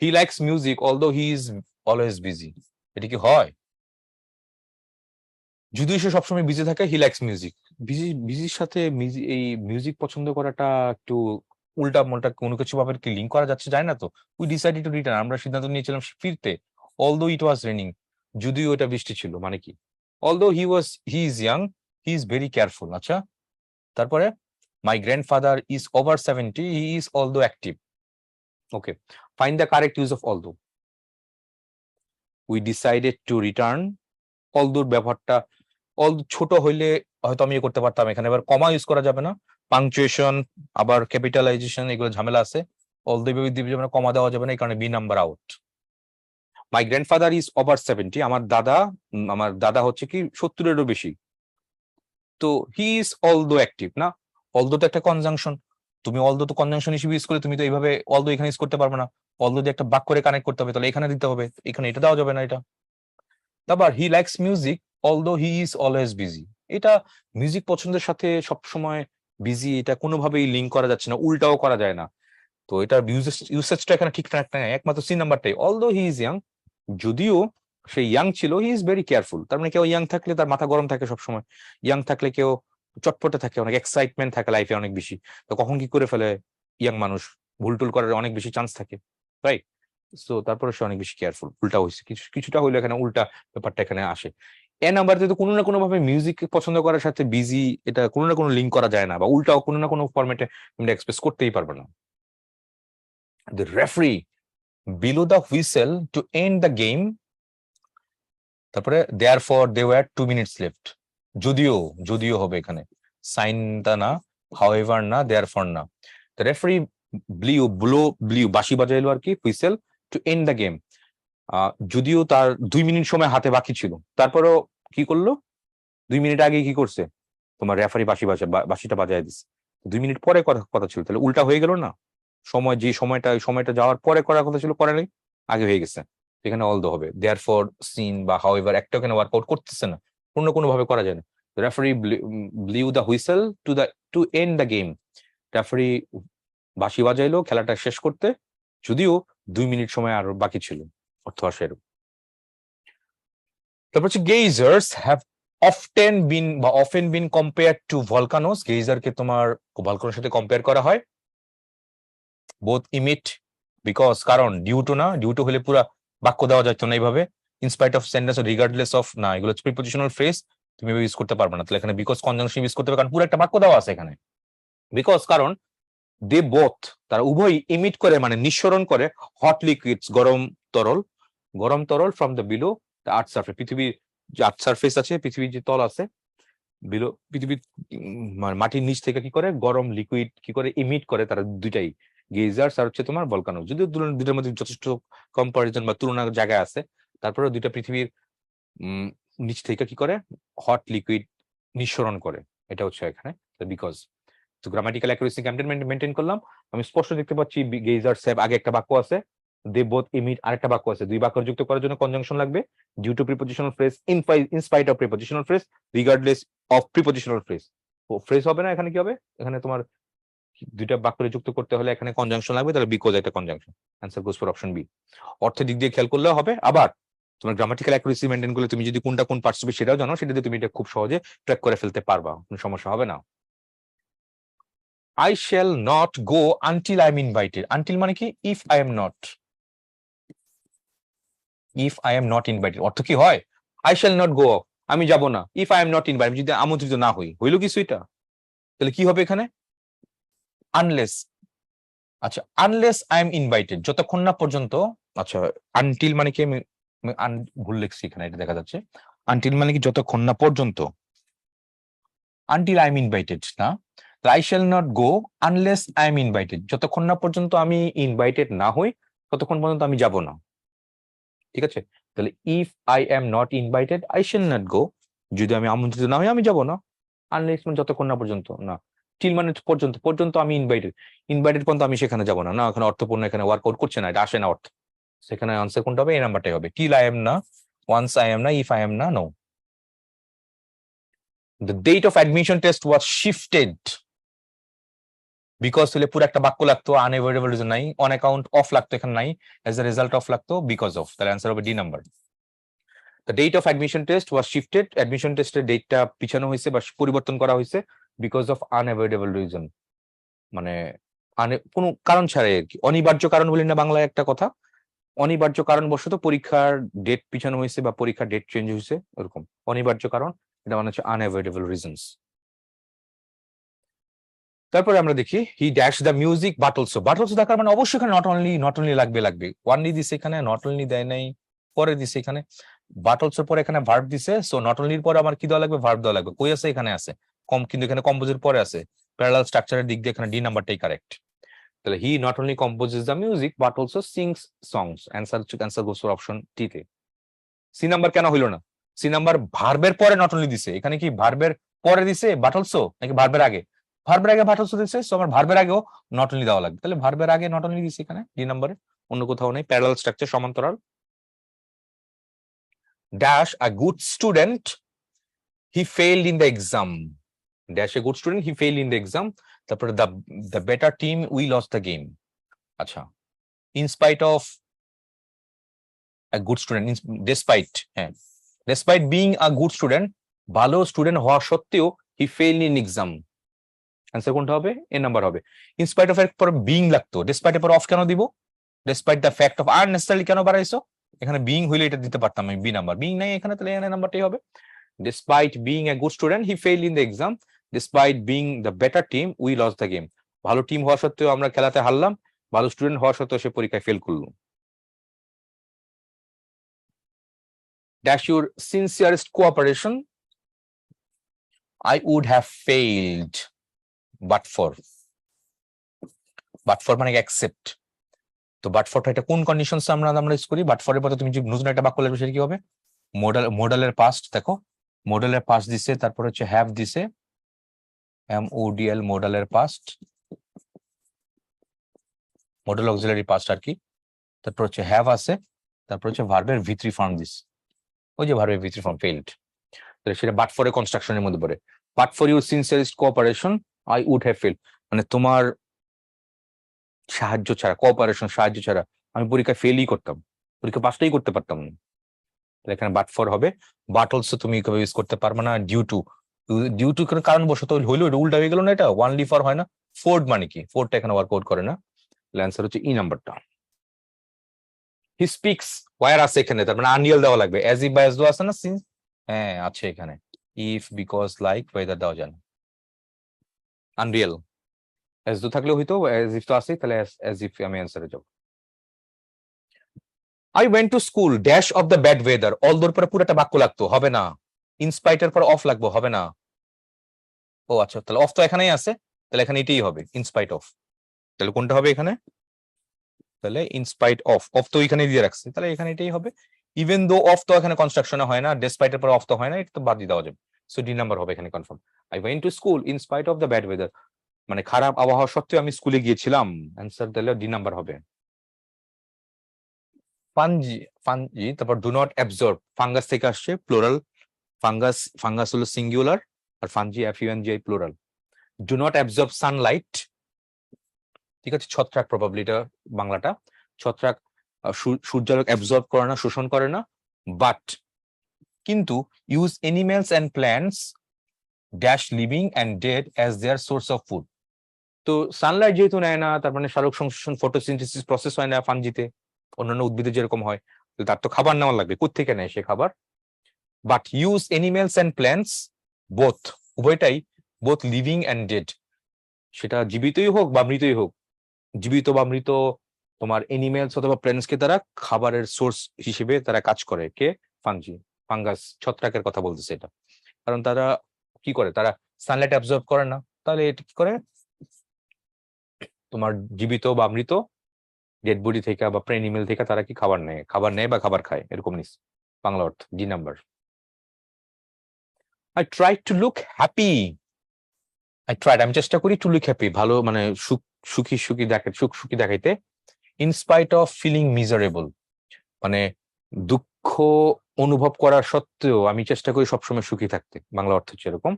He likes music although he is always busy, এটা কি হয়? যদিও সে সবসময় বিজি থাকে, হি লাইকস মিউজিক, বিজির সাথে এই মিউজিক পছন্দ করাটা একটু উল্টা মোল্টা কোনো কিছু ভাবে কি লিঙ্ক করা যাচ্ছে, যায় না তো। উই ডিসাইডেড টু রিটার্ন, আমরা সিদ্ধান্ত নিয়েছিলাম ফিরতে, অলদো ইট ওয়াজ রেনিং, যদিও এটা বৃষ্টি ছিল, মানে কি? Although he is young he is very careful, আচ্ছা। তারপরে my grandfather is over 70 he is although active, okay. Find the correct use of although. We decided to return, অলদোর ব্যবহারটা, অলদো ছোট হইলে হয়তো আমি করতে পারতাম, এখানে এবার কমা ইউজ করা যাবে না, পাংচুয়েশন আবার ক্যাপিটালাইজেশন এগুলো ঝামেলা আছে, অলদো দিবে যাবে না, কমা দেওয়া যাবে না, এই কারণে B number out. My grandfather is over 70, আমার দাদা হচ্ছে কি 70-এরও বেশি, তো হি ইজ অলদো অ্যাক্টিভ না, অলদো তো একটা কনজাংশন, তুমি অলদো তো কনজাংশন হিসেবে ইউজ করে, তুমি তো এইভাবে অলদো এখানে ইউজ করতে পারবে না, অলদো দিয়ে একটা বাক্য করে কানেক্ট করতে হবে, তাহলে এখানে দিতে হবে, এখানে এটা দেওয়া যাবে না এটা। তারপর he likes music although he is always busy, এটা মিউজিক পছন্দের সাথে সবসময় বিজি, এটা কোনোভাবেই লিঙ্ক করা যাচ্ছে না, উল্টাও করা যায় না, তো এটা ইউসেজটা এখানে ঠিকঠাক নাই, একমাত্র সি নাম্বারটাই, অলদো হি ইজ ইয়াং, যদিও সে ইয়াং ছিল, হি ইজ ভেরি কেয়ারফুল, তার মানে কেউ ইয়াং থাকলে তার মাথা গরম থাকে সবসময়, ইয়াং থাকলে কেউ চটপটে থাকে, অনেক এক্সাইটমেন্ট থাকে লাইফে অনেক বেশি। তো কখন কি করে ফেলে ইয়াং মানুষ, ভুল টুল করার অনেক বেশি চান্স থাকে, রাইট? সো তারপরে সে অনেক বেশি কেয়ারফুল। উল্টা হয়েছে, কিছুটা হইলে এখানে উল্টা ব্যাপারটা এখানে আসে। এ নাম্বারতে তো কোনো না কোনো ভাবে মিউজিক পছন্দ করার সাথে বিজি, এটা কোনো না কোনো লিঙ্ক করা যায় না, বা উল্টাও কোনো না কোনো ফরম্যাটে তুমি এক্সপ্রেস করতেই পারবে না। The referee blew the whistle to end the game, তারপরে therefore they were 2 minutes left. যদিও, যদিও হবে এখানে, সাইনটা না, হাউএভার না, দেয়ার ফর না। দ্য রেফারি ব্লিউ বাঁশি বাজাইলো আর কি, whistle to end the game, যদিও তার 2 মিনিট সময় হাতে বাকি ছিল, তারপরেও কি করলো, 2 মিনিট আগে কি করছে, তোমার রেফারি বাঁশিটা বাজায় দিচ্ছে, 2 মিনিট পরে কথা ছিল, তাহলে উল্টা হয়ে গেল না? সময়, যে সময়টা যাওয়ার পরে করার কথা ছিল করে নাই, আগে হয়ে গেছে। এখানে অল দো হবে, দেয়ার ফর, সিন বা হাউএভার একটা এখানে ওয়ার্কআউট করতেছে না, কোনো ভাবে করা যায় না। Referee blew the whistle to end the game, referee বাঁশি বাজাইলো খেলাটা শেষ করতে, যদিও 2 মিনিট সময় আর বাকি ছিল, অর্থ আসে এরকম। তারপর হচ্ছে geysers have often been compared to volcanoes, গেইজারকে তোমার ভলকানোর সাথে কম্পেয়ার করা হয়। বোথ ইমিট, বিকজ, কারণ, ডিউ টু হলে পুরা বাক্য দেওয়া যাইতো না এইভাবে, in spite of, sentence, regardless of, না, এগুলো হচ্ছে প্রিপোজিশনাল ফ্রেজ, তুমি ইউজ করতে পারবে না, তাহলে এখানে বিকজ কনজাংশন ইউজ করতে হবে, কারণ পুরো একটা বাক্য দেওয়া আছে এখানে। বিকজ, কারণ, দে বোথ, তারা উভয় ইমিট করে মানে নিঃসরণ করে, হট লিকুইডস, গরম তরল from the below the earth surface, পৃথিবীর যে আর্থ সারফেস আছে, পৃথিবীর যে তল আছে, বিলো, পৃথিবীর মাটির নিচ থেকে কি করে গরম লিকুইড কি করে ইমিট করে, তারা দুইটাই, গেজার্স আর হচ্ছে তোমার ভলকানো। যদিও দুটোর মধ্যে যথেষ্ট কম্পারিজন বা তুলনার জায়গা আছে, তারপরে দুইটা পৃথিবীর নিচ থেকে কি করে হট লিকুইড নিঃসরণ করে, এটা হচ্ছে এখানে বিকজ। তো গ্রামাটিক্যাল অ্যাকুরেসি মেনটেন করলাম। আমি স্পষ্ট দেখতে পাচ্ছি গেজার্স হ্যাভ আগে একটা বাক্য আছে, দে বোথ ইমিট আরেকটা বাক্য আছে, দুই বাক্য যুক্ত করার জন্য কনজাংশন লাগবে, due to prepositional phrase, in spite of prepositional phrase, regardless of prepositional phrase. Phrase হবে না, এখানে কি হবে, এখানে তোমার দুইটা বাক্য যুক্ত করতে হলে এখানে কনজাংশন লাগবে, তাহলে বিকজ একটা conjunction, answer goes for option B. অর্থের দিক দিয়ে খেয়াল করলেও হবে, আবার তোমার গ্রামাটিক্যাল অ্যাকুরেসি মেনটেন করলে তুমি যদি কোনটা কোন পার্টস সেটাও জানো, সেটা দিয়ে তুমি এটা খুব সহজে ট্র্যাক করে ফেলতে পারবা, কোনো সমস্যা হবে না। I shall not go until I am invited. Until মানে কি, if I am not. If I am not invited অর্থ কি হয়, I shall not go, আমি যাব না, if I am not invited, যদি আমন্ত্রিত না হই, হইল কিছু এটা, তাহলে কি হবে এখানে, unless। আচ্ছা, unless I am invited, যতক্ষণ না পর্যন্ত, আচ্ছা, until মানে কি, আমি ভুল লিখছি এখানে, এটা দেখা যাচ্ছে, until মানে কি যতক্ষণ না পর্যন্ত, until I am invited না, I shall not go unless I am invited, যতক্ষণ না পর্যন্ত আমি ইনভাইটেড না হই ততক্ষণ পর্যন্ত আমি যাব না, ঠিক আছে? তাহলে if I am not invited I shall not go, যদি আমি আমন্ত্রিত না হই আমি যাব না, unless মানে যতক্ষণ না পর্যন্ত, না, till মানে পর্যন্ত আমি ইনভাইটেড পর্যন্ত আমি সেখানে যাব না, না, এখানে অর্থপূর্ণ, এখানে ওয়ার্কআউট করছে না, এটা আসে না অর্থ, সেখানে আনসার কোনটা হবে, এই নাম্বারটাই হবে, till I am না, once I am না, if I am না, no. The date of admission test was shifted, because হলে পুরো একটা বাক্য লাগতো, আনএভয়েডেবল রিজন নাই, অন অ্যাকাউন্ট অফ লাগতো, এখানে নাই, এজ এ রেজাল্ট অফ লাগতো, বিকজ অফ, তাহলে অ্যান্সার হবে D number. The date of admission test was shifted, admission টেস্টের ডেটটা পিছানো হয়েছে বা পরিবর্তন করা হয়েছে, বিকজ অফ আনএভয়েডেবল রিজন, মানে কোনো কারণ ছাড়াই আর কি, অনিবার্য কারণ বলি না বাংলায় একটা কথা, অনিবার্য কারণবশত পরীক্ষার ডেট পিছানো হয়েছে বা পরীক্ষার ডেট চেঞ্জ হয়েছে, এরকম অনিবার্য কারণ, এটা মানে হচ্ছে আনএভয়েডেবল রিজনস। তারপরে আমরা দেখি he dash the music but also দেখার মানে অবশ্যই এখানে নট অনলি লাগবে, ওয়ানলি দিছে এখানে, নট অনলি দেয় নাই, পরে দিছে এখানে বাট অলসো, পরে এখানে ভার্ব দিছে, সো নট অনলির পরে আমার কি দেওয়া লাগবে, ভার্ব দেওয়া লাগবে, কই আছে, এখানে আছে, কিন্তু এখানে কম্পোজের পরে আছে, প্যারালাল স্ট্রাকচারের দিক দিয়ে এখানে ডি নাম্বারটাই কারেক্ট, তাহলে he not only composes the music but also sings songs, answer goes for option টি তে। সি নাম্বার কেন হইলো না, সি নাম্বার ভার্বের পরে নট অনলি দিছে, এখানে কি ভার্বের পরে দিছে বাট অলসো, নাকি ভার্বের আগে, ভার্বের আগে বাট অলসো দিছে, সো আমার ভার্বের আগেও নট অনলি দেওয়া লাগবে, তাহলে ভার্বের আগে নট অনলি দিছে এখানে ডি নাম্বারে, অন্য কোথাও নেই, প্যারালাল স্ট্রাকচার, সমান্তরাল। Dash a good student he failed in the exam, dash a good student he failed in the exam, তারপরে the better team we lost the game. আচ্ছা, in spite of a good student, despite, হ্যাঁ, despite being a good student, ভালো স্টুডেন্ট হওয়া সত্ত্বেও হি ফেইল ইন এক্সাম, অ্যান্সার কোনটা হবে? এ নাম্বার হবে। ইনস্পাইট অফ এর পর বিং লাগতো, ডেসপাইট এর পর অফ কেন দিব? Despite the fact of unnecessary কেন বাড়াইছো? এখানে বিং হইলে এটা দিতে পারতাম আমি, বি নাম্বার, বিং নাই এখানে, তাহলে এখানে নাম্বারটাই হবে। Despite being a good student, he failed in the exam. Despite being the better team, we lost the game. ভালো টিম হওয়া সত্ত্বেও আমরা খেলাতে হারলাম, ভালো স্টুডেন্ট হওয়া সত্ত্বেও সে পরীক্ষায় ফেল করলো। Dash your sincerest cooperation. I would have failed but for মানে accept। তো বাট ফরটা এটা কোন কন্ডিশনস আমরা ইউজ করি? বাট ফরের পরে তুমি যে নতুন একটা বাক্য লিখবে সেটা কি হবে? মডেলের পাস্ট, দেখো মডেলের পাস্ট দিছে, তারপর হচ্ছে হ্যাভ দিছে, MODL মডেলের পাস্ট, মডেল অক্সিলারি পাস্ট আর কি, তারপর হচ্ছে হ্যাভ আছে, তারপর হচ্ছে ভার্বের V3 ফর্ম দিস, ওই যে ভার্বের V3 ফর্ম ফেইলড, তাহলে সেটা বাট ফরে কনস্ট্রাকশনের মধ্যে পড়ে। But for your sincerest cooperation I would have failed, মানে তোমার সাহায্য ছাড়া, কোঅপারেশন সাহায্য ছাড়া আমি পরীক্ষা ফেলই করতাম, পরীক্ষা পাসটাই করতে পারতাম না। এখানে বাট ফর হবে। বাট অলসো তুমি কবে ইউজ করতে পারবে না, ডিউ টু কোনো কারণবশত হইলো, এটা উল্টা হয়ে গেল না, এটা ওয়ানলি ফর হয় না। ফোর্ড মানে কি? ফোর্ডটা এখানে ওয়ার্কআউট করে না, অ্যান্সার হচ্ছে ই নাম্বারটা। হি স্পিক্স, ওয়্যার আছে এখানে, তার মানে আনরিয়াল দেওয়া লাগবে, অ্যাজ ইফ বা অ্যাজ দো আছে না, সিন্স, হ্যাঁ আছে এখানে, ইফ, বিকজ, লাইক, ওয়েদার দেওয়া যায় না, আনরিয়াল। অ্যাজ দো থাকলে হইতো, অ্যাজ ইফ তো আছে, তাহলে অ্যাজ ইফ আমি অ্যান্সারে যাব। I went to school dash of the bad weather, অলদোর পরে পুরোটা বাক্য লাগতো, হবে না। ইনস্পাইটের পর অফ লাগবো, হবে না। ও আচ্ছা, তাহলে অফ তো এখানেই আছে, তাহলে এখানে এটাই হবে, ইনস্পাইট অফ। তাহলে কোনটা হবে এখানে? তাহলে ইনস্পাইট অফ, অফ তো এখানে দিয়ে রাখছে, তাহলে এখানে এটাই হবে। ইভেন দো অফ তো এখানে কনস্ট্রাকশনে হয় না, ডেসপাইটের পর অফ তো হয় না, এটা তো বাদ দিয়ে দেওয়া যাবে। সো ডি নাম্বার হবে এখানে confirm. I went to school in spite of the bad weather, মানে খারাপ আবহাওয়া সত্ত্বেও আমি স্কুলে গিয়েছিলাম, অ্যান্সার তাহলে ডি নাম্বার হবে। ফানজি, তারপর ডু নট অ্যাবজর্ব, ফাঙ্গাস থেকে আসছে, প্লুরাল, ফাঙ্গাস হলো সিঙ্গুলার, আর fungi FUNGI plural. Do not absorb sunlight, ঠিক আছে, ছত্রাক প্রবাবলি এটা বাংলাটা, ছত্রাক সূর্যালোক অ্যাবজর্ব করে না, শোষণ করে না, বাট কিন্তু use animals and plants dash living and dead as their source of food. তো সানলাইট যেহেতু নেয় না, তার মানে সালোক সংশ্লেষণ, ফটোসিনথেসিস প্রসেস হয় না ফানজিতে, অন্যান্য উদ্ভিদে যেরকম হয়, তার তো খাবার নেওয়া লাগবে, কোত্থেকে নেয় সে খাবার? But use animals and plants, both, উভয়টাই, বোথ লিভিং অ্যান্ড ডেড, সেটা জীবিতই হোক বা মৃতই হোক, জীবিত বা মৃত তোমার এনিমেলস অথবা প্ল্যান্টসকে তারা খাবারের সোর্স হিসেবে তারা কাজ করে। কে? ফানজি, ফাঙ্গাস, ছত্রাকের কথা বলতেছে এটা, কারণ তারা কি করে, তারা সানলাইট অ্যাবজর্ব করে না, তাহলে এটা কি করে, তোমার জীবিত বা মৃত ডেড বডি থেকে বা প্রে এনিমেল থেকে তারা কি খাবার নেয় বা খাবার খায়, এরকম নিস, বাংলা অর্থ D number. I try to look happy, আমি চেষ্টা করি টু লুক হ্যাপি, ভালো মানে সুখী দেখাইতে, ইনস্পাইট অফ ফিলিং মিজারেবল, মানে দুঃখ অনুভব করার সত্ত্বেও আমি চেষ্টা করি সবসময় সুখী থাকতে, বাংলা অর্থ হচ্ছে এরকম।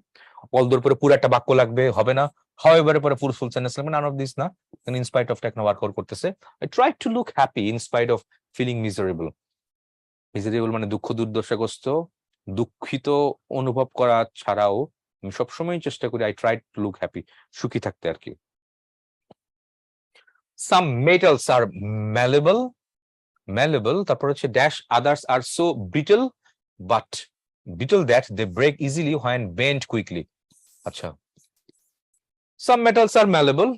অলদোর পরে পুরো একটা বাক্য লাগবে, হবে না। হাউএভার পরে পুরো ফুল সেন্টেন্স লাগবে, নান অফ দিস না, ইনস্পাইট অফ টা ওয়ার্কআউট করতেছে। I try to look happy in spite of feeling miserable, মানে দুঃখ দুর্দশাগ্রস্ত, দুঃখিত অনুভব করা ছাড়াও আমি সবসময় চেষ্টা করি, I try to look happy, সুখী থাকতে আর কি। সাম মেটালস আর malleable, তারপর হচ্ছে ড্যাশ আদার্স আর so brittle that they break easily when bent quickly। আচ্ছা, some metals are malleable,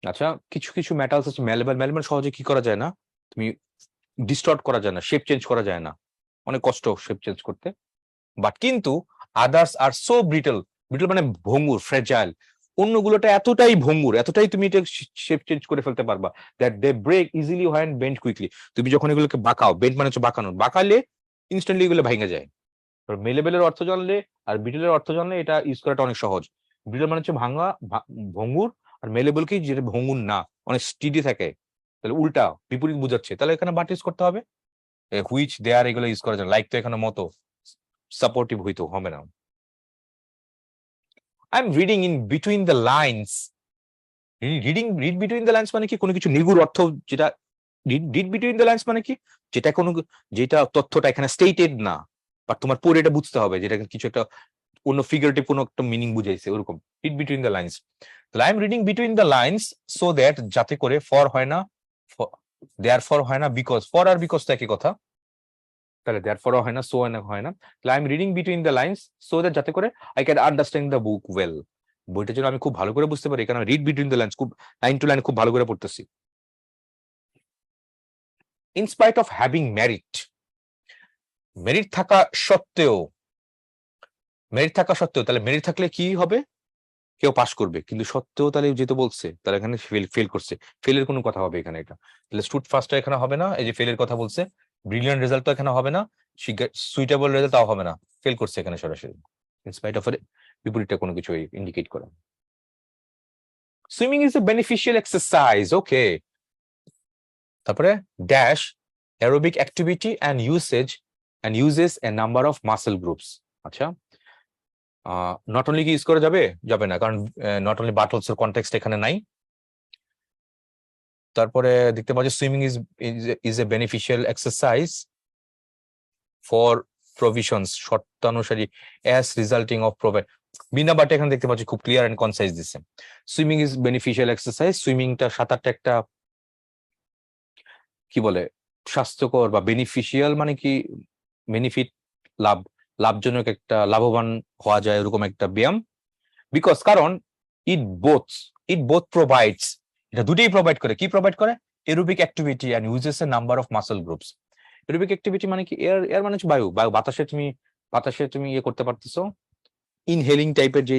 আচ্ছা কিছু মেটালস আছে malleable, সহজে কি করা যায় না, তুমি ডিস্টর্ট করা যায় না, শেপ চেঞ্জ করা যায় না, অনেক কষ্ট শেপ চেঞ্জ করতে। বাট কিন্তু আদার্স আর সো ব্রিটল মানে ভঙ্গুর, ফ্রেজাইল, অন্যগুলোটা এতটাই ভঙ্গুর, এতটাই তুমি এটা শেপ চেঞ্জ করে ফেলতে পারবা, that they break easily when bend quickly. তুমি যখন এগুলোকে বাঁকাও, বেন্ড মানে হচ্ছে বাঁকালে ইনস্ট্যান্টলি এগুলো ভেঙে যায়। মেলেবেলের অর্থ জানলে আর ব্রিটলের অর্থ জানলে এটা ইউজ করাটা অনেক সহজ। ব্রিটল মানে হচ্ছে ভঙ্গুর, আর মেলেবল কি, যেটা ভঙ্গুর না, অনেক স্টিডি থাকে, তাহলে উল্টা বিপরীত বুঝাচ্ছে, তাহলে এখানে বাট ইউজ করতে হবে, হুইচ দেয়ার, এগুলো ইউজ করা যায়, লাইক তো এখানে মতো সাপোর্টিভ হইতো, হবে না। I am reading in between the lines, read between the lines মানে কি, কোনো কিছু নিগুড় অর্থ, যেটা রিড বিটুইন দ্য লাইনস মানে কি, যেটা তথ্যটা এখানে স্টেটেড না, বাট তোমার পরে এটা বুঝতে হবে, যেটা কিছু একটা অন্য ফিগারেটিভ কোনো একটা মিনিং বুঝাইছে ওরকম। রিড বিটুইন দ্য লাইন্স, তাহলে I am reading between the lines so that, যাতে করে, ফর হয় না, দেয়ার ফর হয় না, বিকজ, ফর আর বিকজ তো একই কথা, তাহলে দেয়ার ফর হয় না, সো হয় না, তাহলে I am reading between the lines so that, যাতে করে I can understand the book well, বইটা যেন আমি খুব ভালো করে বুঝতে পারি, কারণ রিড বিটুইন দ্য লাইন্স খুব লাইন টু লাইন খুব ভালো করে পড়তেছি। In spite of having merit, merit থাকা সত্ত্বেও, মেরিট থাকা সত্ত্বেও, তাহলে মেরিট থাকলে কি হবে, কেউ পাস করবে, কিন্তু সত্ত্বেও তাহলে যেহেতু বলছে, তাহলে এখানে ফেল করছে, ফেলের কোনো কথা হবে এখানে, এটা তাহলে স্টুড ফার্স্টটা এখানে হবে না, এই যে ফেলের কথা বলছে, ব্রিলিয়ান্ট রেজাল্ট তো এখানে হবে না, সুইটেবল রেজাল্ট তাও হবে না, ফেল করছে এখানে সরাসরি, ইনস্পাইট অফ এর বিপরীতটা কোনো কিছু ইন্ডিকেট করে। Swimming is a beneficial exercise, okay, তারপরে dash aerobic activity and uses a number of muscle groups. আচ্ছা, নট অনলি কি ইউজ করা যাবে, যাবে না, কারণ নট অনলি বাটলস এর কনটেক্সট এখানে নাই। তারপরে দেখতে পাচ্ছি swimming is a beneficial exercise for provisions, শর্তানুসারী, অ্যাজ রিজাল্টিং অফ প্রোভাইড, বিনা বাটে এখানে দেখতে পাচ্ছি খুব ক্লিয়ার এন্ড কনসাইজ দিচ্ছে। সুইমিং ইজ বেনিফিশিয়াল এক্সারসাইজ, সুইমিংটা, সাঁতারটা একটা কি বলে, স্বাস্থ্যকর বা বেনিফিশিয়াল মানে কি, বেনিফিট, লাভজনক, একটা লাভবান হওয়া যায় এরকম একটা ব্যায়াম, বিকজ, কারণ ইট বোথ প্রোভাইডস, এটা দুটোই প্রোভাইড করে, কি প্রোভাইড করে, aerobic activity and uses a number of muscle groups. Aerobic activity মানে কি, এয়ার মানে হচ্ছে বায়ু, বাতাসে তুমি ইয়ে করতে পারতেছো, ইনহেলিং টাইপের যে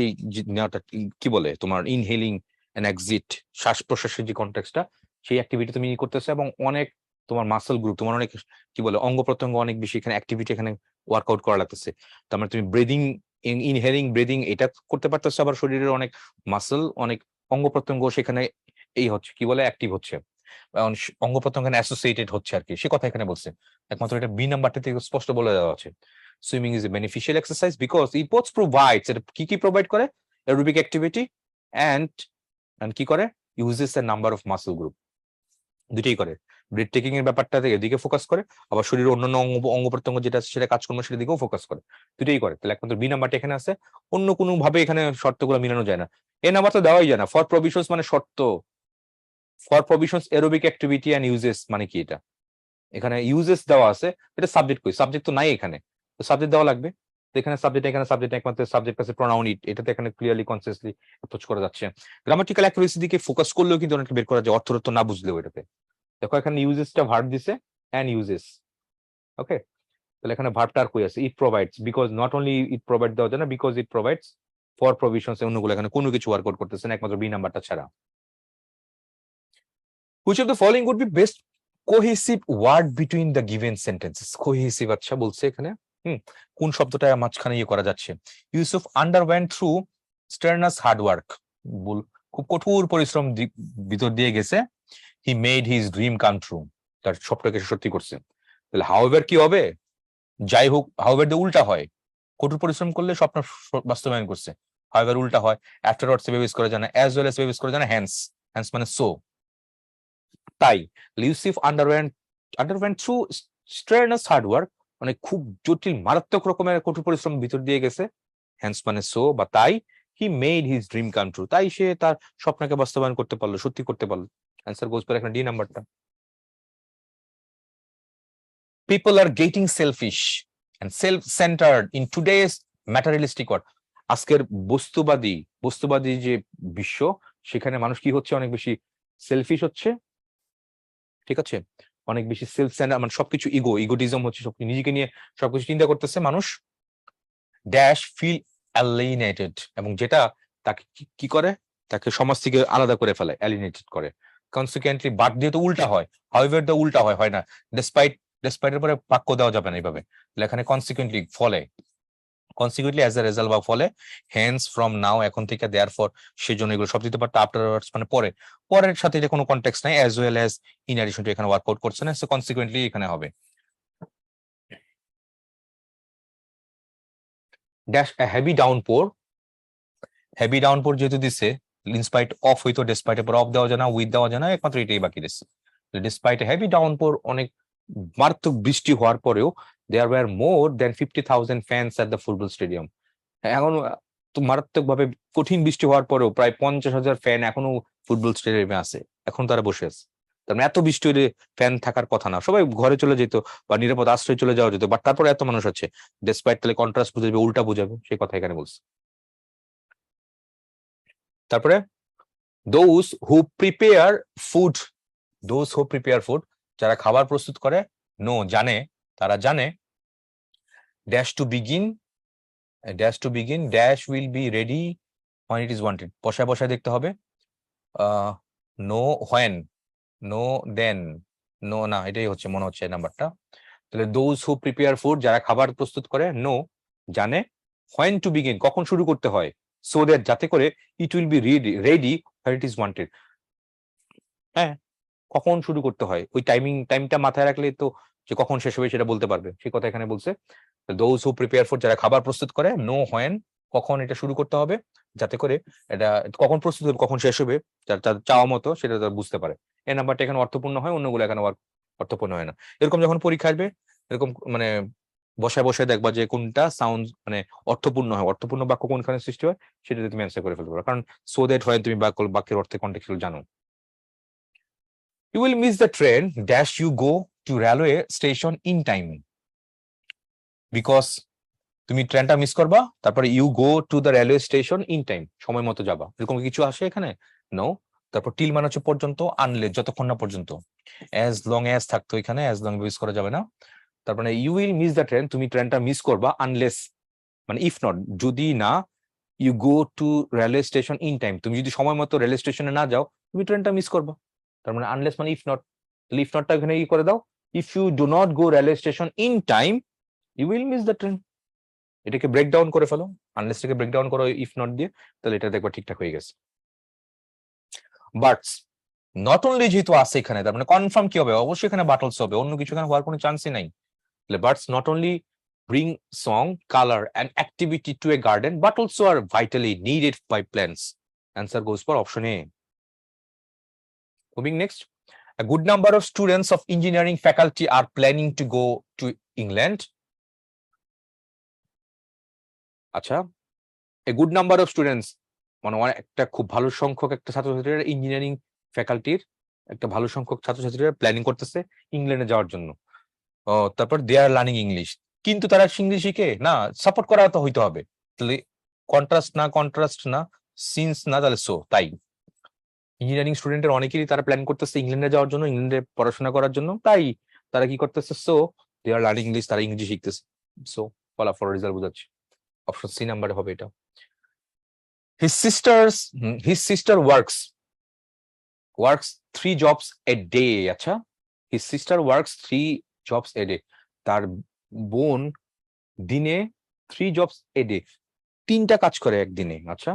কি বলে তোমার, ইনহেলিং এন্ড এক্সিট, শ্বাস প্রশ্বাসের যে কন্টেক্সটা, সেই অ্যাক্টিভিটি তুমি করতেছো, এবং অনেক তোমার মাসল গ্রুপ, তোমার অনেক কি বলে, অঙ্গ প্রত্যঙ্গ অনেক বেশি এখানে অ্যাক্টিভিটি, এখানে ওয়ার্কআউট করা লাগতেছে। তার মানে তুমি ব্রিদিং, ইনহেলিং ব্রিদিং এটা করতে পারতেছো, আবার শরীরের অনেক মাসল, অনেক অঙ্গ প্রত্যঙ্গ সেখানে এই হচ্ছে কি বলে, অ্যাক্টিভ হচ্ছে, অঙ্গ প্রত্যঙ্গ অ্যাসোসিয়েটেড হচ্ছে আর কি, সে কথা এখানে বলছে, একমাত্র এটা বি নাম্বারটা থেকে স্পষ্ট বলে দেওয়া আছে। Swimming is a beneficial exercise because it both provides, এটা কি প্রোভাইড করে, অ্যারোবিক অ্যাক্টিভিটি এন্ড কি করে, uses a number of muscle group, দুটোই করে, ব্রেথ টেকিং এর ব্যাপারটা এদিকে ফোকাস করে, আবার শরীরের অন্যান্য অঙ্গ প্রত্যঙ্গ যেটা আছে সেটা কাজকর্ম সেটা দিকেও ফোকাস করে, দুটোই করে, তাহলে একমাত্র বি নাম্বারটা এখানে আছে, অন্য কোনো ভাবে এখানে শর্তগুলো মিলানো যায় না, এ নাম্বার তো দেওয়াই যায় না, ফর প্রভিশনস মানে শর্ত, for provisions aerobic activity and uses মানে কি, এটা এখানে ইউজেস দেওয়া আছে, এটা সাবজেক্ট কই, সাবজেক্ট তো নাই এখানে, তো সাবজেক্ট দেওয়া লাগবে, তো এখানে সাবজেক্ট একমাত্র সাবজেক্ট আছে প্রোনাউন ইট, এটাতে এখানে ক্লিয়ারলি কনসিয়াসলি অ্যাপ্রোচ করা যাচ্ছে। গ্রামাটিক্যাল অ্যাকুরেসি দিকে ফোকাস করলেও কিন্তু অনেকটা বের করা যায়, অর্থ না বুঝলেও এটাতে, দেখো এখানে ইউজেসটা ভার্ব দিছে, এন্ড ইউজেস, ওকে, তাহলে এখানে ভার্বটা আর কই আছে, ইট provides, because not only it provide দেওয়া যায় না, because it provides for provisions, অন্যগুলো এখানে কোনো কিছু ওয়ার্কআউট করতেছে না, একমাত্র বি নাম্বারটা ছাড়া। Which of the following would be best cohesive word between the given sentences? Cohesive, আচ্ছা বলছে এখানে, কোন শব্দটা মাঝখানে ইয়ে করা যাচ্ছে, Yusuf underwent through strenuous hard work, খুব কঠোর পরিশ্রম ভিতর দিয়ে গেছে, he made his dream come true, তার স্বপ্নকে সত্যি করছে, তাহলে হাউএভার কি হবে, যাই হোক, হাউএভার দিয়ে উল্টা হয়, কঠোর পরিশ্রম করলে স্বপ্ন বাস্তবায়ন করছে, হাউএভার উল্টা হয়, আফটারওয়ার্ডস বেবিস করে জানা, অ্যাজ ওয়েল এস বেবিস করে জানা, হ্যান্স মানে সো, তাই Yusuf underwent through strenuous hard work, মানে খুব জটিল মারাত্মক রকমের কঠোর পরিশ্রম ভিতর দিয়ে গেছে, হ্যান্স মানে সো বা তাই, he made his dream come true, তাই সে তার স্বপ্নকে বাস্তবায়ন করতে পারলো, সত্যি করতে পারলো, অ্যান্সার গোজ ফর এখানে ডি নাম্বারটা। People are getting selfish and self centred in today's materialistic world, আজকের বস্তুবাদী যে বিশ্ব, সেখানে মানুষ কি হচ্ছে, অনেক বেশি সেলফিশ হচ্ছে, ঠিক আছে, অনেক বেশি সেলফ সেন্টার, মানে সবকিছু ইগোটিজম হচ্ছে, সব নিজেকে নিয়ে সবকিছু চিন্তা করতেছে মানুষ, ড্যাশ ফিল অ্যালিনেটেড, এবং যেটা তাকে কি করে, তাকে সমাজ থেকে আলাদা করে ফেলে, অ্যালিনেটেড করে, কনসিকুয়েন্টলি বাট দিয়ে তো উল্টা হয়, হাউএভার দিয়ে উল্টা হয় না, ডেসপাইট এর পরে বাক্য দেওয়া যাবে না এইভাবে, এখানে কনসিকুয়েন্টলি ফলে, কনসিকুয়েন্টলি অ্যাজ এ রেজাল্ট বা ফলে, হেন্স ফ্রম নাও এখন থেকে, দেয়ার ফর সেজন্য, এগুলো সব দিতে পারতো, আফটারওয়ার্ডস মানে পরের সাথে এটা কোনো কনটেক্সট নাই, as well as, in addition to, এখানে ওয়ার্কআউট করছে না, সো কনসিকুয়েন্টলি এখানে হবে। ড্যাশ হেভি ডাউনপোর যেহেতু দিছে, ইনস্পাইট অফ হইতো, ডেসপাইট এর পর অফ দেওয়া যায় না, উইথ দেওয়া যায় না, একমাত্র এটাই বাকি দিচ্ছে, ডিসপাইট হেভি ডাউনপোর, অনেক মারাত্মক বৃষ্টি হওয়ার পরেও, there were more than 50,000 fans at the football stadium, এখন তো মারাত্মক ভাবে কঠিন বৃষ্টি হওয়ার পরেও প্রায় 50,000 ফ্যান এখনো ফুটবল স্টেডিয়ামে আছে, এখন তারা বসে আছে। তার মানে এত বৃষ্টি হলে ফ্যান থাকার কথা না, সবাই ঘরে চলে যেত বা নিরাপদ আশ্রয় চলে যাওয়া যেত, বাট তারপরে এত মানুষ আছে, ডেসপাইট, তাহলে কন্ট্রাস্ট বুঝাবে, উল্টা বুঝাবে, সেই কথা এখানে বলছে। তারপরে those who prepare food, those who prepare food, যারা খাবার প্রস্তুত করে, নো জানে, তারা জানে, dash to begin, dash to begin, dash will be ready when it is wanted, বসায় বসায় দেখতে হবে। Know when, know then, know না, এটাই হচ্ছে মনে হচ্ছে নাম্বারটা। তাহলে দোজ হু প্রিপেয়ার ফুড, যারা খাবার প্রস্তুত করে, নো জানে, হোয়েন টু বিগিন, কখন শুরু করতে হয়, সো দ্যাট যাতে করে it will be ready where it is wanted. হ্যাঁ, কখন শুরু করতে হয় ওই টাইমটা মাথায় রাখলে তো যে কখন শেষ হবে সেটা বলতে পারবে, সেই কথা এখানে বলছে। দোজ হু প্রিপেয়ার ফুড, যারা খাবার প্রস্তুত করে, নো হোয়েন, কখন এটা শুরু করতে হবে, যাতে করে এটা কখন প্রস্তুত হবে, কখন শেষ হবে, তার চাওয়া মতো সেটা তারা বুঝতে পারে। এই নাম্বারটা এখানে অর্থপূর্ণ হয়, অন্যগুলো এখানে অর্থপূর্ণ হয় না। এরকম যখন পরীক্ষা আসবে, এরকম মানে বসায় বসায় দেখবা যে কোনটা সাউন্ড মানে অর্থপূর্ণ হয়, অর্থপূর্ণ বাক্য কোনখানে সৃষ্টি হয় সেটা তুমি অ্যান্সার করে ফেলতে পারো, কারণ সো দ্যাট হয় তুমি বাক্যের অর্থে কন্টেক্সট জানো। You will miss the train dash you go to railway station in time, because তুমি ট্রেনটা মিস করবা, তারপরে you go to the railway station in time, সময় মতো যাবা, এরকম কিছু আসে এখানে, নো। তারপর টিল মানে হচ্ছে পর্যন্ত, আনলেস যতক্ষণ না পর্যন্ত, অ্যাজ লং অ্যাজ থাকতো এখানে, অ্যাজ লং ইউজ করা যাবে না। তারপরে you will miss the train, তুমি ট্রেনটা মিস করবা, আনলেস মানে ইফ নট, যদি না, you go to railway station in time, তুমি যদি সময় মতো রেলওয়ে স্টেশনে না যাও, তুমি ট্রেনটা মিস করবা। তার মানে আনলেস মানে ইফ নট, তাহলে ইফ নটটা এখানে ই করে দাও, if you do not go railway station in time you will miss the train. এটাকে ব্রেকডাউন করে ফেলো, আনলেসটাকে ব্রেকডাউন করো ইফ নট দিয়ে, তাহলে এটা দেখবা ঠিকঠাক হয়ে গেছে। বাটস নট অনলি যেহেতু আছে এখানে, তার মানে কনফার্ম কি হবে, অবশ্যই এখানে বাটলস হবে, অন্য কিছু এখানে হওয়ার কোনো চান্সই নাই। তাহলে bats not only bring song, colour and activity to a garden, but also are vitally needed by plants. Answer goes for option A. Moving next, a good number of students of engineering faculty are planning to go to England. আচ্ছা, a good number of students মানে একটা খুব ভালো সংখ্যক একটা ছাত্রছাত্রীরা ইঞ্জিনিয়ারিং ফ্যাকাল্টির একটা ভালো সংখ্যক ছাত্রছাত্রীরা প্ল্যানিং করতেছে ইংল্যান্ডে যাওয়ার জন্য। তারপর দে আর লার্নিং ইংলিশ, কিন্তু তারা ইংলিশ শিখে না, সাপোর্ট করা তো হইতে হবে, তাহলে কন্ট্রাস্ট না, সিন্স না, তাহলে সো, তাই ইঞ্জিনিয়ারিং স্টুডেন্টের অনেকেরই তারা প্ল্যান করতেছে ইংল্যান্ডে যাওয়ার জন্য, ইংল্যান্ডে পড়াশোনা করার জন্য, তাই তারা কি করতেছে, so they are learning English, তারা ইংরেজি শিখতেছে, সো ফলাফল রেজাল্ট বোঝাচ্ছে, অপশন সি নাম্বারে হবে এটা। his sister works 3 jobs a day, আচ্ছা, his sister works 3 jobs a day, তার বোন দিনে 3 jobs a day, 3টা কাজ করে একদিনে, আচ্ছা।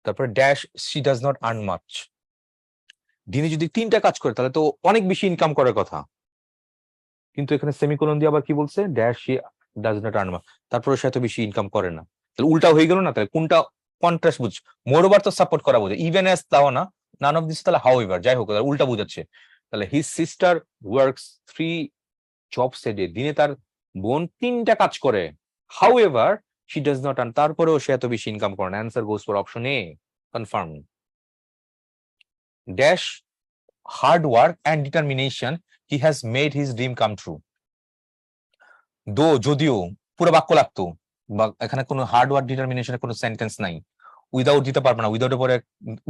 তারপর dash she does not earn much, দিনে যদি 3টা কাজ করে তাহলে তো অনেক বেশি ইনকাম করার কথা, কিন্তু এখানে সেমিকোলন দিয়ে আবার কি বলছে, dash she does not earn much, তারপরে সে এত বেশি ইনকাম করে না, তাহলে উল্টা হয়ে গেল না, তাহলে কোনটা কন্ট্রাস্ট বুঝ, মোরওভার তো সাপোর্ট করা বোঝে, ইভেন অ্যাজ তাও না, নান অফ দিস, তাহলে হাউএভার, যাই হোক উল্টা বোঝাচ্ছে। তাহলে his sister works 3 jobs a day, দিনে তার বোন 3টা কাজ করে, however she does not earn, তারপরেও সে এত বেশি ইনকাম করে না। Answer goes for option A, confirm. Dash hard work and determination he has made his dream come true, যদিও পুরো বাক্য লাগতো, বা এখানে কোনো হার্ড ওয়ার্ক ডিটারমিনেশনের কোনো সেন্টেন্স নাই, উইদাউট দিতে পারবে না,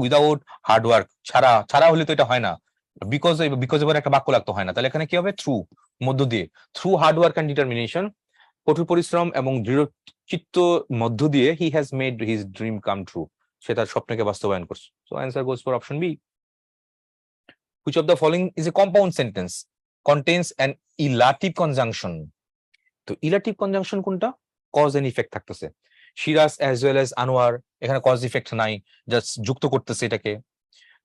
উইদাউট হার্ড ওয়ার্ক ছাড়া হলে তো এটা হয় না, বিকজ এবার একটা বাক্য লাগতো, হয় না, তাহলে এখানে কি হবে, থ্রু, মধ্য দিয়ে, through hard work and determination, কঠোর পরিশ্রম এবং দৃঢ় চিত্ত মধ্য দিয়ে, he has made his dream come true, সে তার স্বপ্নকে বাস্তবায়ন করছে। So answer goes for option B. Which of the following is a compound sentence contains an elative conjunction? তো ইলাটিভ কনজাংশন কোনটা, কজ এন্ড ইফেক্ট থাকতেছে, Siraj as well as Anwar, এখানে কজ ইফেক্ট নাই, জাস্ট যুক্ত করতেছে এটাকে।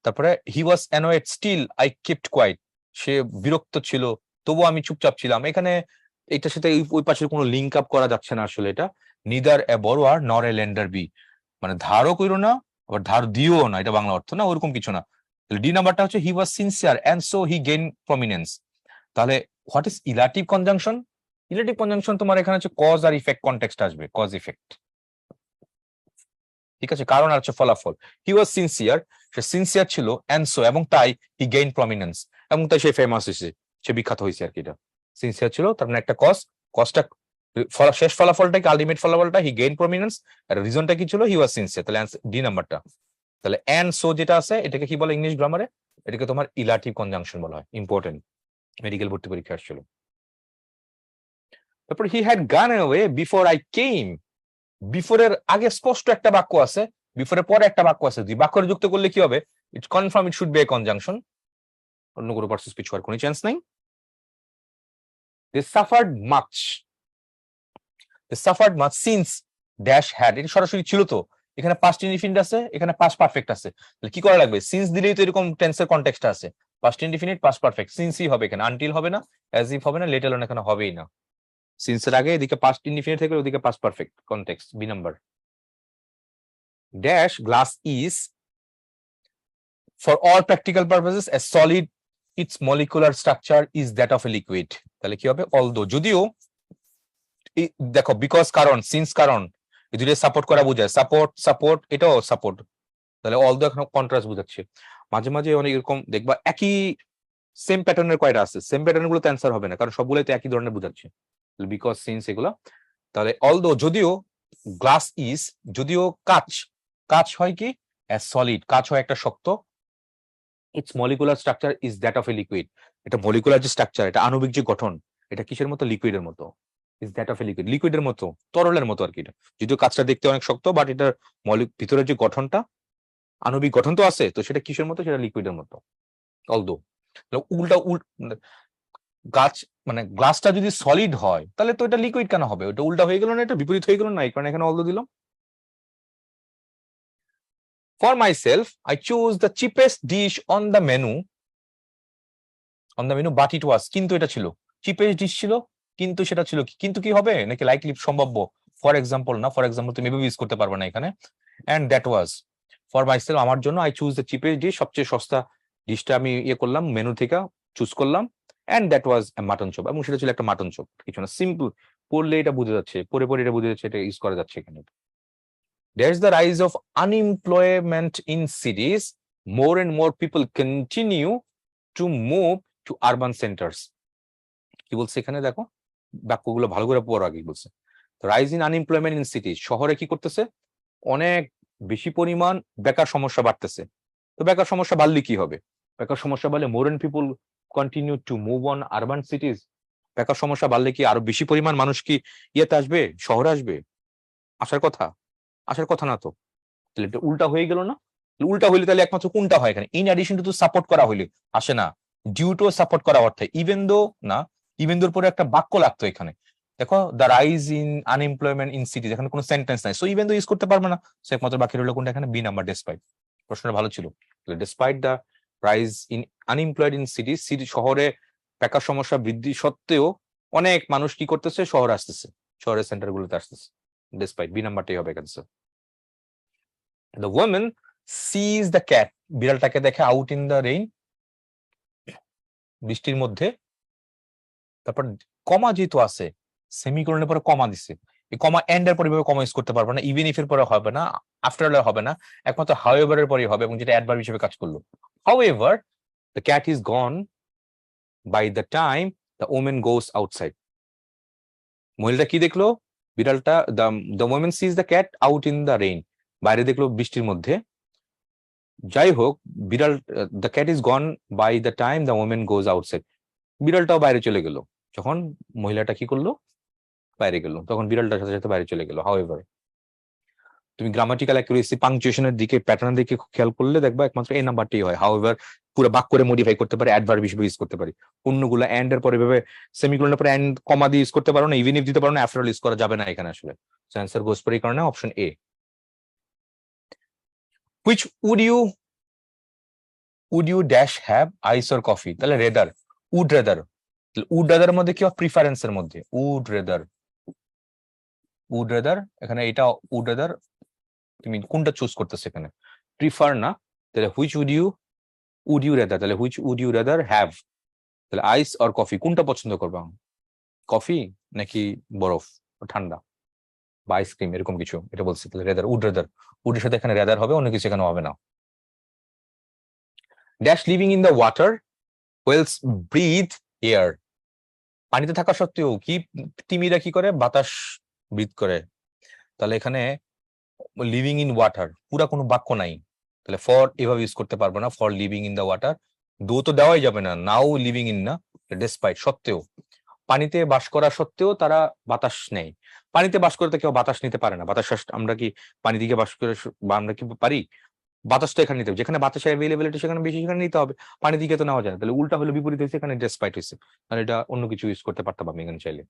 তারপরে he was annoyed still I kept quiet, সে বিরক্ত ছিল তবু আমি চুপচাপ ছিলাম, এখানে এটার সাথে ওই পাশের কোনো লিঙ্ক আপ করা যাচ্ছে না আসলে, এটা নিদার এ বড়োয়ার নর এ লেন্ডার বি, মানে ধারও কইরো না আবার ধার দিও না, এটা বাংলা অর্থ না, ওরকম কিছু না। ডি নাম্বারটা হচ্ছে he was sincere and so he gain prominence, তাহলে what is elative conjunction, elative conjunction তোমার এখানে হচ্ছে কজ আর ইফেক্ট কনটেক্সট আসবে, কজ ইফেক্ট। ঠিক আছে, কারণ আর হচ্ছে ফলাফল। হি ওয়াজ সিনসিয়ার, সে সিনসিয়ার ছিল, এন্ড সো এবং তাই হি গেইন প্রমিনেন্স, এবং তাই সে ফেমাস হয়েছে, সে বিখ্যাত হয়েছে আর কি। এটা সিনসিয়ার ছিল, তার মানে একটা কজটা শেষ ফলাফলটা কি, আলটিমেট ফলাফলটা হি গেইন প্রমিনেন্স, আর রিজনটা কি ছিল, হি ওয়াজ সিনসিয়ার। তাহলে ডি নাম্বারটা। তাহলে এন্ড সো যেটা আছে এটাকে কি বলে ইংলিশ গ্রামারে, এটাকে তোমার ইলাটিভ কনজাংশন বলা হয়। ইম্পর্টেন্ট, মেডিকেল ভর্তি পরীক্ষা আসছিল। তারপর he had gone away before I came, বিফোরের আগে স্পষ্ট একটা বাক্য আছে, বিফোরের পরে একটা বাক্য আছে, দুই বাক্যের যুক্ত করলে কি হবে, it's confirm it should be a conjunction, অন্য কোনো পার্সেস পিছু হওয়ার কোনো চান্স নাই। They suffered much, they suffered much since dash had, এটা সরাসরি ছিল তো, এখানে পাস্ট ইনডিফিনিট আছে, এখানে পাস্ট পারফেক্ট আছে, তাহলে কি করা লাগবে, সিন্স দিলেই তো এরকম টেন্সের কনটেক্সট আছে, পাস্ট ইনডিফিনিট পাস্ট পারফেক্ট, সিন্সই হবে এখানে, আনটিল হবে না, অ্যাজ ইফ হবে না, লেট এলন এখানে হবেই না। সিন্সের আগে এদিকে পাস্ট ইনডিফিনিট থেকে ওদিকে past perfect context, B number. Dash glass is for all practical purposes a solid, its molecular structure is that of a liquid, তাহলে কি হবে, although, যদিও, দেখো বিকজ কারণ, সিন্স কারণ, এই দুটো সাপোর্ট করা বোঝায়, সাপোর্ট সাপোর্ট, এটাও সাপোর্ট, তাহলে অলদো এখন কন্ট্রাস্ট বোঝাচ্ছে। মাঝে মাঝে অনেক এরকম দেখবা একই সেম প্যাটার্নের কয়টা আছে, সেম প্যাটার্ন গুলো তো অ্যান্সার হবে না, কারণ সবগুলোই তো একই ধরনের বোঝাচ্ছে, বিকজ সিন্স এগুলো। তাহলে অলদো, যদিও, গ্লাস ইজ, যদিও কাচ, কাচ হয় কি, সলিড, কাচ হয় একটা শক্ত, its molecular structure is that of a liquid, এটা মলিকুলার যে স্ট্রাকচার, এটা আণবিক যে গঠন, এটা কিসের মতো, লিকুইডের মতো, is that of a liquid, লিকুইডের মতো, তরলের মতো আর কি। এটা যদিও কাজটা দেখতে অনেক শক্ত, বাট এটার ভিতরের যে গঠনটা, আণবিক গঠন তো আছে, তো সেটা কিসের মতো, সেটা লিকুইডের মতো। অলদো উল্টা গাছ, মানে গ্লাসটা যদি সলিড হয় তাহলে তো এটা লিকুইড কেন হবে, ওটা উল্টা হয়ে গেল না, এটা বিপরীত হয়ে গেল না, এই কারণে এখানে অলদো দিলাম। For myself, I chose the cheapest dish on the menu, but it was, কিন্তু এটা ছিল, চিপেস্ট ডিশ ছিল, কিন্তু সেটা ছিল কি, কিন্তু কি হবে নাকি লাইকলি সম্ভাব্য, ফর এক্সাম্পল না, ফর এক্সাম্পল তুমি মেবি ইউজ করতে পারবে না এখানে। And that was, for myself আমার জন্য, I choose the cheapest dish, সবচেয়ে সস্তা ডিশটা আমি ইয়ে করলাম, মেনু থেকে চুজ করলাম, and that was mutton chop, এবং সেটা ছিল একটা মাটন চপ, কিছু না, সিম্পল, পড়লে এটা বুঝে যাচ্ছে, পরে পরে এটা বুঝে যাচ্ছে, এটা ইউজ করা যাচ্ছে এখানে। There's the rise of unemployment in cities. More and more people continue to move to urban centers. কি বলছে এখানে দেখো, বাক্যগুলো ভালো করে পড়ো আগে বলছে। Rise in unemployment in city, শহরে কি করতেছে, অনেক বেশি পরিমাণ বেকার সমস্যা বাড়তেছে। তো বেকার সমস্যা বাড়লে কি হবে, বেকার সমস্যা বাড়লে more and people continue to move on urban cities, বেকার সমস্যা বাড়লে কি আরো বেশি পরিমাণ মানুষ কি ইয়েতে আসবে, শহরে আসবে, আসার কথা, আসার কথা না তো, তাহলে এটা উল্টা হয়ে গেল না। উল্টা হইলে তাহলে একমাত্র কোনটা হয় এখানে, ইন অ্যাডিশন টু সাপোর্ট করা হইলে আসে না, ডিউ টু সাপোর্ট করা অর্থে, ইভেন দো না, ইভেন দোর পরে একটা বাক্য লাগতো এখানে, দেখো the rise in unemployment in সিটিজ, এখানে কোনো সেন্টেন্স নাই, সো ইভেন দো ইউজ করতে পারবে না, সো একমাত্র বাকি রইল কোনটা এখানে, বি নাম্বার, ডেসপাইট। প্রশ্নটা ভালো ছিল, despite the rise in unemployed in সিটিজ, city শহরে বেকার সমস্যা বৃদ্ধি সত্ত্বেও অনেক মানুষ কি করতেছে, শহরে আসতেছে, শহরের সেন্টার গুলোতে আসতেছে, ডেসপাইট, বি নাম্বারটাই হবে answer. The woman sees the cat, বিড়ালটাকে দেখে আউট ইন দ্য রেইন, বৃষ্টির মধ্যে, তারপর কমা যেহেতু আছে, সেমিকোলনের পরে কমা দিছে, এই কমা এন্ড এর পরে কমা ইউজ করতে পারবে না, ইভেন ইফ এর পরে হবে না, আফটার এর হবে না, একমাত্র হাউএভার এর পরে হবে, এবং যেটা অ্যাডভার্ব হিসেবে কাজ করলো। However the cat is gone by the time the woman goes outside, মহিলাটা কি দেখলো, বিড়ালটা, the woman sees the cat out in the rain, বাইরে দেখলো বৃষ্টির মধ্যে, যাই হোক বিড়াল, the cat is gone by the time the women goes outside, বিড়ালটাও বাইরে চলে গেল, যখন মহিলাটা কি করলো, বাইরে গেল, তখন বিড়ালটার সাথে সাথে বাইরে চলে গেল। হাউএভার, তুমি গ্রামাটিক্যাল অ্যাকুরেসি, পাংচুয়েশনের দিকে, প্যাটার্নের দিকে খেয়াল করলে দেখবা একমাত্র এই নাম্বারটাই হয়। হাউএভার পুরো বাক্য করে মডিফাই করতে পারে, অ্যাডভার্ব হিসেবে ইউজ করতে পারি, অন্যগুলো এন্ড এর পরে ভাবে সেমিকোলনের পরে এন্ড কমা দিয়ে ইউজ করতে পারো না, ইভেন ইফ দিতে পারো না, আফটার অল ইউজ করা যাবে না এখানে আসলে। অ্যান্সার গোস ফর এই কারণে option A. Which would you dash have, ice or coffee, তাহলে rather, would rather, would rather মধ্যে কি প্রিফারেন্সের মধ্যে, উড রেদার, উড রেদার, এখানে এটা উড রেদার, তুমি কোনটা চুজ করতেছো এখানে, প্রিফার না, তাহলে হুইচ উড ইউ রেদার, তাহলে which would you rather have, তাহলে আইস অর কফি, কোনটা পছন্দ করবা, কফি নাকি বরফ ঠান্ডা, বা আইসক্রিম এরকম কিছু, এটা বলছি। তাহলে রেদার, উডের সাথে এখানে রেদার হবে, অন্য কিছু এখানে হবে না। Dash living in the water, whales breathe air. পানিতে থাকা সত্ত্বেও কি তিমিরা কি করে? বাতাস ব্রিথ করে। তাহলে এখানে লিভিং ইন ওয়াটার পুরা কোনো বাক্য নাই, তাহলে ফর এভাবে ইউজ করতে পারবো না। For living in the water, দো তো দেওয়াই যাবে না, নাও লিভিং ইন না, ডেসপাইট সত্ত্বেও, পানিতে বাস করা সত্ত্বেও তারা বাতাস নেয়। পানিতে বাস করতে কেউ বাতাস নিতে পারে না। আমরা কি পানি দিকে বাস করে বা আমরা কি পারি? বাতাস তো এখানে নিতে হবে, যেখানে বাতাসের অ্যাভেলেবিলিটি সেখানে বেশি, সেখানে নিতে হবে। পানি দিকে তো নেওয়া যায় না, তাহলে উল্টা হলো, বিপরীত হয়েছে, এখানে ডেসপাইট হয়েছে। তাহলে এটা অন্য কিছু ইউজ করতে পারতাম আমি এখানে চাইলে।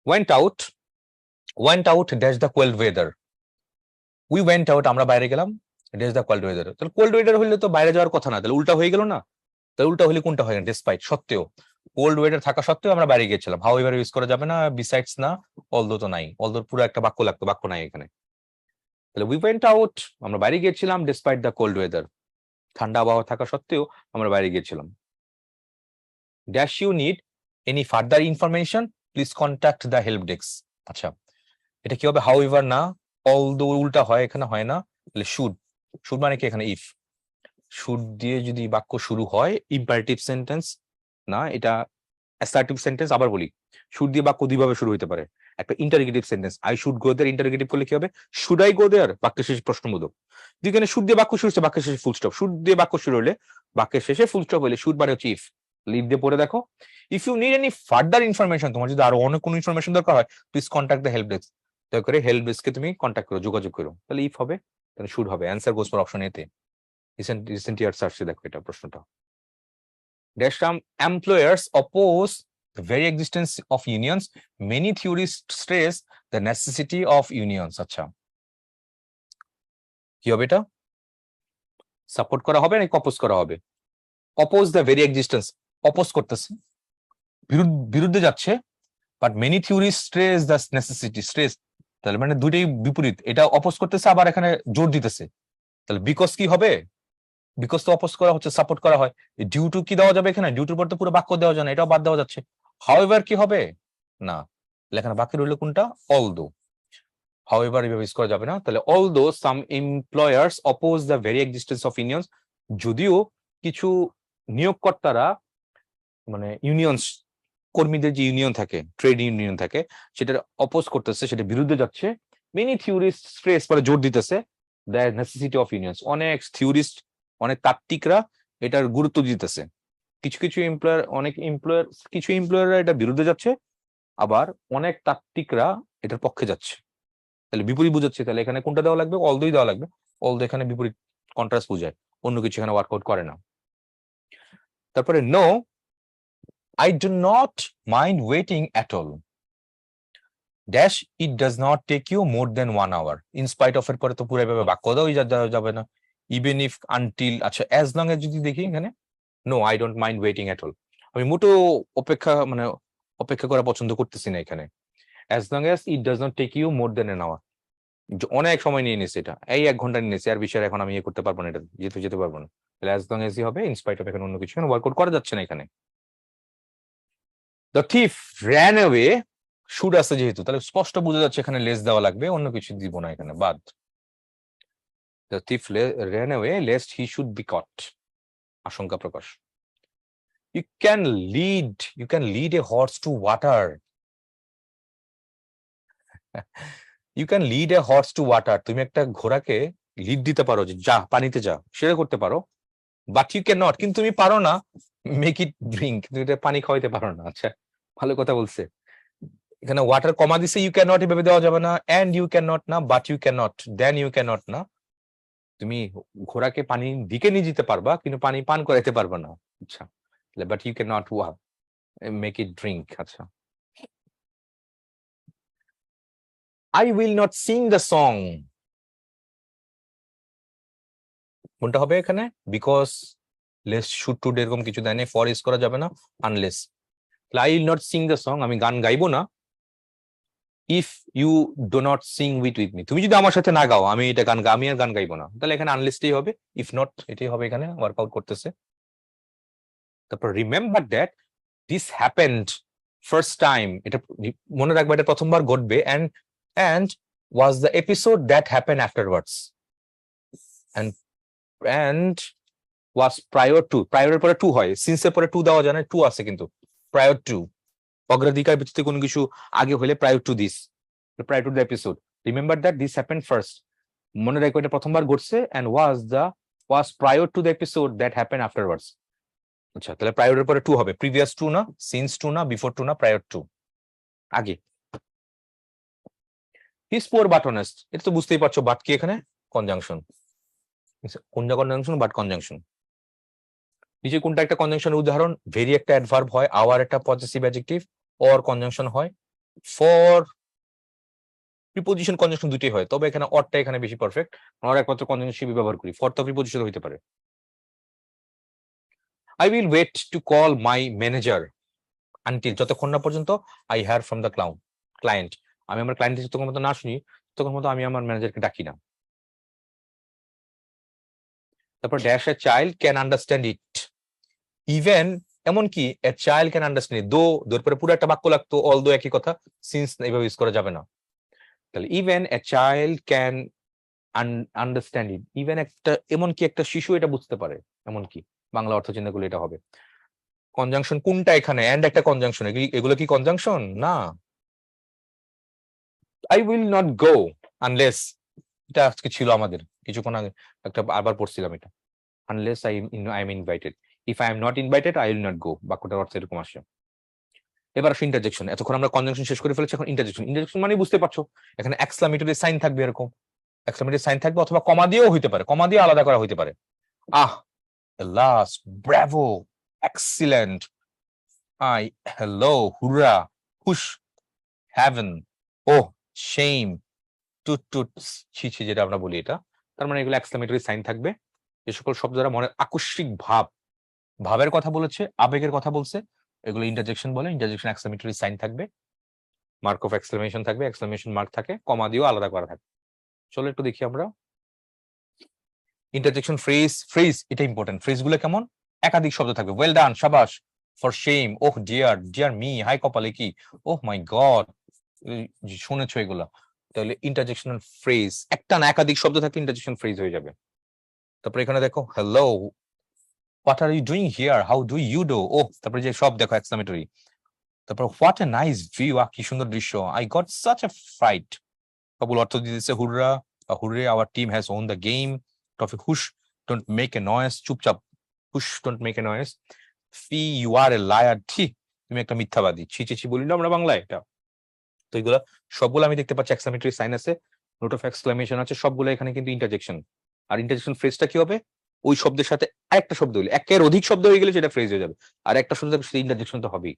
Went out, dash the cold weather. We went out, আমরা বাইরে গেলাম, ড্যাশ দ্য কোল্ড ওয়েদার। তাহলে কোল্ড ওয়েদার হলে তো বাইরে যাওয়ার কথা না, তাহলে উল্টা হয়ে গেল না? তাহলে উল্টা হলে কোনটা হয়? ডেসপাইট সত্ত্বেও, কোল্ড ওয়েদার থাকা সত্ত্বেও আমরা বাইরে গিয়েছিলাম। হাউ এভার ইউজ করা যাবে না, বিসাইডস না, অলদো তো নাই, অলদোর পুরো একটা বাক্য লাগতো, বাক্য নাই এখানে। তাহলে উই ওয়েন্ট আউট, আমরা বাইরে গিয়েছিলাম, ডিসপাইট দ্য কোল্ড ওয়েদার, ঠান্ডা আবহাওয়া থাকা সত্ত্বেও আমরা বাইরে গিয়েছিলাম। Dash you need any further information, please contact the help desk. আচ্ছা, এটা কি হবে? হাউ এভার না, অলদো উল্টা হয়, এখানে হয় না। তাহলে শুড, শুড মানে কি এখানে ইফ, শুড দিয়ে যদি বাক্য শুরু হয়, ইম্পারেটিভ সেন্টেন্স না, এটা অ্যাসার্টিভ সেন্টেন্স। আবার বলি, শুড দিয়ে বাক্য দুইভাবে শুরু হতে পারে। একটা interrogative sentence, I should go there, interrogative করলে কি হবে? শুড আই গো দেয়ার, বাক্যের শেষে প্রশ্নবোধক। যেখানে শুড দিয়ে বাক্য শুরু হচ্ছে, বাক্যের শেষে ফুল স্টপ। শুড দিয়ে বাক্য শুরু হলে, বাক্যের শেষে ফুল স্টপ হলে শুড মানে হচ্ছে ইফ। লিভ দিয়ে পড়ে দেখো, if you need any further information, তোমার যদি আরো অনেক কোনো ইনফরমেশন দরকার হয়, please contact the help desk, দয়া করে হেল্প ডেস্ককে তুমি কন্ট্যাক্ট করো, যোগাযোগ করো। তাহলে ইফ হবে, তাহলে শুড হবে। অ্যান্সার গোস ফর অপশন এতে। রিসেন্ট ইয়ার সার্চে দেখো এটা প্রশ্নটা। Dash employers oppose the very existence of unions. Many theorists stress the necessity of unions. আচ্ছা, কি হবে এটা? সাপোর্ট করা হবে নাকি অপোজ করা হবে? Oppose the very existence, oppose করতেছে, বিরুদ্ধে যাচ্ছে। But many theorist stress the necessity, stress তাহলে মানে দুইটাই বিপরীত, এটা অপোজ করতেছে আবার এখানে জোর দিতেছে। তাহলে বিকজ কি হবে? বিকজ তো অপোজ করা হচ্ছে, সাপোর্ট করা হয়। ডিউ টু কি দেওয়া যাবে এখানে? ডিউটির পর তো পুরো বাক্য দেওয়া যায় না, এটাও বাদ দেওয়া যাচ্ছে। হাউএভার কি হবে? না, এখানে বাকি রইল কোনটা? অলদো। হাউএভার এভাবে ইউজ করা যাবে না। তাহলে although some employers oppose the very existence of unions, যদিও কিছু নিয়োগকর্তারা মানে ইউনিয়নস, কর্মীদের যে ইউনিয়ন থাকে, ট্রেড ইউনিয়ন থাকে, সেটা অপোজ করতেছে, সেটা বিরুদ্ধে যাচ্ছে। মেনি থিওরিস্ট স্ট্রেস পরে জোর দিতেছে দ্য নেসেসিটি অফ ইউনিয়নস, অনেক থিওরিস্ট, অনেক তাত্ত্বিকরা এটার গুরুত্ব দিতেছে। কিছু কিছু এমপ্লয়ার, কিছু এমপ্লয়াররা এটা বিরুদ্ধে যাচ্ছে, আবার অনেক তাত্ত্বিকরা এটার পক্ষে যাচ্ছে। তাহলে বিপরীত বুঝাচ্ছে, তাহলে এখানে কোনটা দেওয়া লাগবে? অলদোই দেওয়া লাগবে। অলদো এখানে বিপরীত, কন্ট্রাস্ট বুঝায়, অন্য কিছু এখানে ওয়ার্কআউট করে না। তারপরে no, I do not mind waiting at all. Dash, it does not take you more than 1 hour. In spite of এর পরে তো পুরো এভাবে বাক্য দেওয়া যাবে না। Even if, until, আচ্ছা as long as যদি দেখি এখানে, no, I don't mind waiting at all, আমি মোটো অপেক্ষা করা পছন্দ করতেছি না এখানে। As long as it does not take you more than an hour, অনেক সময় নিয়ে নিছে, এটা এই 1 ঘন্টা নিয়ে নিছে, আর বিষয় এখন আমি করতে পারবো না, এটা যেতে পারবো না। তাহলে as long as ই হবে, in spite of এখানে অন্য কিছু এখানে ওয়ার্কআউট করা যাচ্ছে না এখানে। The thief ran away, should আছে যেহেতু, তাহলে স্পষ্ট বোঝা যাচ্ছে এখানে লেস দেওয়া লাগবে, অন্য কিছু দিব না এখানে, বাদ। The thief ran away lest he should be caught, আশঙ্কা প্রকাশ। You can lead a horse to water. You can lead a horse to water, তুমি একটা ঘোড়াকে লিড দিতে পারো, যে যা পানিতে যা, সেটা করতে পারো। But you cannot, কিন্তু তুমি পারো না, make it drink, তুমি এটা পানি খাওয়াইতে পারো না। আচ্ছা, ভালো কথা বলছে। এখানে ওয়াটার কমা দিছে, ইউ ক্যান নট এভাবে দেওয়া যাবে না, এন্ড ইউ ক্যান নট না, but you can not, then you can not না। তুমি ঘোড়াকে পানি দিকে নিয়ে যেতে পারবা, কিন্তু পানি পান করাইতে পারবা না। আচ্ছা, but you can not make it drink. আচ্ছা, I will not sing the song, কোনটা হবে এখানে? বিকজ, লেস, শুড, টুড এরকম কিছু দেয় না, ফর ইউজ করা যাবে না, unless. I will not sing the song, আমি গান গাইবো না। If you do not sing with me, তুমি যদি আমার সাথে না গাও, আমি এটা আমি আর গান গাইবো না। তাহলে এখানে আনলিস্টই হবে, ইফ নট এটাই হবে, এখানে ওয়ার্কআউট করতেছে। তারপর remember that this happened first time, এটা মনে রাখবে, এটা প্রথমবার ঘটবে, and was the episode that happened afterwards, and was prior to, prior এর পরে টু হয়, সিন্স এর পরে টু দেওয়া যায় না, টু আছে কিন্তু prior to, অগ্রাধিকার ভিত্তিতে কোনো কিছু আগে হলে prior to this, prior to the episode, remember that this happened first, মনে রাখবে এটা প্রথমবার ঘটছে, and was prior to the episode that happened afterwards. আচ্ছা, তাহলে prior এর পরে টু হবে, previous to না, since to না, before to না, prior to, আগে। He's poor but honest, এটা তো বুঝতেই পারছো, বাট কি এখানে কনজাংশন, কোনটা কনজাংশন, বাট কনজাংশন। নিচে কোনটা একটা কনজাংশনের উদাহরণ? ভেরি একটা অ্যাডভার্ব হয়, আওয়ার একটা পজেসিভ অ্যাডজেক্টিভ, অর কনজাংশন হয়, ফর প্রিপোজিশন কনজাংশন দুটোই হয়, তবে এখানে অরটা এখানে বেশি পারফেক্ট, আমরা একমাত্র কনজাংশন ব্যবহার করি, ফর তো প্রিপোজিশন হইতে পারে। I will wait to call my manager until, যতক্ষণ না পর্যন্ত I hear from the client, আমি আমার ক্লায়েন্টের যতক্ষণ মতো না শুনি ততক্ষণ মতো আমি আমার ম্যানেজারকে ডাকি না। তারপর dash a child can understand it, even এমনকি a child can understand it, দোর পরে পুরো একটা বাক্য লাগতো, অল দো একই কথা, সিন্স এইভাবে ইউজ করা যাবে না। তাহলে even a child can understand it, even একটা, এমনকি একটা শিশু এটা বুঝতে পারে, এমনকি বাংলা অর্থ চিন্তা করলে এটা হবে। কনজাংশন কোনটা এখানে? এন্ড একটা কনজাংশন, এগুলো কি কনজাংশন না? I will not go unless, এটা আজকে ছিল আমাদের কিছুক্ষণ আগে, একটা আবার পড়ছিলাম এটা, unless I am invited, if I am not invited I will not go, বাক্যটার অর্থ এরকম আসে। এবার আসো ইন্টারজেকশন, এতক্ষণ আমরা কনজাংশন শেষ করে ফেলেছি, এখন ইন্টারজেকশন। ইন্টারজেকশন মানে বুঝতে পারছো, এখানে এক্সক্লামেটরি সাইন থাকবে, এরকম এক্সক্লামেটরি সাইন থাকবে, অথবা কমা দিয়েও হইতে পারে, কমা দিয়ে আলাদা করা হইতে পারে। Ah, alas, bravo, excellent, aye, hello, hurrah, hush, heaven, ওহ, শেম, টুট টুট, ছি ছি, যেটা আমরা বলি এটা, তার মানে এগুলো এক্সক্লামেটরি সাইন থাকবে। যে সকল শব্দ দ্বারা মনের আকস্মিক ভাবের কথা বলেছে, আবেগের কথা বলছে, এগুলো ইন্টারজেকশন বলে। ইন্টারজেকশন এক্সক্লামেটরি সাইন থাকবে, মার্ক অফ এক্সক্লামেশন থাকবে, এক্সক্লামেশন মার্ক থাকে, কমা দিয়েও আলাদা করা থাকে। চলো একটু দেখি আমরা ইন্টারজেকশন ফ্রেজ এটা ইম্পর্টেন্ট। ফ্রেজ গুলো কেমন? একাধিক শব্দ থাকবে, ওয়েল ডান, শাবাশ, for shame, oh dear me, হাই কপালে কি, ওহ মাই গড, শুনেছো এগুলা। তাহলে ইন্টারজেকশনাল ফ্রেজ, একটা না একাধিক শব্দ থাকলে ইন্টারজেকশন ফ্রেজ হয়ে যাবে। তারপরে এখানে দেখো, hello, what are you doing here, how do you do, oh, তারপরে যে সব দেখো এক্সক্লামেটরি। তারপর হোয়াট এ নাইস ভিউ, কি সুন্দর দৃশ্য, I got such a fright, সবগুলো অর্থ দিতেছে hurrah, hurray, our team has won the game, topic hush, don't make a noise, চুপচাপ, hush, don't make a noise, fie, you are a liar, ছি, তুমি একটা মিথ্যাবাদী, ছি ছি ছি বলি না আমরা বাংলায় এটা। তো এগুলো সবগুলো আমি দেখতে পাচ্ছি এক্সক্লামেটরি সাইন আছে, নোট অফ এক্সক্লামেশন আছে, সবগুলো এখানে কিন্তু ইন্টারজেকশন। আর ইন্টারজেকশন ফ্রেজটা কি হবে? ওই শব্দের সাথে আরেকটা শব্দ হইলে, একের অধিক শব্দ হয়ে গেলে সেটা ফ্রেজ হয়ে যাবে, আর একটা শব্দ সেটা ইন্টারজেকশন তো হবেই।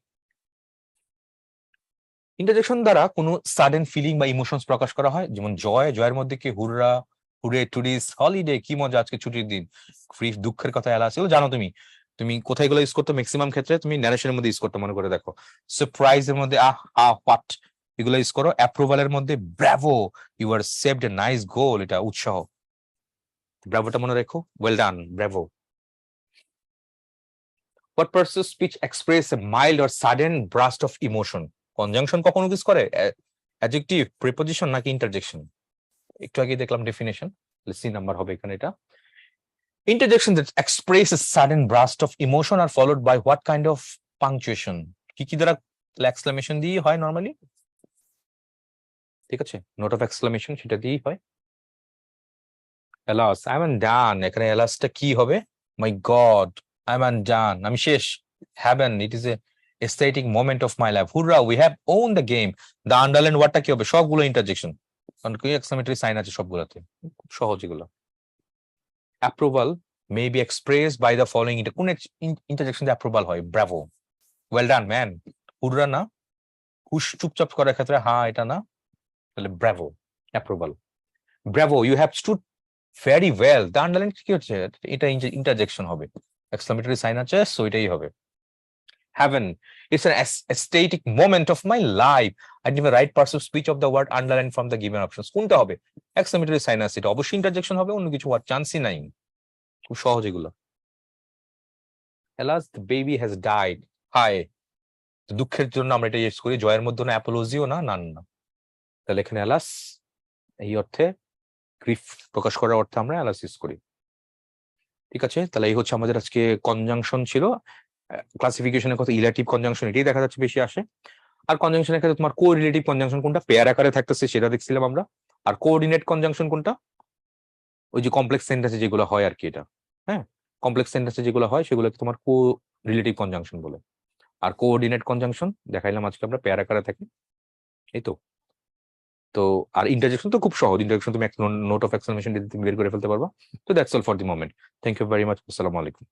ইন্টারজেকশন দ্বারা কোনো সাডেন ফিলিং বা ইমোশনস প্রকাশ করা হয়, যেমন জয়ের মধ্যে কি হুররা, হুরে, টুরিস্ট, হলিডে, কি মজা আজকে ছুটির দিন, ফ্রি, দুঃখের কথা এলা আছে, জানো তুমি তুমি কোথায় এগুলো ইউজ করতো? ম্যাক্সিমাম ক্ষেত্রে তুমি ন্যারেশনের মধ্যে ইউজ করতে, মনে করে দেখো। সারপ্রাইজ এর মধ্যে হোয়াট, এগুলো ইউজ করো। অ্যাপ্রুভালের মধ্যে bravo, you are saved a nice goal, এটা উৎসাহ, ব্রাভোটা মনে রেখো, well done, bravo. What pursues speech express a mild or sudden burst of emotion? Conjunction কখন ইউজ করে? অ্যাডজেক্টিভ, প্রিপোজিশন নাকি ইন্টারজেকশন? একটু আগে দেখলাম ডেফিনেশন, সি নাম্বার হবে এখানে এটা। Interjection that express a sudden burst of emotion are followed by what kind of punctuation? কি দ্বারা এক্সক্লামেশন দিয়ে হয় নরমালি, ঠিক আছে, নোট অফ এক্সক্লামেশন সেটা দিয়েই হয়। alas, I am done, এখানে alasটা কি হবে? My God, I am done, আমি শেষ। haven't, it is a aesthetic moment of my life, hurrah, we have owned the game, the underline ওয়ার্ডটা কি হবে? সবগুলো ইন্টারজেকশন, কারণ কি এক্সক্লামেটরি সাইন আছে সবগুলোতে, খুব সহজ এগুলো। approval may be expressed by the following, এটা কোন ইন্টারজেকশন দিয়ে অ্যাপ্রুভাল হয়? Bravo, well done man, hurrah না, হুশ চুপচাপ করার ক্ষেত্রে হ্যাঁ এটা না, তাহলে bravo, approval. Bravo, you have stood very well, the underline কি হচ্ছে? এটা ইন্টারজেকশন হবে, এক্সক্লামেটরি সাইন আছে, সো এটাই হবে। heaven, it's an aesthetic moment of my life, I give a right passive speech of the word underline from the given options, কোনটা হবে? এক্সক্লামেটরি সাইন আছে, এটা অবশ্যই ইন্টারজেকশন হবে, অন্য কিছু হওয়ার চান্সই নাই, খুব সহজ এগুলো। alas, the baby has died, হায়, তো দুঃখের জন্য আমরা এটা ইউজ করি, জয়ের মধ্যে না অ্যাপোলজিও না, নান না। তাহলে এখানে অ্যালাস এই অর্থে, গ্রিফ প্রকাশ করার অর্থে আমরা অ্যালাস ইউজ করি। ঠিক আছে, তাহলে এই হচ্ছে আমাদের আজকে কনজাংশন ছিল। ক্লাসিফিকেশনের কথা ইলাটিভ কনজাংশন এটাই দেখা যাচ্ছে বেশি আসে। আর কনজাংশনের ক্ষেত্রে তোমার কোরিলেটিভ কনজাংশন কোনটা, পেয়ার আকারে থাকতেছে সেটা দেখছিলাম আমরা। আর কোঅর্ডিনেট কনজাংশন কোনটা, ওই যে কমপ্লেক্স সেন্টেন্সে যেগুলো হয় আর কি, এটা হ্যাঁ, কমপ্লেক্স সেন্টেন্সে যেগুলো হয় সেগুলোকে তোমার কো রিলেটিভ কনজাংশন বলে। আর কোঅর্ডিনেট কনজাংশন দেখাইলাম আজকে আমরা, পেয়ার আকারে থাকে। এই তো। তো আর ইন্টারজেকশন তো খুব সহজ, ইন্টারজেকশন তুমি নোট অফ এক্সক্লেমেশন দিয়ে তুমি বের করে ফেলতে পারবা। তো that's all for the moment. Thank you very much. আসসালামু আলাইকুম।